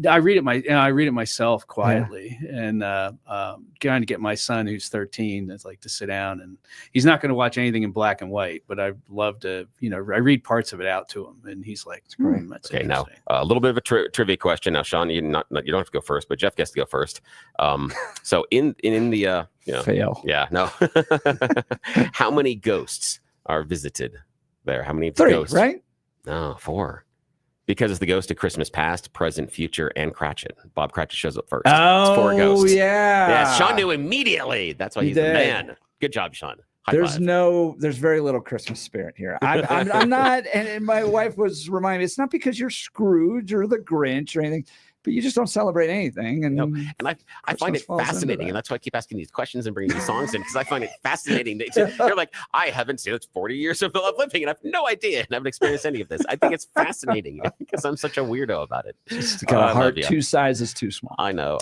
I read it myself quietly, and trying to get my son, who's 13, that's like to sit down, and he's not going to watch anything in black and white, but I love to, I read parts of it out to him, and he's like, that's okay. Now a little bit of a trivia question. Now, Sean, you don't have to go first, but Jeff gets to go first. So in the fail. Yeah, no. How many ghosts are visited there? How many 3, ghosts? Right? No, 4. Because it's the ghost of Christmas past, present, future, and Cratchit. Bob Cratchit shows up first. Oh, it's 4 ghosts. Yeah. Sean knew immediately. That's why he's the man. Good job, Sean. There's very little Christmas spirit here. I'm not, and my wife was reminding me, it's not because you're Scrooge or the Grinch or anything, but you just don't celebrate anything. And I find it fascinating, and that's why I keep asking these questions and bringing these songs in, because I find it fascinating. They're like, I haven't seen it 40 years of living, and I have no idea, and I haven't experienced any of this. I think it's fascinating because I'm such a weirdo about it. Just got a heart 2 sizes too small. I know.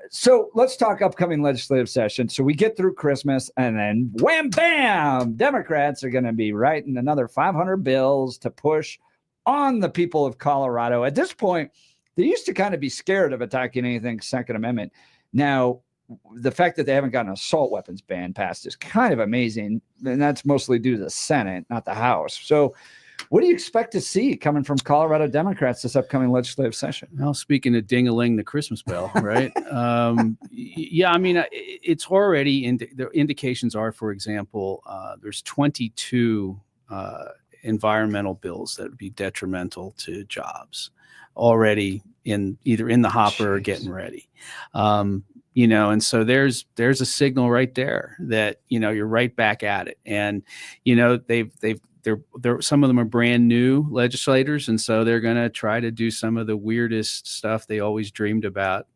So let's talk upcoming legislative session. So we get through Christmas, and then wham, bam, Democrats are going to be writing another 500 bills to push on the people of Colorado. At this point, they used to kind of be scared of attacking anything Second Amendment. Now, the fact that they haven't gotten an assault weapons ban passed is kind of amazing, and that's mostly due to the Senate, not the House. So what do you expect to see coming from Colorado Democrats this upcoming legislative session? Well, speaking of ding-a-ling the Christmas bell, right? It's already the indications are, for example, there's 22 environmental bills that would be detrimental to jobs already either in the hopper or getting ready. And so there's a signal right there that, you're right back at it. And, they're some of them are brand new legislators. And so they're going to try to do some of the weirdest stuff they always dreamed about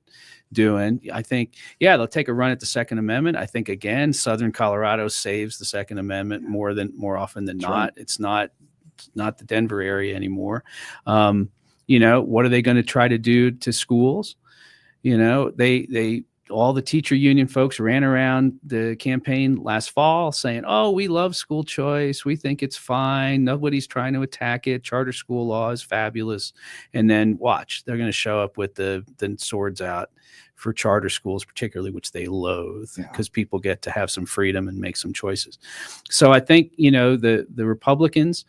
doing. I think, they'll take a run at the Second Amendment. I think, again, Southern Colorado saves the Second Amendment more often than not. Right. It's not the Denver area anymore. What are they going to try to do to schools? They all the teacher union folks ran around the campaign last fall saying, oh, we love school choice. We think it's fine. Nobody's trying to attack it. Charter school law is fabulous. And then watch, they're going to show up with the swords out for charter schools, particularly, which they loathe because people get to have some freedom and make some choices. So I think, the Republicans,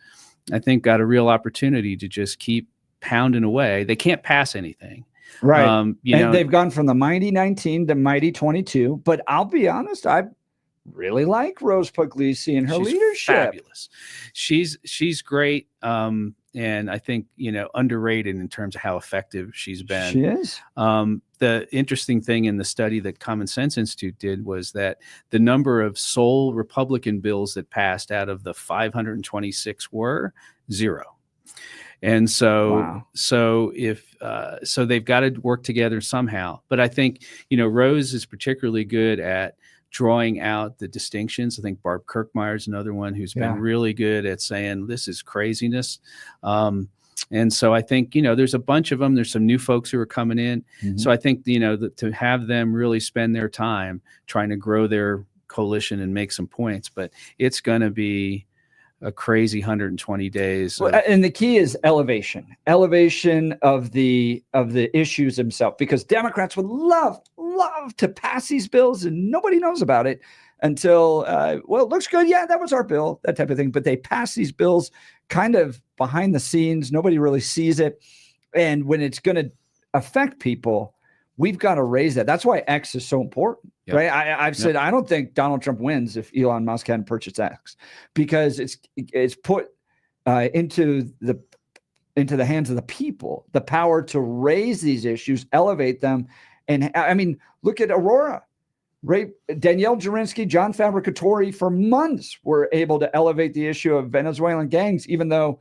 I think, got a real opportunity to just keep pounding away. They can't pass anything. Right. And they've gone from the mighty 19 to mighty 22. But I'll be honest, I really like Rose Puglisi and her leadership. Fabulous. She's great. And I think, underrated in terms of how effective she's been. She is. The interesting thing in the study that Common Sense Institute did was that the number of sole Republican bills that passed out of the 526 were 0. And so they've got to work together somehow. But I think, Rose is particularly good at drawing out the distinctions. I think Barb Kirkmeyer is another one who's been really good at saying this is craziness. And so I think, there's a bunch of them. There's some new folks who are coming in. Mm-hmm. So I think, to have them really spend their time trying to grow their coalition and make some points, but it's going to be a crazy 120 days. Well, and the key is elevation of the issues themselves, because Democrats would love to pass these bills and nobody knows about it until, well, it looks good. Yeah, that was our bill, that type of thing. But they pass these bills kind of behind the scenes. Nobody really sees it. And when it's going to affect people, we've got to raise that. That's why X is so important, right? I've said, I don't think Donald Trump wins if Elon Musk hadn't purchased X, because it's put into the hands of the people, the power to raise these issues, elevate them. And I mean, look at Aurora, right? Danielle Jurinsky, John Fabricatori for months were able to elevate the issue of Venezuelan gangs, even though,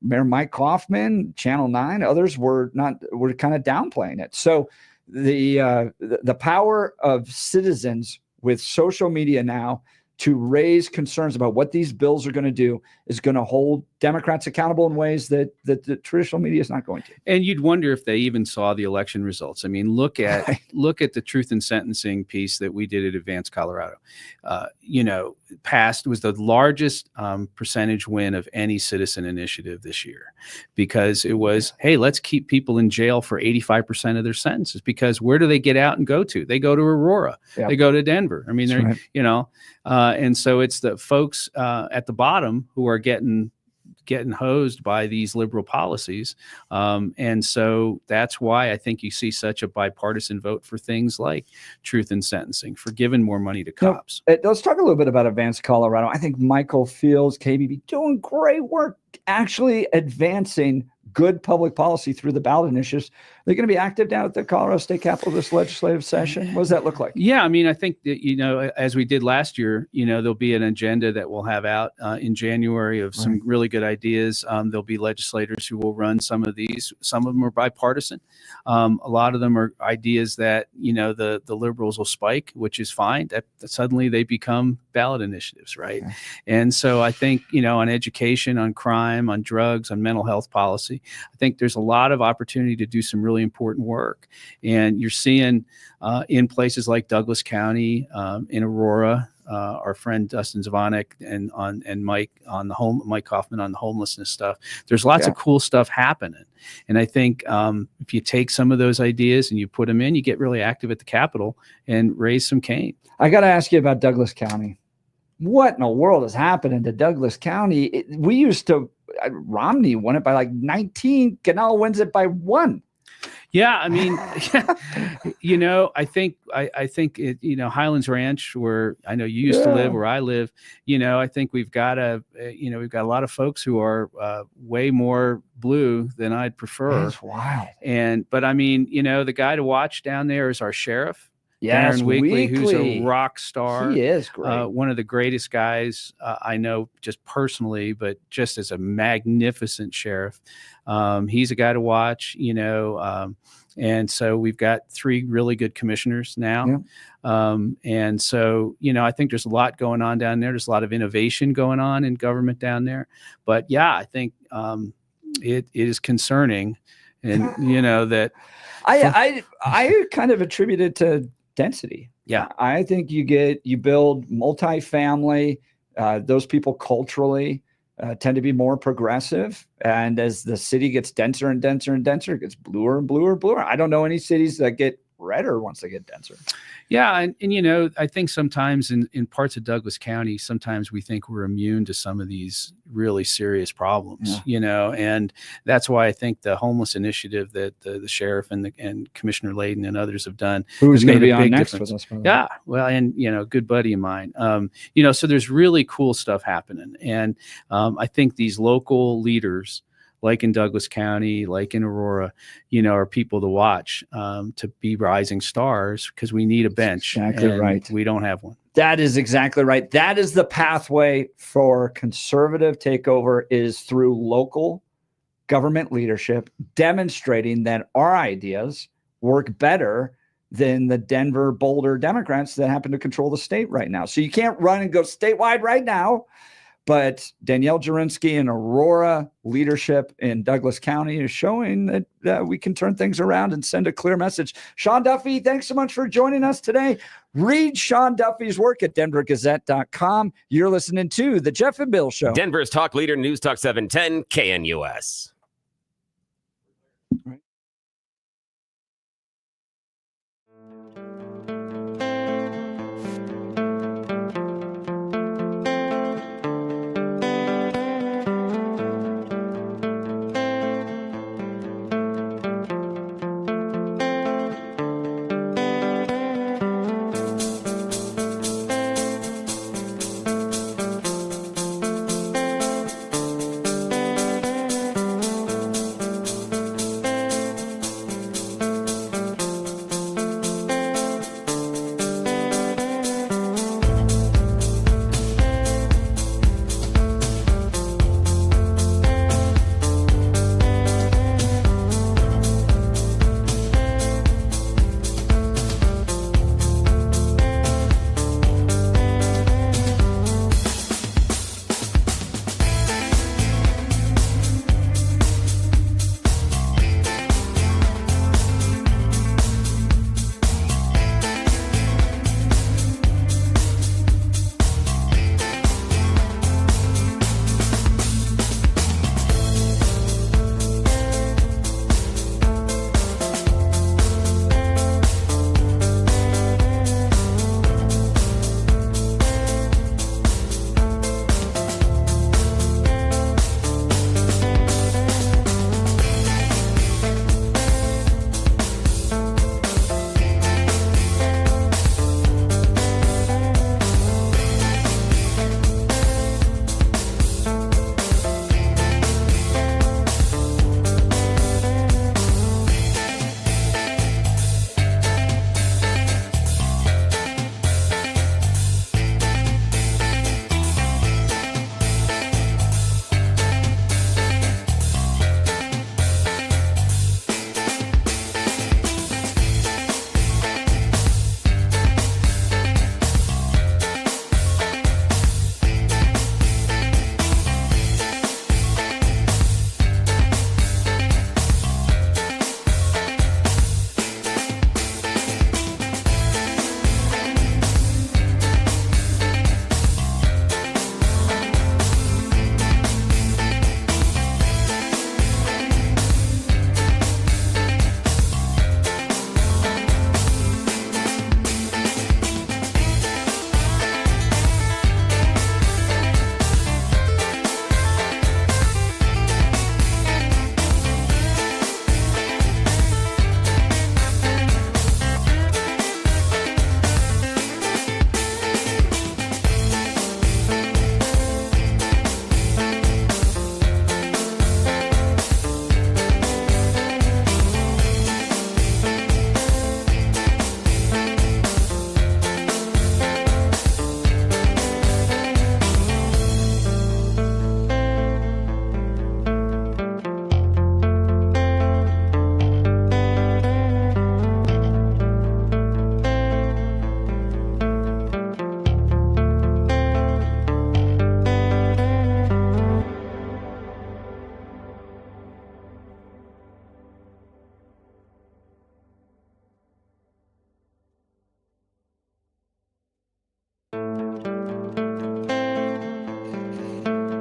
Mayor Mike Kaufman, Channel 9, others were kind of downplaying it. So the power of citizens with social media now to raise concerns about what these bills are going to do is going to hold Democrats accountable in ways that the traditional media is not going to. And you'd wonder if they even saw the election results. I mean, look at the truth in sentencing piece that we did at Advance Colorado. Passed was the largest percentage win of any citizen initiative this year, because it was, hey, let's keep people in jail for 85% of their sentences, because where do they get out and go to? They go to Aurora. Yeah. They go to Denver. I mean, they're, right. And so it's the folks at the bottom who are getting hosed by these liberal policies. And so that's why I think you see such a bipartisan vote for things like truth in sentencing, for giving more money to cops. Let's talk a little bit about Advance Colorado. I think Michael Fields, KBB, doing great work, actually advancing good public policy through the ballot initiatives. They're going to be active down at the Colorado State Capitol this legislative session. What does that look like? Yeah, I mean, I think that, as we did last year, there'll be an agenda that we'll have out in January of some really good ideas. There'll be legislators who will run some of these. Some of them are bipartisan. A lot of them are ideas that, the liberals will spike, which is fine. That suddenly they become ballot initiatives, right? Okay. And so I think, on education, on crime, on drugs, on mental health policy, I think there's a lot of opportunity to do some really important work. And you're seeing in places like Douglas County, in Aurora, our friend Dustin Zvonek and Mike Kaufman on the homelessness stuff. There's lots of cool stuff happening. And I think if you take some of those ideas and you put them in, you get really active at the Capitol and raise some cane. I got to ask you about Douglas County. What in the world is happening to Douglas County? We used to, Romney won it by like 19. Canal wins it by 1. Yeah, I mean, I think it, Highlands Ranch, where I know you used to live, where I live, I think we've got a lot of folks who are way more blue than I'd prefer. That's wild. But I mean, the guy to watch down there is our sheriff. Yes, Darren Weekly, who's a rock star. He is great. One of the greatest guys I know, just personally, but just as a magnificent sheriff. He's a guy to watch, and so we've got 3 really good commissioners now. Yeah. And so, I think there's a lot going on down there. There's a lot of innovation going on in government down there. But yeah, I think it is concerning. And, that I kind of attribute it to density. Yeah. I think you build multifamily, those people culturally tend to be more progressive. And as the city gets denser and denser and denser, it gets bluer and bluer and bluer. I don't know any cities that get redder once they get denser. Yeah. And I think sometimes in parts of Douglas County, sometimes we think we're immune to some of these really serious problems, and that's why I think the homeless initiative that the sheriff and Commissioner Laydon and others have done. Who's going to be on next with us? Yeah. Well, and, good buddy of mine, so there's really cool stuff happening. And I think these local leaders, like in Douglas County, like in Aurora, are people to watch, to be rising stars, because we need a bench. Exactly right. We don't have one. That is exactly right. That is the pathway for conservative takeover, is through local government leadership, demonstrating that our ideas work better than the Denver, Boulder Democrats that happen to control the state right now. So you can't run and go statewide right now, But Danielle Jurinsky and Aurora leadership in Douglas County is showing that we can turn things around and send a clear message. Sean Duffy, thanks so much for joining us today. Read Sean Duffy's work at denvergazette.com. You're listening to The Jeff and Bill Show. Denver's talk leader, News Talk 710, KNUS.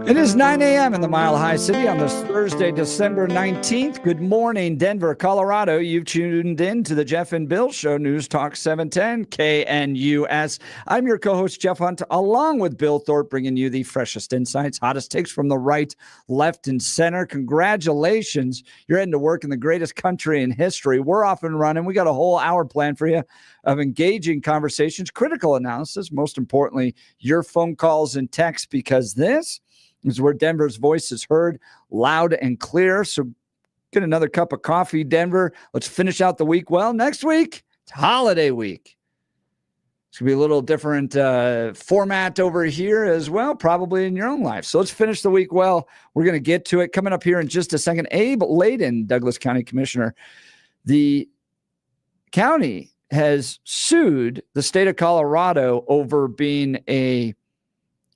It is 9 a.m. in the Mile High City on this Thursday, December 19th. Good morning, Denver, Colorado. You've tuned in to the Jeff and Bill Show, News Talk 710 KNUS. I'm your co-host, Jeff Hunt, along with Bill Thorpe, bringing you the freshest insights, hottest takes from the right, left, and center. Congratulations. You're heading to work in the greatest country in history. We're off and running. We got a whole hour planned for you of engaging conversations, critical analysis, most importantly, your phone calls and texts, because this is where Denver's voice is heard loud and clear. So get another cup of coffee, Denver. Let's finish out the week well. Next week, it's holiday week. It's going to be a little different format over here as well, probably in your own life. So let's finish the week well. We're going to get to it. Coming up here in just a second, Abe Laydon, Douglas County Commissioner. The county has sued the state of Colorado over being a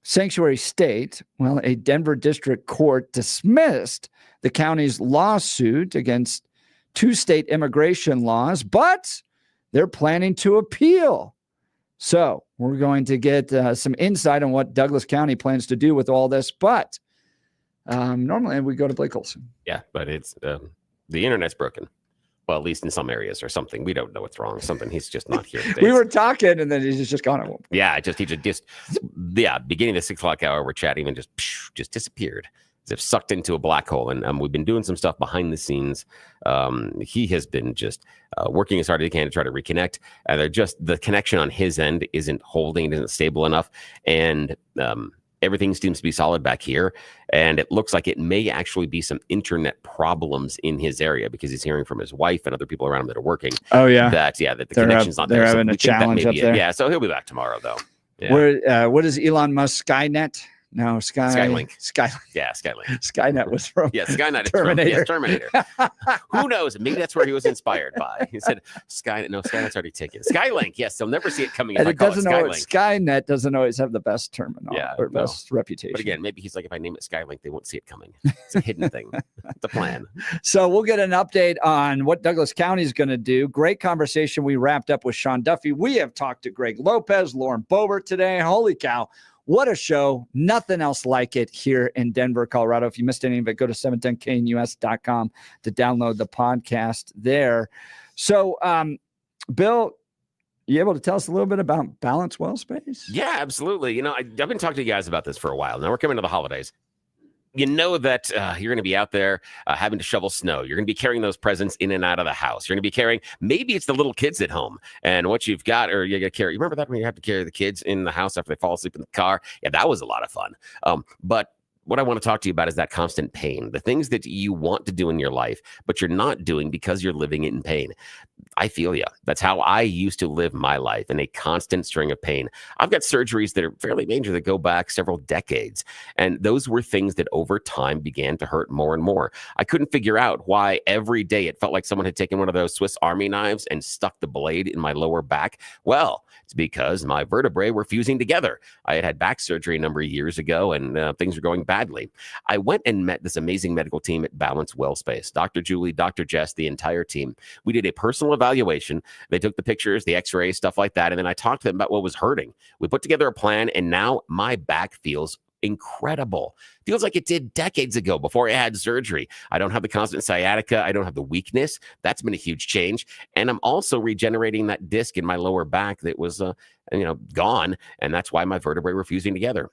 sanctuary state, well, a Denver district court dismissed the county's lawsuit against 2 state immigration laws, but they're planning to appeal. So we're going to get some insight on what Douglas County plans to do with all this. But normally we go to Blake Olson. Yeah, but it's the internet's broken. Well, at least in some areas or something. We don't know what's wrong. Something. He's just not here today. We were talking, and then he's just gone. Yeah, beginning of the 6 o'clock hour, we're chatting and just disappeared. As if sucked into a black hole. And we've been doing some stuff behind the scenes. He has been just working as hard as he can to try to reconnect. And the connection on his end isn't holding, isn't stable enough. And everything seems to be solid back here. And it looks like it may actually be some internet problems in his area because he's hearing from his wife and other people around him that are working. Oh, yeah. That the connection's not there. They're having a challenge up there. Yeah, so he'll be back tomorrow, though. Yeah. What is Elon Musk? Skynet? No, Skylink. Skylink. Yeah, Skylink. Skynet was from Skynet Terminator. Is from Terminator. Who knows? Maybe that's where he was inspired by. He said Skynet. No, Skynet's already taken. Skylink. Yes, they'll never see it coming. And Skynet doesn't always have the best terminology or best reputation. But again, maybe he's like, if I name it Skylink, they won't see it coming. It's a hidden thing. It's a plan. So we'll get an update on what Douglas County is going to do. Great conversation. We wrapped up with Sean Duffy. We have talked to Greg Lopez, Lauren Boebert today. Holy cow. What a show. Nothing else like it here in Denver, Colorado. If you missed any of it, go to 710knus.com to download the podcast there. So, Bill, you able to tell us a little bit about Balance Well Space? Yeah, absolutely. I've been talking to you guys about this for a while. Now we're coming to the holidays. You know that you're going to be out there having to shovel snow. You're going to be carrying those presents in and out of the house. You're going to be carrying, maybe it's the little kids at home and what you've got, or you got to carry. You remember that when you have to carry the kids in the house after they fall asleep in the car? Yeah, that was a lot of fun. But what I want to talk to you about is that constant pain, the things that you want to do in your life, but you're not doing because you're living in pain. I feel you. That's how I used to live my life, in a constant string of pain. I've got surgeries that are fairly major that go back several decades. And those were things that over time began to hurt more and more. I couldn't figure out why every day it felt like someone had taken one of those Swiss Army knives and stuck the blade in my lower back. Well, it's because my vertebrae were fusing together. I had back surgery a number of years ago, and things were going badly. I went and met this amazing medical team at Balance Well Space. Dr. Julie, Dr. Jess, the entire team. We did a personal evaluation. They took the pictures, the x-rays, stuff like that. And then I talked to them about what was hurting. We put together a plan, and now my back feels incredible. Feels like it did decades ago before I had surgery. I don't have the constant sciatica. I don't have the weakness. That's been a huge change. And I'm also regenerating that disc in my lower back that was, gone. And that's why my vertebrae were fusing together.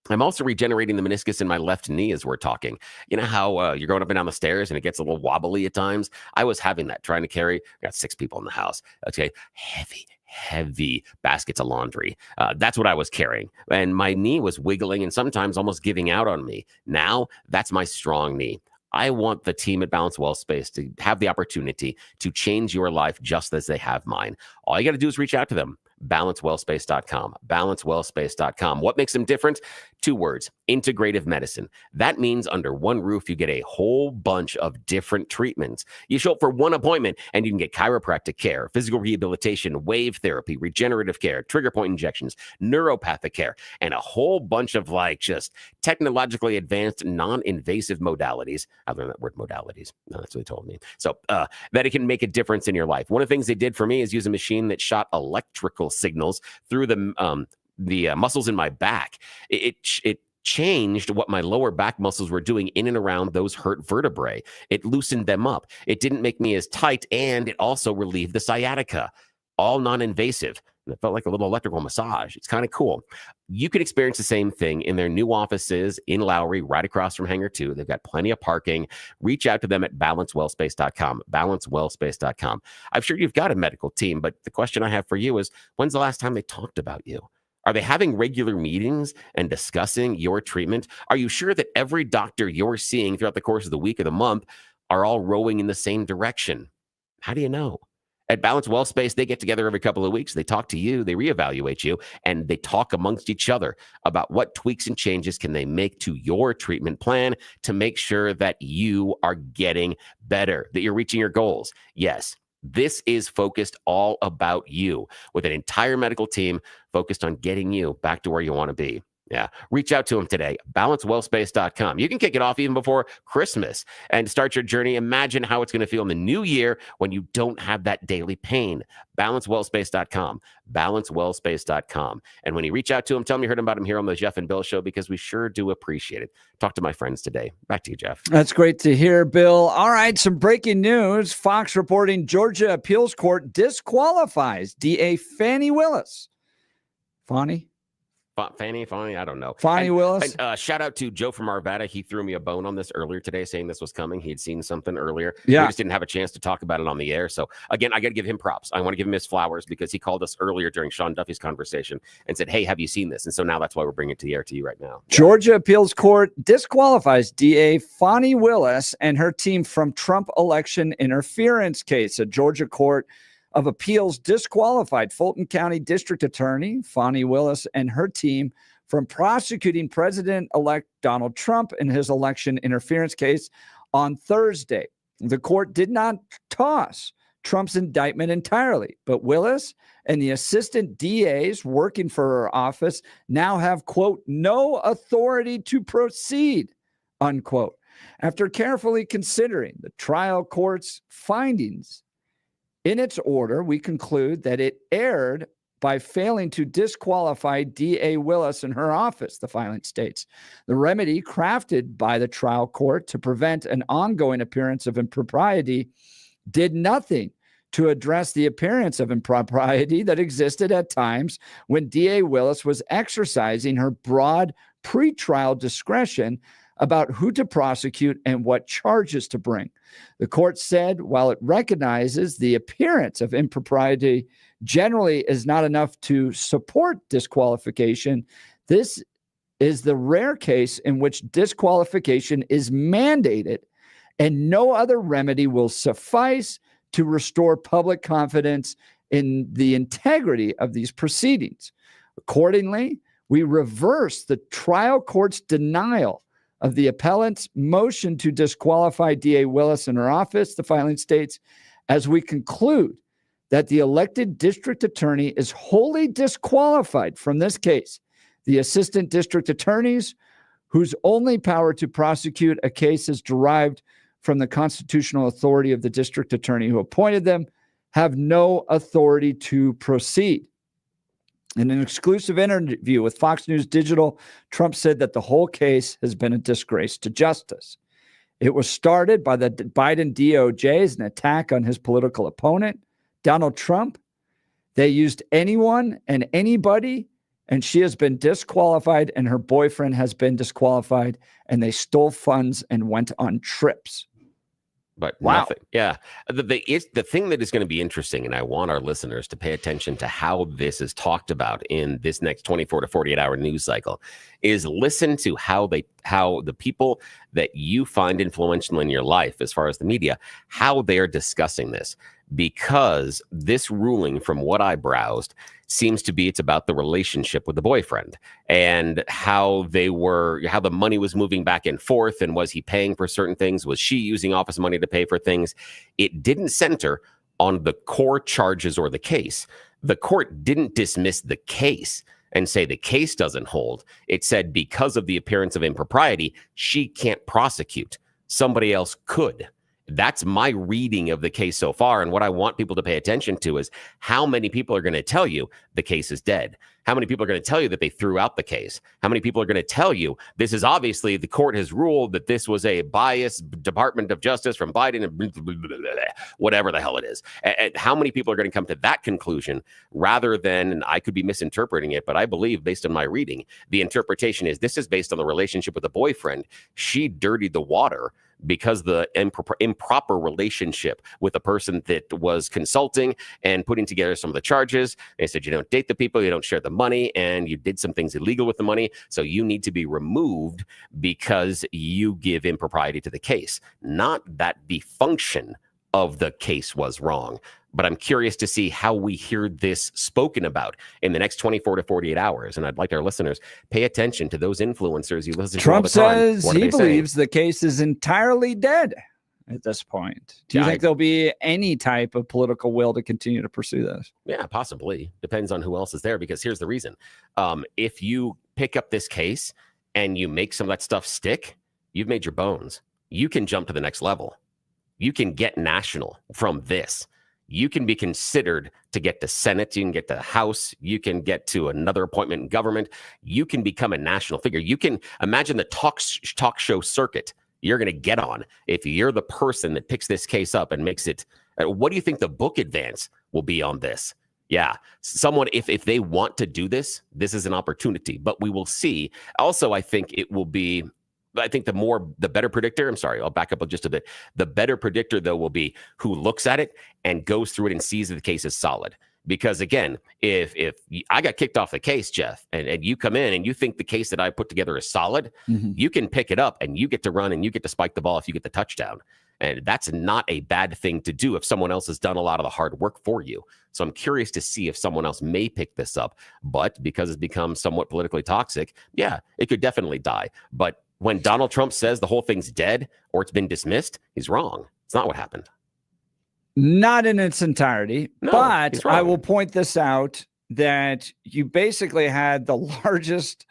I'm also regenerating the meniscus in my left knee as we're talking. You know how you're going up and down the stairs and it gets a little wobbly at times? I was having that, trying to carry. I got 6 people in the house. Okay, heavy baskets of laundry. That's what I was carrying. And my knee was wiggling and sometimes almost giving out on me. Now, that's my strong knee. I want the team at Balance Well Space to have the opportunity to change your life just as they have mine. All you got to do is reach out to them. balancewellspace.com. balancewellspace.com. What makes them different? 2 words: integrative medicine. That means under one roof, you get a whole bunch of different treatments. You show up for one appointment and you can get chiropractic care, physical rehabilitation, wave therapy, regenerative care, trigger point injections, neuropathic care, and a whole bunch of just technologically advanced, non-invasive modalities. I learned that word, modalities. No, that's what they told me. So that it can make a difference in your life. One of the things they did for me is use a machine that shot electrical signals through the muscles in my back. It changed what my lower back muscles were doing in and around those hurt vertebrae. It loosened them up. It didn't make me as tight, and it also relieved the sciatica. All non-invasive. It felt like a little electrical massage. It's kind of cool. You can experience the same thing in their new offices in Lowry, right across from Hangar 2. They've got plenty of parking. Reach out to them at balancewellspace.com, balancewellspace.com. I'm sure you've got a medical team, but the question I have for you is, when's the last time they talked about you? Are they having regular meetings and discussing your treatment? Are you sure that every doctor you're seeing throughout the course of the week or the month are all rowing in the same direction? How do you know? At Balance Well Space, they get together every couple of weeks. They talk to you, they reevaluate you, and they talk amongst each other about what tweaks and changes can they make to your treatment plan to make sure that you are getting better, that you're reaching your goals. Yes, this is focused all about you, with an entire medical team focused on getting you back to where you want to be. Yeah. Reach out to him today. BalanceWellSpace.com. You can kick it off even before Christmas and start your journey. Imagine how it's going to feel in the new year when you don't have that daily pain. BalanceWellSpace.com. BalanceWellSpace.com. And when you reach out to him, tell him you heard about him here on the Jeff and Bill Show, because we sure do appreciate it. Talk to my friends today. Back to you, Jeff. That's great to hear, Bill. All right, some breaking news. Fox reporting Georgia Appeals Court disqualifies DA Fani Willis. Fannie, I don't know. Fani Willis. And, shout out to Joe from Arvada. He threw me a bone on this earlier today, saying this was coming. He had seen something earlier. Yeah. We just didn't have a chance to talk about it on the air. So, again, I got to give him props. I want to give him his flowers, because he called us earlier during Sean Duffy's conversation and said, hey, have you seen this? And so now that's why we're bringing it to the air to you right now. Georgia Appeals Court disqualifies DA Fani Willis and her team from Trump election interference case. A Georgia Court of Appeals disqualified Fulton County District Attorney Fani Willis and her team from prosecuting President-elect Donald Trump in his election interference case on Thursday. The court did not toss Trump's indictment entirely, but Willis and the assistant DAs working for her office now have, quote, no authority to proceed, unquote, after carefully considering the trial court's findings. In its order, we conclude that it erred by failing to disqualify DA Willis and her office, the filing states. The remedy crafted by the trial court to prevent an ongoing appearance of impropriety did nothing to address the appearance of impropriety that existed at times when DA Willis was exercising her broad pretrial discretion about who to prosecute and what charges to bring. The court said, while it recognizes the appearance of impropriety generally is not enough to support disqualification, this is the rare case in which disqualification is mandated and no other remedy will suffice to restore public confidence in the integrity of these proceedings. Accordingly, we reverse the trial court's denial of the appellant's motion to disqualify DA Willis and her office, the filing states, as we conclude that the elected district attorney is wholly disqualified from this case. The assistant district attorneys, whose only power to prosecute a case is derived from the constitutional authority of the district attorney who appointed them, have no authority to proceed. In an exclusive interview with Fox News Digital, Trump said that the whole case has been a disgrace to justice. It was started by the Biden DOJ as an attack on his political opponent, Donald Trump. They used anyone and anybody, and she has been disqualified, and her boyfriend has been disqualified, and they stole funds and went on trips. But nothing. Yeah. The thing that is going to be interesting, and I want our listeners to pay attention to how this is talked about in this next 24 to 48 hour news cycle, is listen to how the people that you find influential in your life, as far as the media, how they're discussing this. Because this ruling, from what I browsed, seems to be it's about the relationship with the boyfriend and how the money was moving back and forth, and was he paying for certain things? Was she using office money to pay for things? It didn't center on the core charges or the case. The court didn't dismiss the case and say the case doesn't hold. It said because of the appearance of impropriety, she can't prosecute. Somebody else could. That's my reading of the case so far. And what I want people to pay attention to is how many people are going to tell you the case is dead. How many people are going to tell you that they threw out the case? How many people are going to tell you this is obviously the court has ruled that this was a biased Department of Justice from Biden and whatever the hell it is. And how many people are going to come to that conclusion rather than, and I could be misinterpreting it, but I believe based on my reading, the interpretation is this is based on the relationship with the boyfriend. She dirtied the water because the improper relationship with the person that was consulting and putting together some of the charges. They said, you don't date the people, you don't share the money, and you did some things illegal with the money. So you need to be removed because you give impropriety to the case. Not that the function of the case was wrong. But I'm curious to see how we hear this spoken about in the next 24 to 48 hours. And I'd like our listeners pay attention to those influencers you listen to all the time. Trump says he believes the case is entirely dead at this point. Do you think there'll be any type of political will to continue to pursue this? Yeah, possibly. Depends on who else is there, because here's the reason. If you pick up this case and you make some of that stuff stick, you've made your bones. You can jump to the next level. You can get national from this. You can be considered to get to Senate. You can get to the House. You can get to another appointment in government. You can become a national figure. You can imagine the talk show circuit you're going to get on if you're the person that picks this case up and makes it. What do you think the book advance will be on this? Yeah, someone, if they want to do this, this is an opportunity, but we will see. Also, I think it will be, the better predictor, I'm sorry, I'll back up just a bit. The better predictor, though, will be who looks at it and goes through it and sees that the case is solid. Because again, if I got kicked off the case, Jeff, and you come in and you think the case that I put together is solid, you can pick it up and you get to run and you get to spike the ball if you get the touchdown. And that's not a bad thing to do if someone else has done a lot of the hard work for you. So I'm curious to see if someone else may pick this up. But because it's become somewhat politically toxic, yeah, it could definitely die. But when Donald Trump says the whole thing's dead or it's been dismissed, he's wrong. It's not what happened. Not in its entirety, No, but he's wrong. I will point this out that you basically had the largest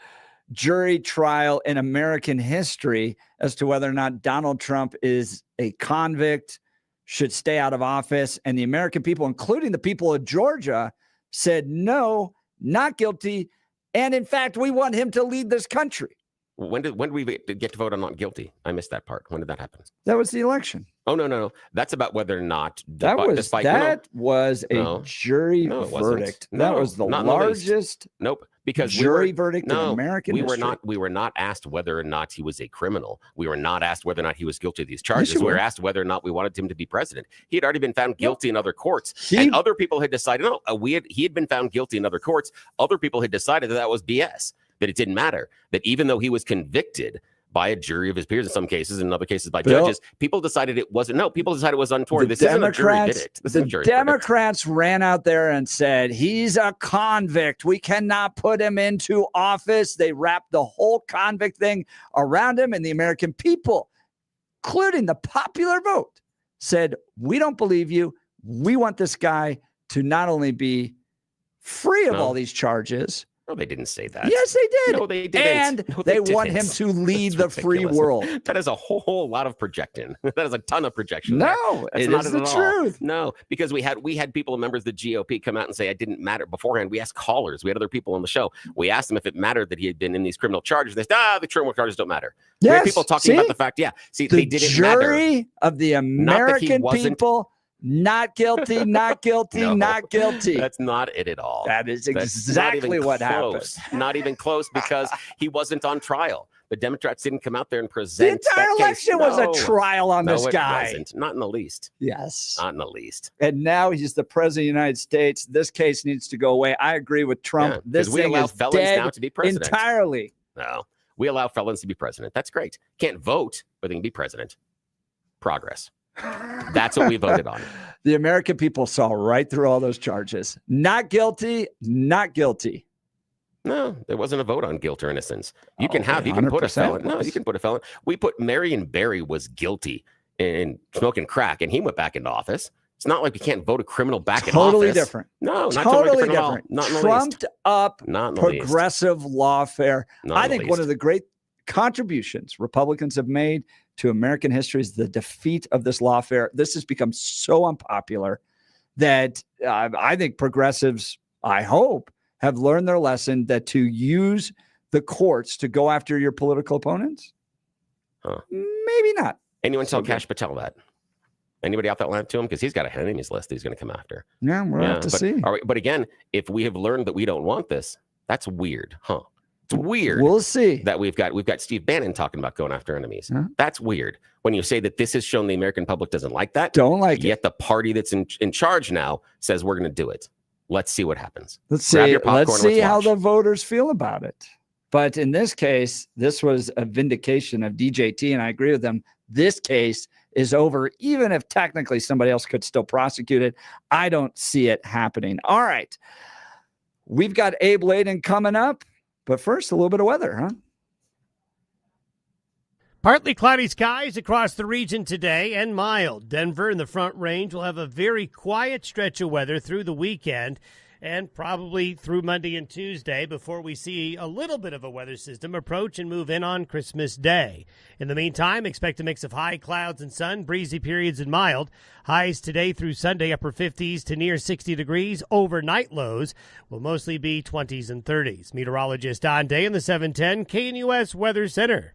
jury trial in American history as to whether or not Donald Trump is a convict, should stay out of office. And the American people, including the people of Georgia, said no, not guilty. And in fact, we want him to lead this country. When did we get to vote on not guilty? I missed that part. When did that happen? That was the election. Oh, no. That's about whether or not That was a jury verdict. That was the largest because jury verdict in American history. We were not asked whether or not he was a criminal. We were not asked whether or not he was guilty of these charges. Yes, we were asked whether or not we wanted him to be president. He had already been found guilty in other courts, and other people had decided he had been found guilty in other courts. Other people had decided that was BS. That it didn't matter, that even though he was convicted by a jury of his peers in some cases, in other cases by judges, people decided it wasn't. No, people decided it was untoward. This isn't a jury verdict. This is a jury Democrats ran out there and said, he's a convict. We cannot put him into office. They wrapped the whole convict thing around him, and the American people, including the popular vote, said, we don't believe you. We want this guy to not only be free of all these charges. No, they didn't say that. Yes, they did. No, they didn't. And No, they didn't. want him to lead the free world. That is a whole lot of projection. That is a ton of projection. No, that's it not is it the at truth. All. No, because we had people, members of the GOP, come out and say it didn't matter beforehand. We asked callers. We had other people on the show. We asked them if it mattered that he had been in these criminal charges. They said, the criminal charges don't matter. Yes, we had people talking about the fact, the they didn't matter. Jury of the American people. Not guilty, not guilty, not guilty. That's not it at all. That is exactly what happened. Not even close, because he wasn't on trial. The Democrats didn't come out there and present the entire that election case. was a trial on this guy. It wasn't. Not in the least. Yes. Not in the least. And now he's the president of the United States. This case needs to go away. I agree with Trump. This we thing allow is felons dead now to be president. Entirely. No. We allow felons to be president. That's great. Can't vote, but they can be president. Progress. That's what we voted on. The American people saw right through all those charges. Not guilty, not guilty. No, there wasn't a vote on guilt or innocence. You can put a felon. No, you can put a felon. We put Marion Barry was guilty in smoking crack, and he went back into office. It's not like we can't vote a criminal back in office. Totally different. No, not totally different. At all. Not in the Trumped least. up Not in the progressive lawfare. Not I in the think one of the great contributions Republicans have made to American history is the defeat of this lawfare. This has become so unpopular that I think progressives, I hope, have learned their lesson that to use the courts to go after your political opponents, maybe not. Anyone tell Kash Patel that? Anybody out that line to him? Because he's got a enemies list he's going to come after. Yeah, we'll have to see. But again, if we have learned that we don't want this, that's weird, huh? It's weird. We'll see. That we've got Steve Bannon talking about going after enemies. Huh? That's weird. When you say that this has shown the American public doesn't like that. Don't like it. Yet the party that's in charge now says we're going to do it. Let's see what happens. Let's see how the voters feel about it. But in this case, this was a vindication of DJT, and I agree with them. This case is over, even if technically somebody else could still prosecute it. I don't see it happening. All right. We've got Abe Laydon coming up. But first, a little bit of weather, huh? Partly cloudy skies across the region today and mild. Denver in the Front Range will have a very quiet stretch of weather through the weekend. and probably through Monday and Tuesday before we see a little bit of a weather system approach and move in on Christmas Day. In the meantime, expect a mix of high clouds and sun, breezy periods and mild. Highs today through Sunday, upper 50s to near 60 degrees. Overnight lows will mostly be 20s and 30s. Meteorologist Don Day in the 710 KNUS Weather Center.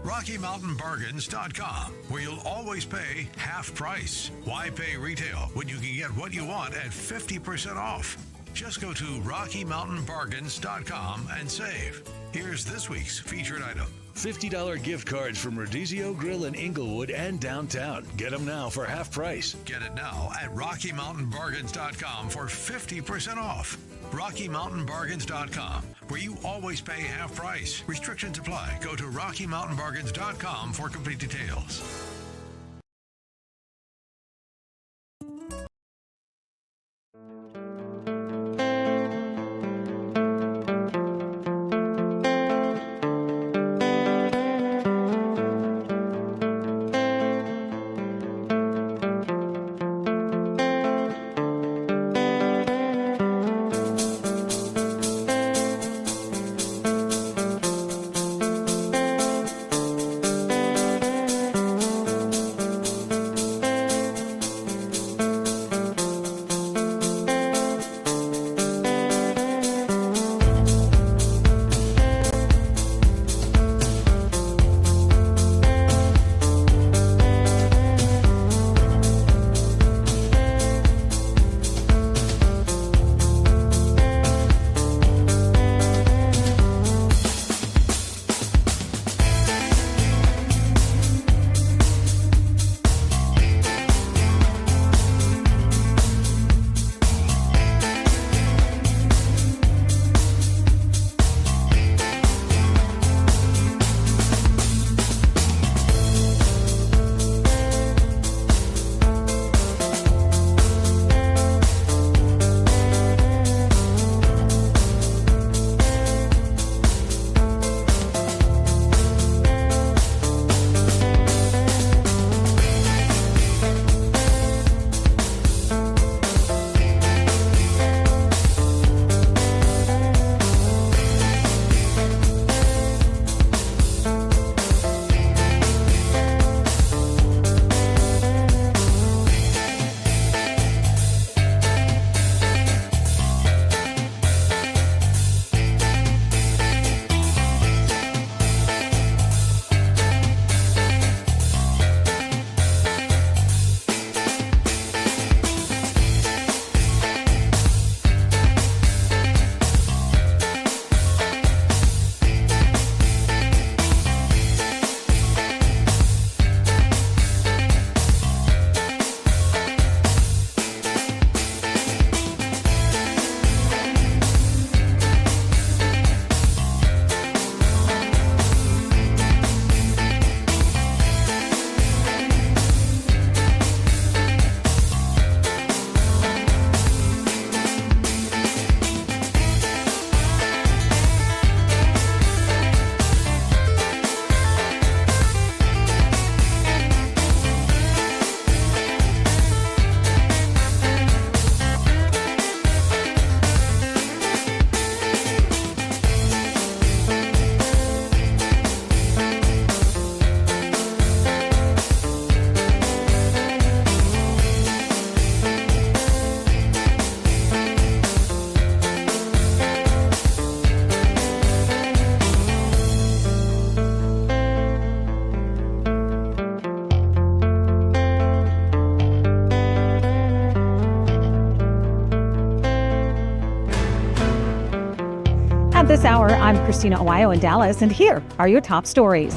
RockyMountainBargains.com, where you'll always pay half price. Why pay retail when you can get what you want at 50% off? Just go to RockyMountainBargains.com and save. Here's this week's featured item. $50 gift cards from Rodizio Grill in Inglewood and downtown. Get them now for half price. Get it now at RockyMountainBargains.com for 50% off. RockyMountainBargains.com, where you always pay half price. Restrictions apply. Go to RockyMountainBargains.com for complete details. At this hour, I'm Christina Owayo in Dallas, and here are your top stories.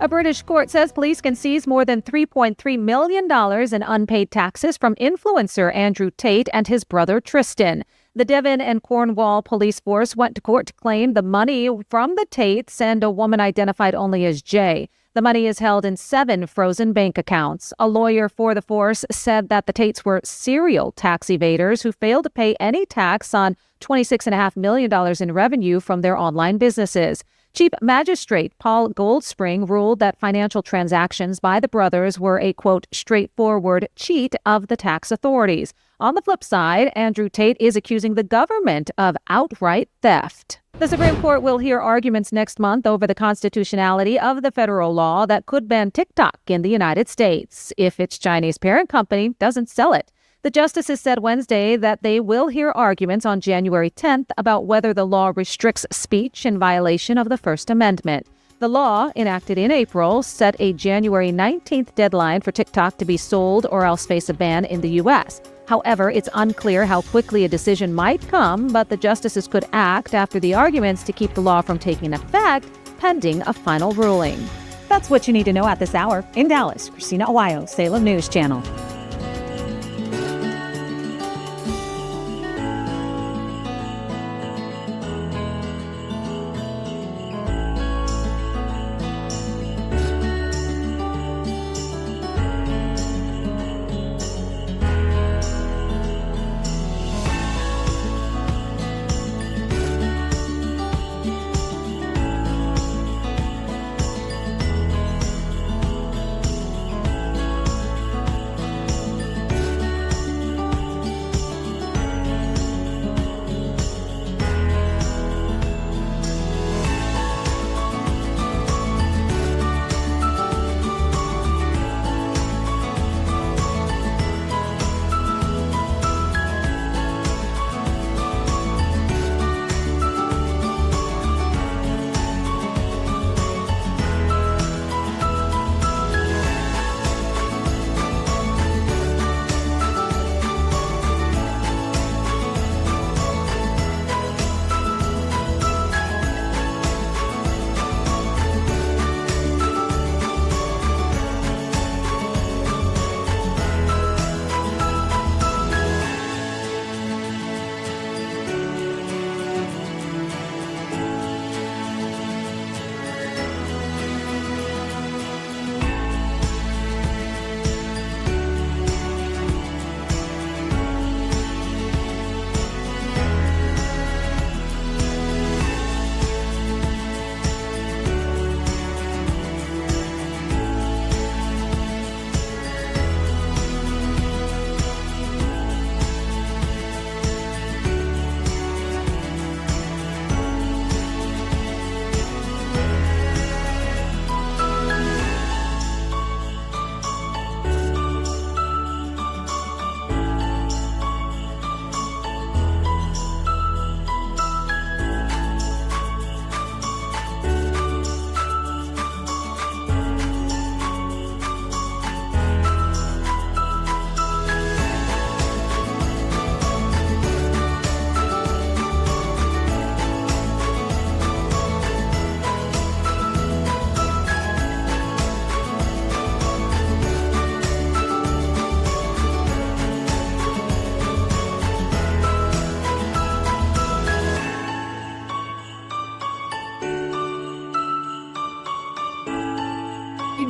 A British court says police can seize more than $3.3 million in unpaid taxes from influencer Andrew Tate and his brother Tristan. The Devon and Cornwall police force went to court to claim the money from the Tates and a woman identified only as Jay. The money is held in 7 frozen bank accounts. A lawyer for the force said that the Tates were serial tax evaders who failed to pay any tax on $26.5 million in revenue from their online businesses. Chief Magistrate Paul Goldspring ruled that financial transactions by the brothers were a, quote, straightforward cheat of the tax authorities. On the flip side, Andrew Tate is accusing the government of outright theft. The Supreme Court will hear arguments next month over the constitutionality of the federal law that could ban TikTok in the United States if its Chinese parent company doesn't sell it. The justices said Wednesday that they will hear arguments on January 10th about whether the law restricts speech in violation of the First Amendment. The law, enacted in April, set a January 19th deadline for TikTok to be sold or else face a ban in the U.S. However, it's unclear how quickly a decision might come, but the justices could act after the arguments to keep the law from taking effect, pending a final ruling. That's what you need to know at this hour. In Dallas, Christina Aguayo, Salem News Channel.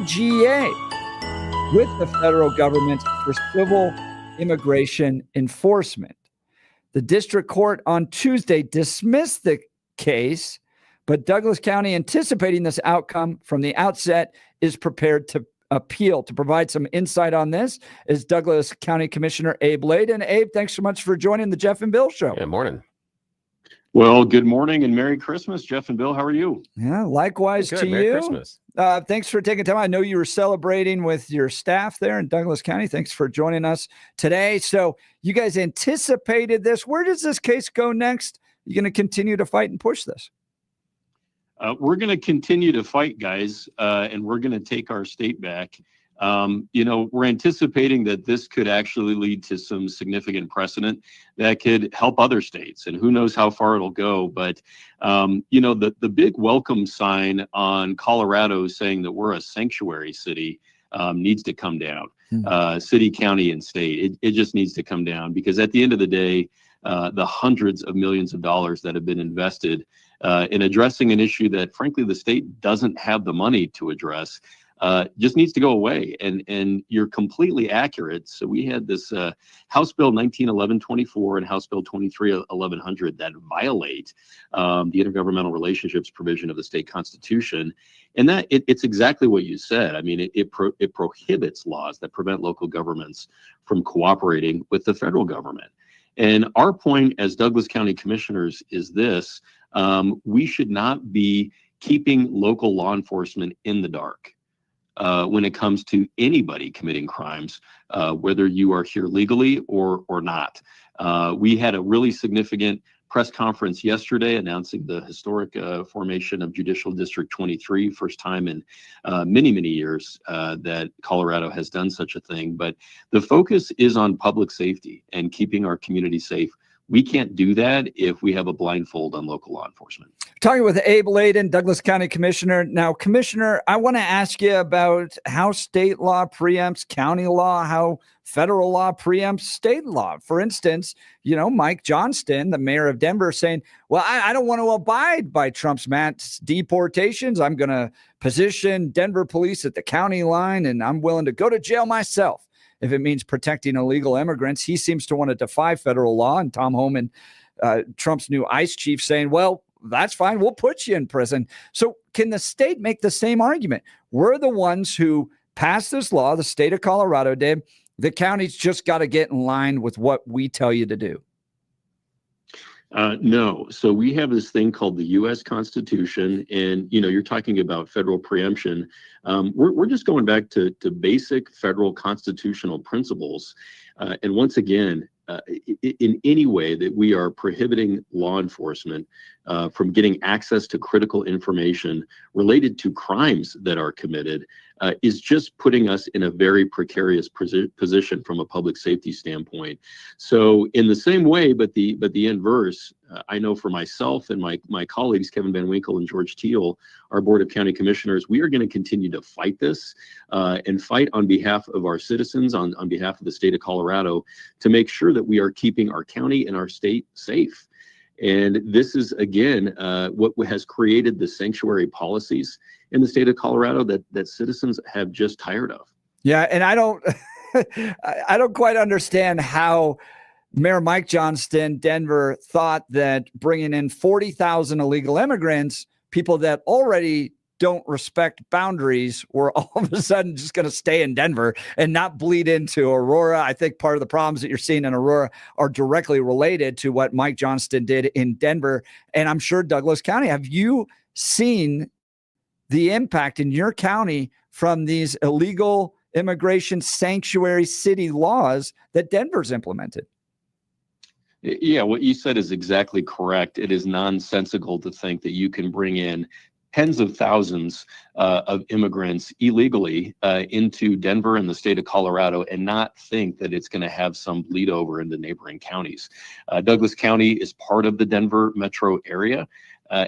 GA with the federal government for civil immigration enforcement. The district court on Tuesday dismissed the case, but Douglas County, anticipating this outcome from the outset, is prepared to appeal. To provide some insight on this is Douglas County Commissioner Abe Laydon. Abe, thanks so much for joining the Jeff and Bill Show. Good morning. Well, good morning and Merry Christmas, Jeff and Bill. How are you? Yeah, likewise Good. to Merry you. Christmas. Thanks for taking time. I know you were celebrating with your staff there in Douglas County. Thanks for joining us today. So you guys anticipated this. Where does this case go next? You going to continue to fight and push this? We're going to continue to fight, guys, and we're going to take our state back. We're anticipating that this could actually lead to some significant precedent that could help other states, and who knows how far it'll go. But, the big welcome sign on Colorado saying that we're a sanctuary city needs to come down. City, county, and state. It just needs to come down, because at the end of the day, the hundreds of millions of dollars that have been invested in addressing an issue that, frankly, the state doesn't have the money to address, just needs to go away. And you're completely accurate. So we had this House Bill 1911-24 and House Bill 23-1100 that violate the intergovernmental relationships provision of the state constitution. And that it's exactly what you said. I mean, it prohibits laws that prevent local governments from cooperating with the federal government. And our point as Douglas County commissioners is this: we should not be keeping local law enforcement in the dark when it comes to anybody committing crimes, whether you are here legally or not. We had a really significant press conference yesterday announcing the historic formation of Judicial District 23, first time in many, many years that Colorado has done such a thing. But the focus is on public safety and keeping our community safe. We can't do that if we have a blindfold on local law enforcement. Talking with Abe Laydon, Douglas County Commissioner. Now, Commissioner, I want to ask you about how state law preempts county law, how federal law preempts state law. For instance, Mike Johnston, the mayor of Denver, saying, well, I don't want to abide by Trump's mass deportations. I'm going to position Denver police at the county line, and I'm willing to go to jail myself if it means protecting illegal immigrants. He seems to want to defy federal law. And Tom Homan, Trump's new ICE chief, saying, well, that's fine. We'll put you in prison. So can the state make the same argument? We're the ones who passed this law. The state of Colorado did. The county's just got to get in line with what we tell you to do. No. So we have this thing called the U.S. Constitution, and you're talking about federal preemption. We're just going back to basic federal constitutional principles. And once again, in any way that we are prohibiting law enforcement from getting access to critical information related to crimes that are committed is just putting us in a very precarious position from a public safety standpoint. So in the same way, but the inverse, I know for myself and my colleagues, Kevin Van Winkle and George Teal, our Board of County Commissioners, we are going to continue to fight this and fight on behalf of our citizens, on behalf of the state of Colorado, to make sure that we are keeping our county and our state safe. And this is, again, what has created the sanctuary policies in the state of Colorado that citizens have just tired of. Yeah, and I don't quite understand how Mayor Mike Johnston, Denver, thought that bringing in 40,000 illegal immigrants, people that already don't respect boundaries, were all of a sudden just going to stay in Denver and not bleed into Aurora. I think part of the problems that you're seeing in Aurora are directly related to what Mike Johnston did in Denver. And I'm sure Douglas County, have you seen the impact in your county from these illegal immigration sanctuary city laws that Denver's implemented? Yeah, what you said is exactly correct. It is nonsensical to think that you can bring in tens of thousands of immigrants illegally into Denver and the state of Colorado and not think that it's going to have some bleed over into neighboring counties. Douglas County is part of the Denver metro area.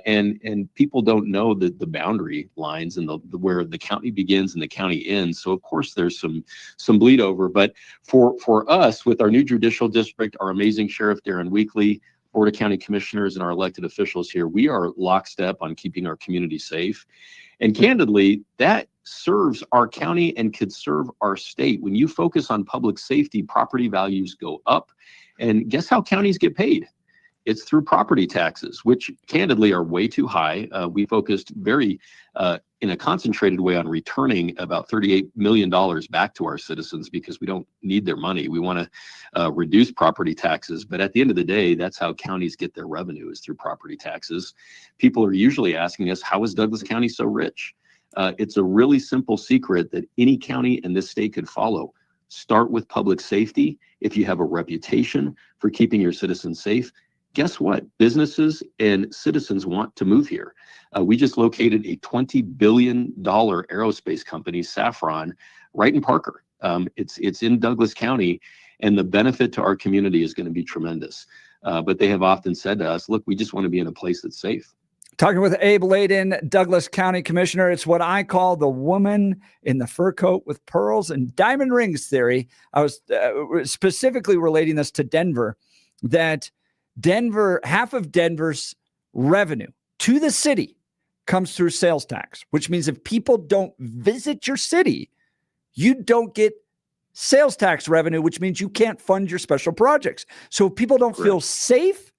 And people don't know the boundary lines and where the county begins and the county ends. So of course there's some bleed over. But for us, with our new judicial district, our amazing Sheriff Darren Weekly, Board of County Commissioners, and our elected officials here, we are lockstep on keeping our community safe. And candidly, that serves our county and could serve our state. When you focus on public safety, property values go up. And guess how counties get paid? It's through property taxes, which candidly are way too high. We focused very in a concentrated way on returning about $38 million back to our citizens because we don't need their money. We want to reduce property taxes. But at the end of the day, that's how counties get their revenue, is through property taxes. People are usually asking us, how is Douglas County so rich? It's a really simple secret that any county in this state could follow. Start with public safety. If you have a reputation for keeping your citizens safe, guess what? Businesses and citizens want to move here. We just located a $20 billion aerospace company, Safran, right in Parker. It's in Douglas County, and the benefit to our community is going to be tremendous. But they have often said to us, look, we just want to be in a place that's safe. Talking with Abe Laydon, Douglas County Commissioner. It's what I call the woman in the fur coat with pearls and diamond rings theory. I was specifically relating this to Denver, that Denver, half of Denver's revenue to the city comes through sales tax, which means if people don't visit your city, you don't get sales tax revenue, which means you can't fund your special projects. So if people don't feel safe,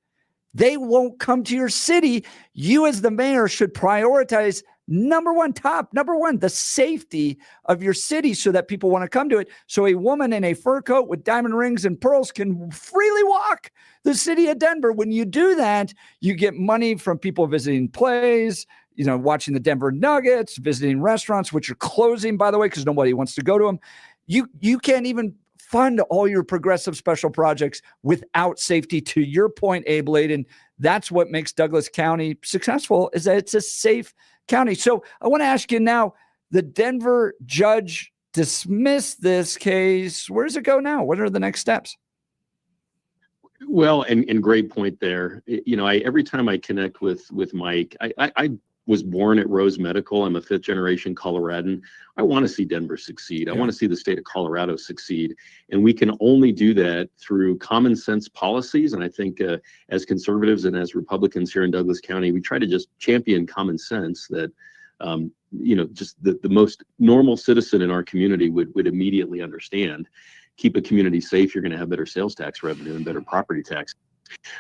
they won't come to your city. You as the mayor should prioritize number one, the safety of your city so that people want to come to it. So a woman in a fur coat with diamond rings and pearls can freely walk the city of Denver. When you do that, you get money from people visiting plays, watching the Denver Nuggets, visiting restaurants, which are closing, by the way, because nobody wants to go to them. You can't even fund all your progressive special projects without safety. To your point, Abe Laydon, that's what makes Douglas County successful, is that it's a safe county. So I want to ask you now, the Denver judge dismissed this case. Where does it go now? What are the next steps? Well, and great point there. Every time I connect with Mike, I was born at Rose Medical. I'm a 5th generation Coloradan. I want to see Denver succeed. I want to see the state of Colorado succeed. And we can only do that through common sense policies. And I think as conservatives and as Republicans here in Douglas County, we try to just champion common sense that, just the most normal citizen in our community would immediately understand. Keep a community safe, you're going to have better sales tax revenue and better property tax.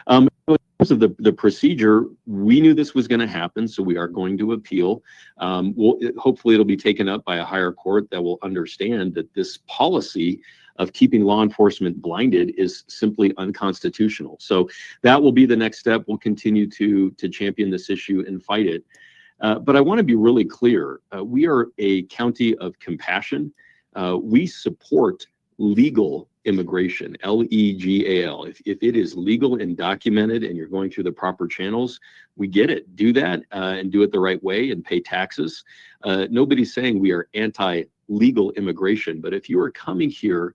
In terms of the procedure, we knew this was going to happen, so we are going to appeal. Hopefully it'll be taken up by a higher court that will understand that this policy of keeping law enforcement blinded is simply unconstitutional. So that will be the next step. We'll continue to champion this issue and fight it. But I want to be really clear. We are a county of compassion. We support legal immigration, legal. If it is legal and documented and you're going through the proper channels, we get it. Do that and do it the right way and pay taxes. Nobody's saying we are anti-legal immigration, but if you are coming here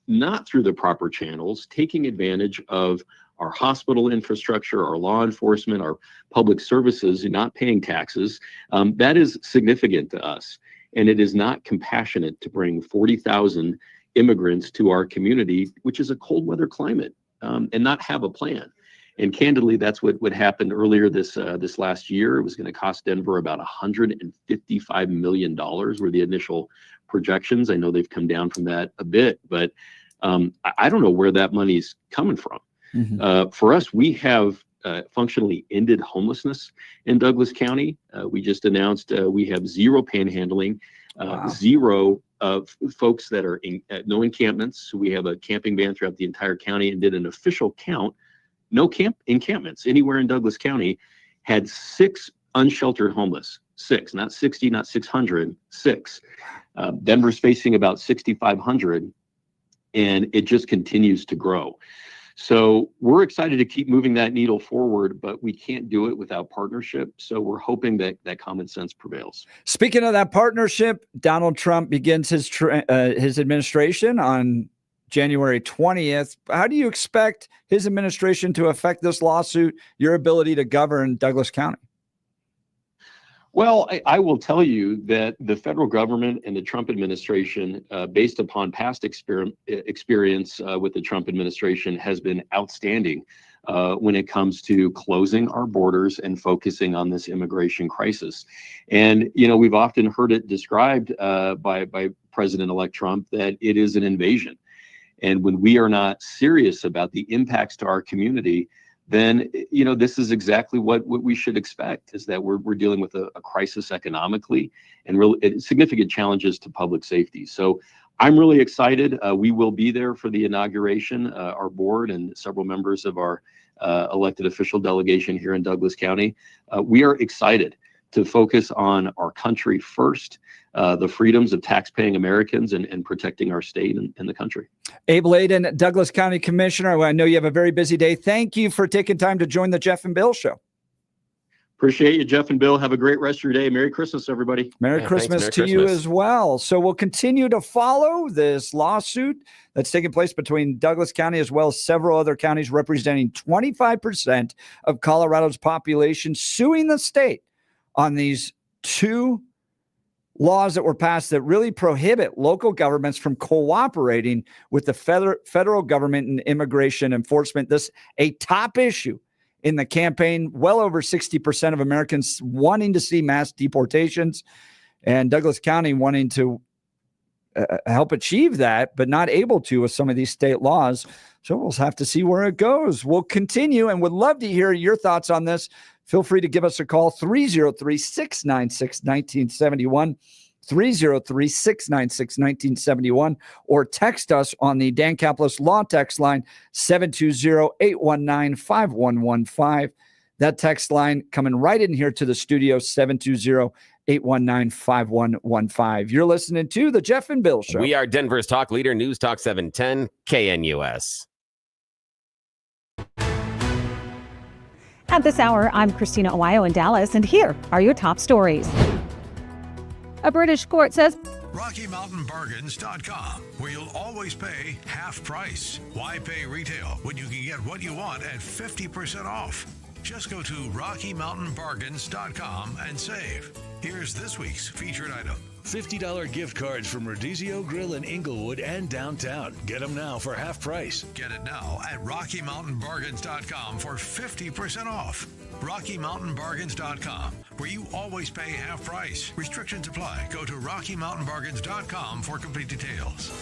not through the proper channels, taking advantage of our hospital infrastructure, our law enforcement, our public services, and not paying taxes, that is significant to us. And it is not compassionate to bring 40,000 immigrants to our community, which is a cold weather climate, and not have a plan. And candidly, that's what happened earlier this last year. It was going to cost Denver about $155 million were the initial projections. I know they've come down from that a bit, but I don't know where that money's coming from. Mm-hmm. For us, we have functionally ended homelessness in Douglas County. We just announced we have zero panhandling, zero folks that are in no encampments. So we have a camping ban throughout the entire county and did an official count. No encampments anywhere in Douglas County. Had 6 unsheltered homeless. 6, not 60, not 600, 6. Denver's facing about 6,500, and it just continues to grow. So we're excited to keep moving that needle forward, but we can't do it without partnership. So we're hoping that common sense prevails. Speaking of that partnership, Donald Trump begins his administration on January 20th. How do you expect his administration to affect this lawsuit, your ability to govern Douglas County? Well, I will tell you that the federal government and the Trump administration, based upon past experience with the Trump administration, has been outstanding when it comes to closing our borders and focusing on this immigration crisis. And, we've often heard it described by President-elect Trump that it is an invasion. And when we are not serious about the impacts to our community, then this is exactly what we should expect, is that we're dealing with a crisis economically and really significant challenges to public safety. So I'm really excited. We will be there for the inauguration, our board and several members of our elected official delegation here in Douglas County. We are excited to focus on our country first, the freedoms of taxpaying Americans and protecting our state and the country. Abe Laydon, Douglas County Commissioner. I know you have a very busy day. Thank you for taking time to join the Jeff and Bill Show. Appreciate you, Jeff and Bill. Have a great rest of your day. Merry Christmas, everybody. Merry Christmas to you as well. So we'll continue to follow this lawsuit that's taking place between Douglas County as well as several other counties representing 25% of Colorado's population, suing the state on these 2 laws that were passed that really prohibit local governments from cooperating with the federal government in immigration enforcement. This a top issue in the campaign. Well over 60% of Americans wanting to see mass deportations, and Douglas County wanting to help achieve that, but not able to with some of these state laws. So we'll have to see where it goes. We'll continue and would love to hear your thoughts on this. Feel free to give us a call, 303-696-1971, 303-696-1971, or text us on the Dan Caplis Law text line, 720-819-5115. That text line coming right in here to the studio, 720-819-5115. You're listening to The Jeff and Bill Show. We are Denver's talk leader, News Talk 710, KNUS. At this hour, I'm Christina Owayo in Dallas, and here are your top stories. A British court says RockyMountainBargains.com, where you'll always pay half price. Why pay retail when you can get what you want at 50% off? Just go to RockyMountainBargains.com and save. Here's this week's featured item. $50 gift cards from Rodizio Grill in Inglewood and downtown. Get them now for half price. Get it now at RockyMountainBargains.com for 50% off. RockyMountainBargains.com, where you always pay half price. Restrictions apply. Go to RockyMountainBargains.com for complete details.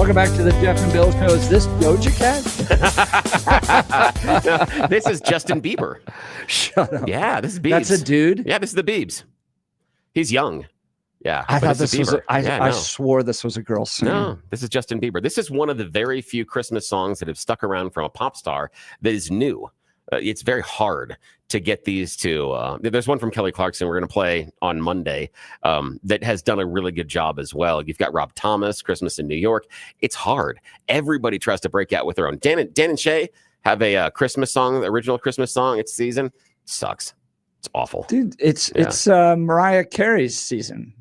Welcome back to the Jeff and Bill Show. Is this Doja Cat? No, this is Justin Bieber. Shut up. Yeah, this is Biebs. That's a dude? Yeah, this is the Biebs. He's young. Yeah. I thought this was, I no. swore this was a girl singing. No, this is Justin Bieber. This is one of the very few Christmas songs that have stuck around from a pop star that is new. It's very hard to get these to. There's one from Kelly Clarkson we're going to play on Monday that has done a really good job as well. You've got Rob Thomas, Christmas in New York. It's hard. Everybody tries to break out with their own. Dan and Shay have a Christmas song, the original Christmas song. It's season. It sucks. It's awful. Dude, it's Mariah Carey's season.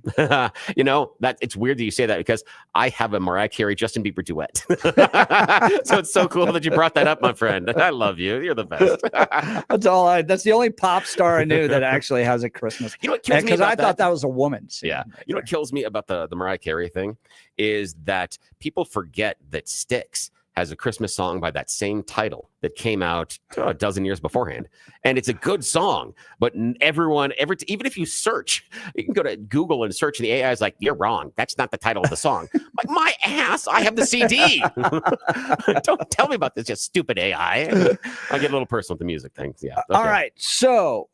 You know, that it's weird that you say that because I have a Mariah Carey Justin Bieber duet. So it's so cool that you brought that up, my friend. I love you. You're the best. That's the only pop star I knew that actually has a Christmas. You know what kills me because about I thought that was a woman singing. Yeah. You know what kills me about the Mariah Carey thing is that people forget that Styx has a Christmas song by that same title that came out a dozen years beforehand. And it's a good song, but even if you search, you can go to Google and search and the AI is like, you're wrong. That's not the title of the song. Like, my ass, I have the CD. Don't tell me about this, just stupid AI. I get a little personal with the music things. Yeah. Okay. All right. So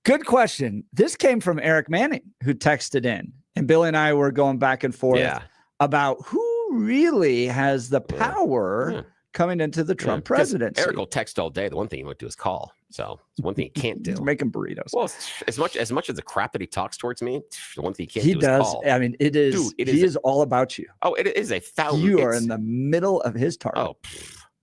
good question. This came from Eric Manning, who texted in, and Billy and I were going back and forth about who really has the power coming into the Trump presidency. Eric will text all day. The one thing he won't do is call. So it's one thing he can't do. He's making burritos. Well, as much as the crap that he talks towards me, the one thing he can't do does. is call. I mean, it is. Dude, he is all about you. Oh, it is a fountain. You are in the middle of his target. Oh,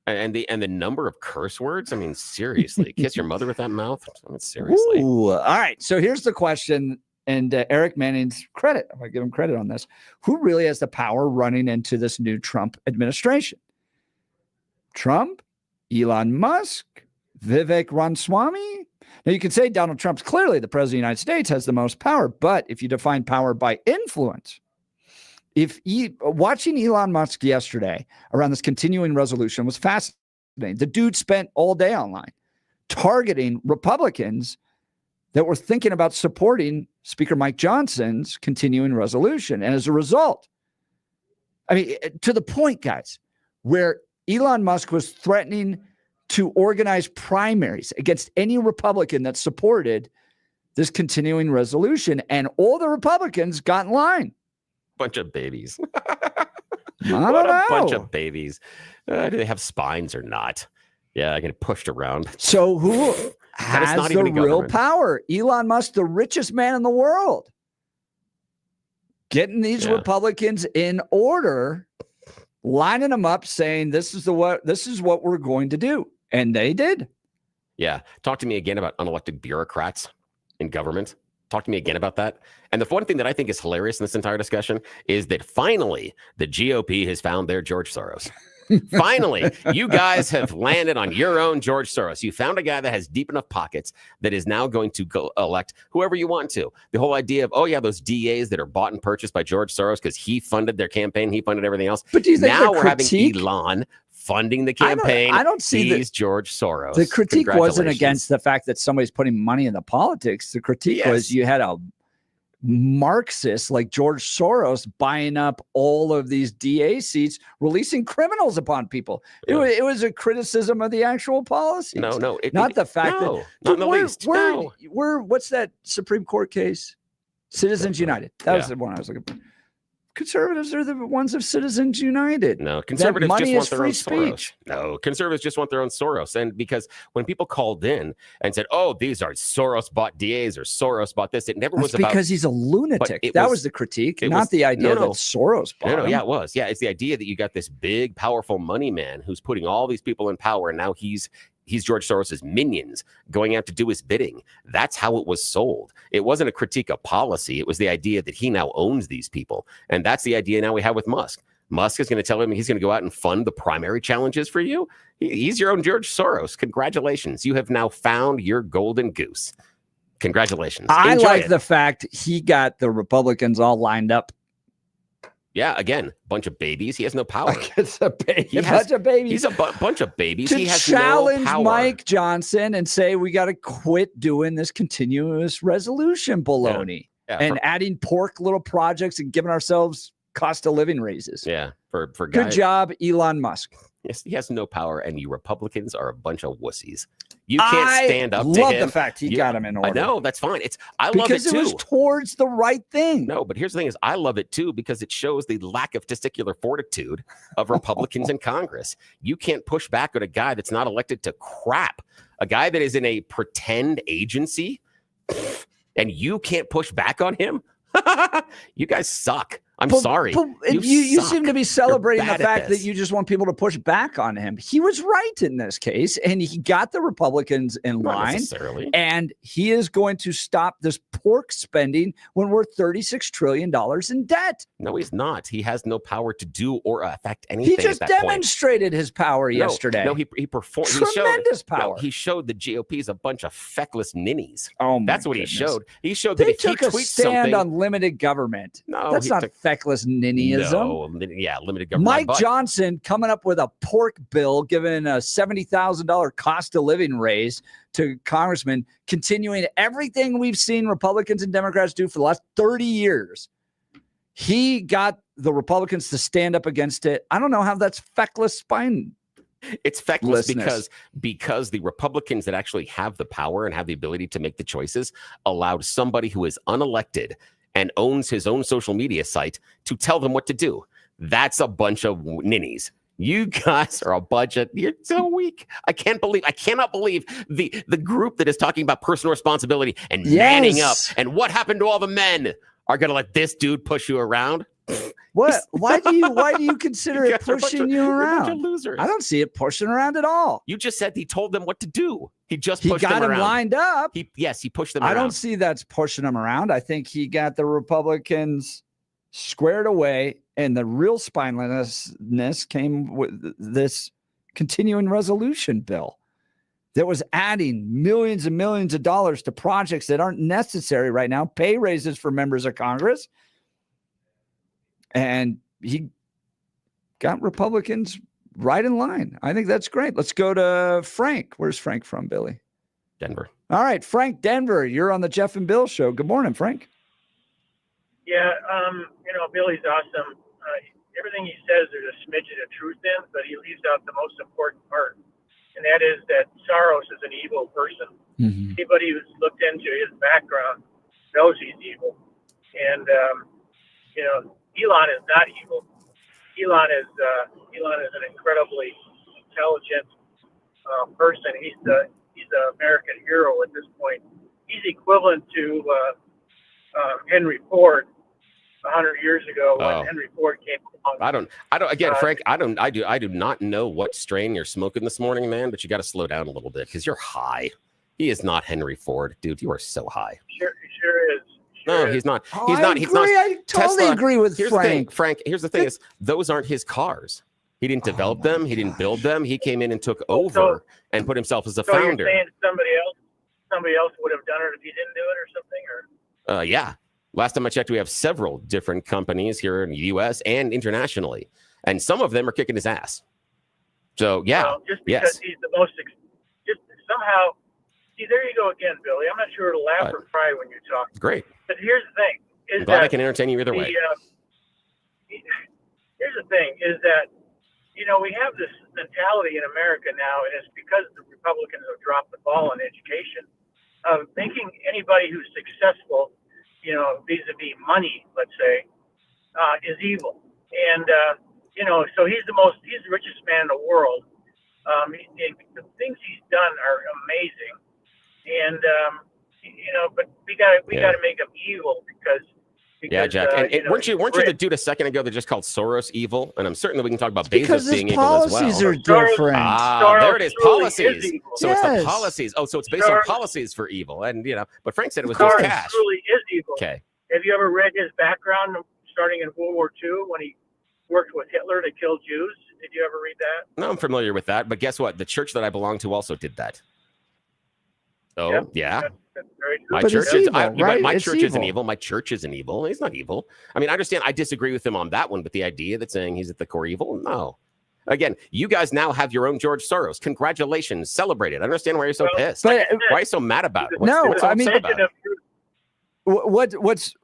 and the number of curse words. I mean, seriously, kiss your mother with that mouth. I mean, seriously. Ooh. All right. So here's the question. And Eric Manning's credit, I'm going to give him credit on this. Who really has the power running into this new Trump administration? Trump, Elon Musk, Vivek Ramaswamy? Now, you can say Donald Trump's clearly the president of the United States, has the most power. But if you define power by influence, watching Elon Musk yesterday around this continuing resolution was fascinating. The dude spent all day online targeting Republicans that were thinking about supporting Speaker Mike Johnson's continuing resolution. And as a result, I mean, to the point, guys, where Elon Musk was threatening to organize primaries against any Republican that supported this continuing resolution. And all the Republicans got in line. Bunch of babies. I don't what a know. bunch of babies. Do they have spines or not? Yeah, I get pushed around. So who has not the even real government. power? Elon Musk, the richest man in the world, getting these Republicans in order, lining them up, saying this is what we're going to do, and they did. Yeah, talk to me again about unelected bureaucrats in government. Talk to me again about that. And the one thing that I think is hilarious in this entire discussion is that finally the GOP has found their George Soros. Finally, you guys have landed on your own George Soros. You found a guy that has deep enough pockets that is now going to go elect whoever you want to. The whole idea of, those DAs that are bought and purchased by George Soros because he funded their campaign, he funded everything else. But do you think now the we're having critique- Elon funding the campaign. I don't see he's George Soros. The critique wasn't Congratulations. against the fact that somebody's putting money into politics. The critique was you had a Marxist like George Soros buying up all of these DA seats, releasing criminals upon people. It was a criticism of the actual policy. No, not the fact no, that not in the least. No. We're what's that Supreme Court case? Citizens United. That was the one I was looking for. Conservatives are the ones of Citizens United. No, conservatives money just want is their own free Soros. speech. No, conservatives just want their own Soros. And because when people called in and said, these are Soros bought DAs or Soros bought this, it never was about. Because he's a lunatic. That was the critique, not the idea that Soros bought him. Yeah, it was. Yeah, it's the idea that you got this big, powerful money man who's putting all these people in power, and now he's George Soros's minions going out to do his bidding. That's how it was sold. It wasn't a critique of policy. It was the idea that he now owns these people. And that's the idea now we have with Musk. Musk is going to tell him he's going to go out and fund the primary challenges for you. He's your own George Soros. Congratulations. You have now found your golden goose. Congratulations. I Enjoy like it. the fact he got the Republicans all lined up. Yeah, again, bunch of babies. He has no power. It's a bunch of babies. He's a bunch of babies. To He has challenge no power. Mike Johnson and say we got to quit doing this continuous resolution baloney Yeah, and adding pork little projects and giving ourselves cost of living raises. Yeah, for Good guys. job, Elon Musk. Yes, he has no power, and you Republicans are a bunch of wussies. You can't stand up to him. I love the fact he got him in order. I know, that's fine. I love it because too. it was towards the right thing. No, but here's the thing: is I love it too because it shows the lack of testicular fortitude of Republicans in Congress. You can't push back at a guy that's not elected to crap, a guy that is in a pretend agency, and you can't push back on him. You guys suck. I'm sorry. You seem to be celebrating the bad at fact this. that you just want people to push back on him. He was right in this case, and he got the Republicans in Not line. necessarily. And he is going to stop this pork spending when we're $36 trillion in debt. No, he's not. He has no power to do or affect anything. He just at that demonstrated his power yesterday. No, he performed. Tremendous he showed, power. No, he showed the GOP is a bunch of feckless ninnies. Oh, my that's what goodness. he showed. He showed They that if he took a tweets stand something, on limited government. No, that's he not took- feckless ninnyism. no, yeah, limited government. Mike but- Johnson coming up with a pork bill, giving a $70,000 cost of living raise to congressmen, continuing everything we've seen Republicans and Democrats do for the last 30 years. He got the Republicans to stand up against it. I don't know how that's feckless spine. It's feckless Lessness. because the Republicans that actually have the power and have the ability to make the choices allowed somebody who is unelected and owns his own social media site to tell them what to do. That's a bunch of ninnies. You guys are a bunch of, you're so weak. I cannot believe the group that is talking about personal responsibility and manning up and what happened to all the men are going to let this dude push you around. What? Why do you consider You it guys are a bunch pushing of- you you're a bunch around? of losers. I don't see it pushing around at all. You just said he told them what to do. He just He pushed got them him around. lined up. He pushed them I around. don't see that's pushing him around. I think he got the Republicans squared away, and the real spinelessness came with this continuing resolution bill that was adding millions and millions of dollars to projects that aren't necessary right now, pay raises for members of Congress. And he got Republicans right in line. I think that's great. Let's go to Frank. Where's Frank from, Billy? Denver. All right, Frank, Denver. You're on the Jeff and Bill show. Good morning, Frank. Yeah, Billy's awesome. Everything he says, there's a smidgen of truth in, but he leaves out the most important part, and that is that Soros is an evil person. Mm-hmm. Anybody who's looked into his background knows he's evil. And, Elon is not evil. Elon is an incredibly intelligent person. He's the American hero at this point. He's equivalent to Henry Ford 100 years ago when Henry Ford came along. I don't. Again, Frank, I do not know what strain you're smoking this morning, man. But you got to slow down a little bit because you're high. He is not Henry Ford, dude. You are so high. Sure is. No, he's not. Oh, He's I not. agree. He's not. I totally Tesla, agree with here's the thing, Frank. Frank, here's the thing: is those aren't his cars. He didn't develop them. He didn't build them. He came in and took over and put himself as a So founder. you're saying somebody else would have done it if he didn't do it or something? Or Yeah. Last time I checked, we have several different companies here in the U.S. and internationally, and some of them are kicking his ass. So yeah, Well, just because he's the most, just somehow. See, there you go again, Billy. I'm not sure to laugh or cry when you talk. Great. But here's the thing: I'm glad I can entertain you either way. Here's the thing: is that we have this mentality in America now, and it's because the Republicans have dropped the ball on education, of thinking anybody who's successful, vis-a-vis money, let's say, is evil. And so he's the richest man in the world. The things he's done are amazing. And but we got to make him evil because Yeah, Jack. And weren't you the dude a second ago that just called Soros evil? And I'm certain that we can talk about Bezos being evil as well. Policies are different. There it is. Policies. So it's the Yes. policies. Oh, so it's based on policies for evil. And but Frank said it was just Soros cash. truly is evil. Okay. Have you ever read his background starting in World War II when he worked with Hitler to kill Jews? Did you ever read that? No, I'm familiar with that. But guess what? The church that I belong to also did that. Oh, Yep. yeah. That's very true. My But church it's is evil, right? my It's church isn't evil. evil. My church isn't evil. He's not evil. I mean, I understand. I disagree with him on that one, but the idea that saying he's at the core evil, no. Again, you guys now have your own George Soros. Congratulations, celebrate it. I understand why you're so pissed. But- Why are you so mad about it? No, what's so I mean- upset about it? What's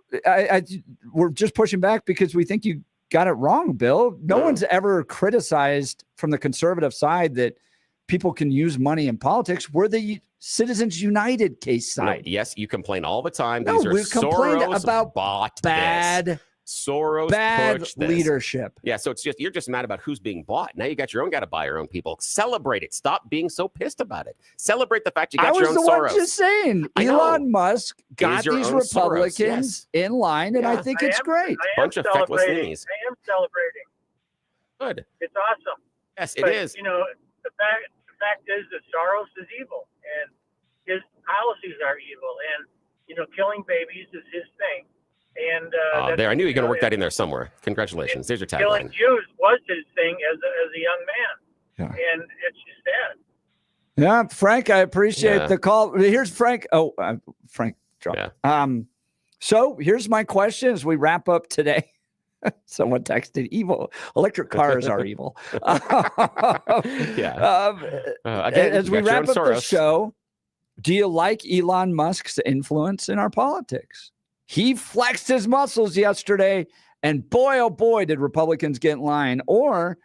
we're just pushing back because we think you got it wrong, Bill. No one's ever criticized from the conservative side that people can use money in politics. We're the Citizens United case side. Right. Yes, you complain all the time. No, These are we complained Soros about bought bad this. Soros bad pushed this. leadership. Yeah, so you're just mad about who's being bought. Now you got your own got to buy your own people. Celebrate it. Stop being so pissed about it. Celebrate the fact you got your own Soros. I was the one just saying. Elon Musk got your these own Republicans Soros, yes. in line, and I think it's great. Bunch of feckless ninnies. I am celebrating. Good. It's awesome. Yes, it But, is. You know, the fact is that Soros is evil, and his policies are evil, and you know, killing babies is his thing. And there, I knew you were going to work that in there somewhere. Congratulations. There's your killing tagline. Jews was his thing as a young man, and it's just sad. Yeah, Frank, I appreciate the call. Here's Frank. Oh, Frank dropped. Yeah. So here's my question as we wrap up today. Someone texted evil. Electric cars are evil. Again, as we wrap up the Soros. show, do you like Elon Musk's influence in our politics? He flexed his muscles yesterday, and boy, oh boy, did Republicans get in line. Or,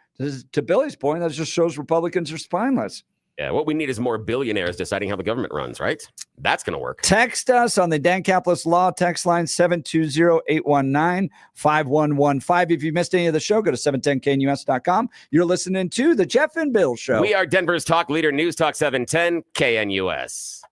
to Billy's point, that just shows Republicans are spineless. Yeah, what we need is more billionaires deciding how the government runs, right? That's going to work. Text us on the Dan Caplis Law text line 720-819-5115. If you missed any of the show, go to 710knus.com. You're listening to The Jeff and Bill Show. We are Denver's talk leader, News Talk 710 KNUS.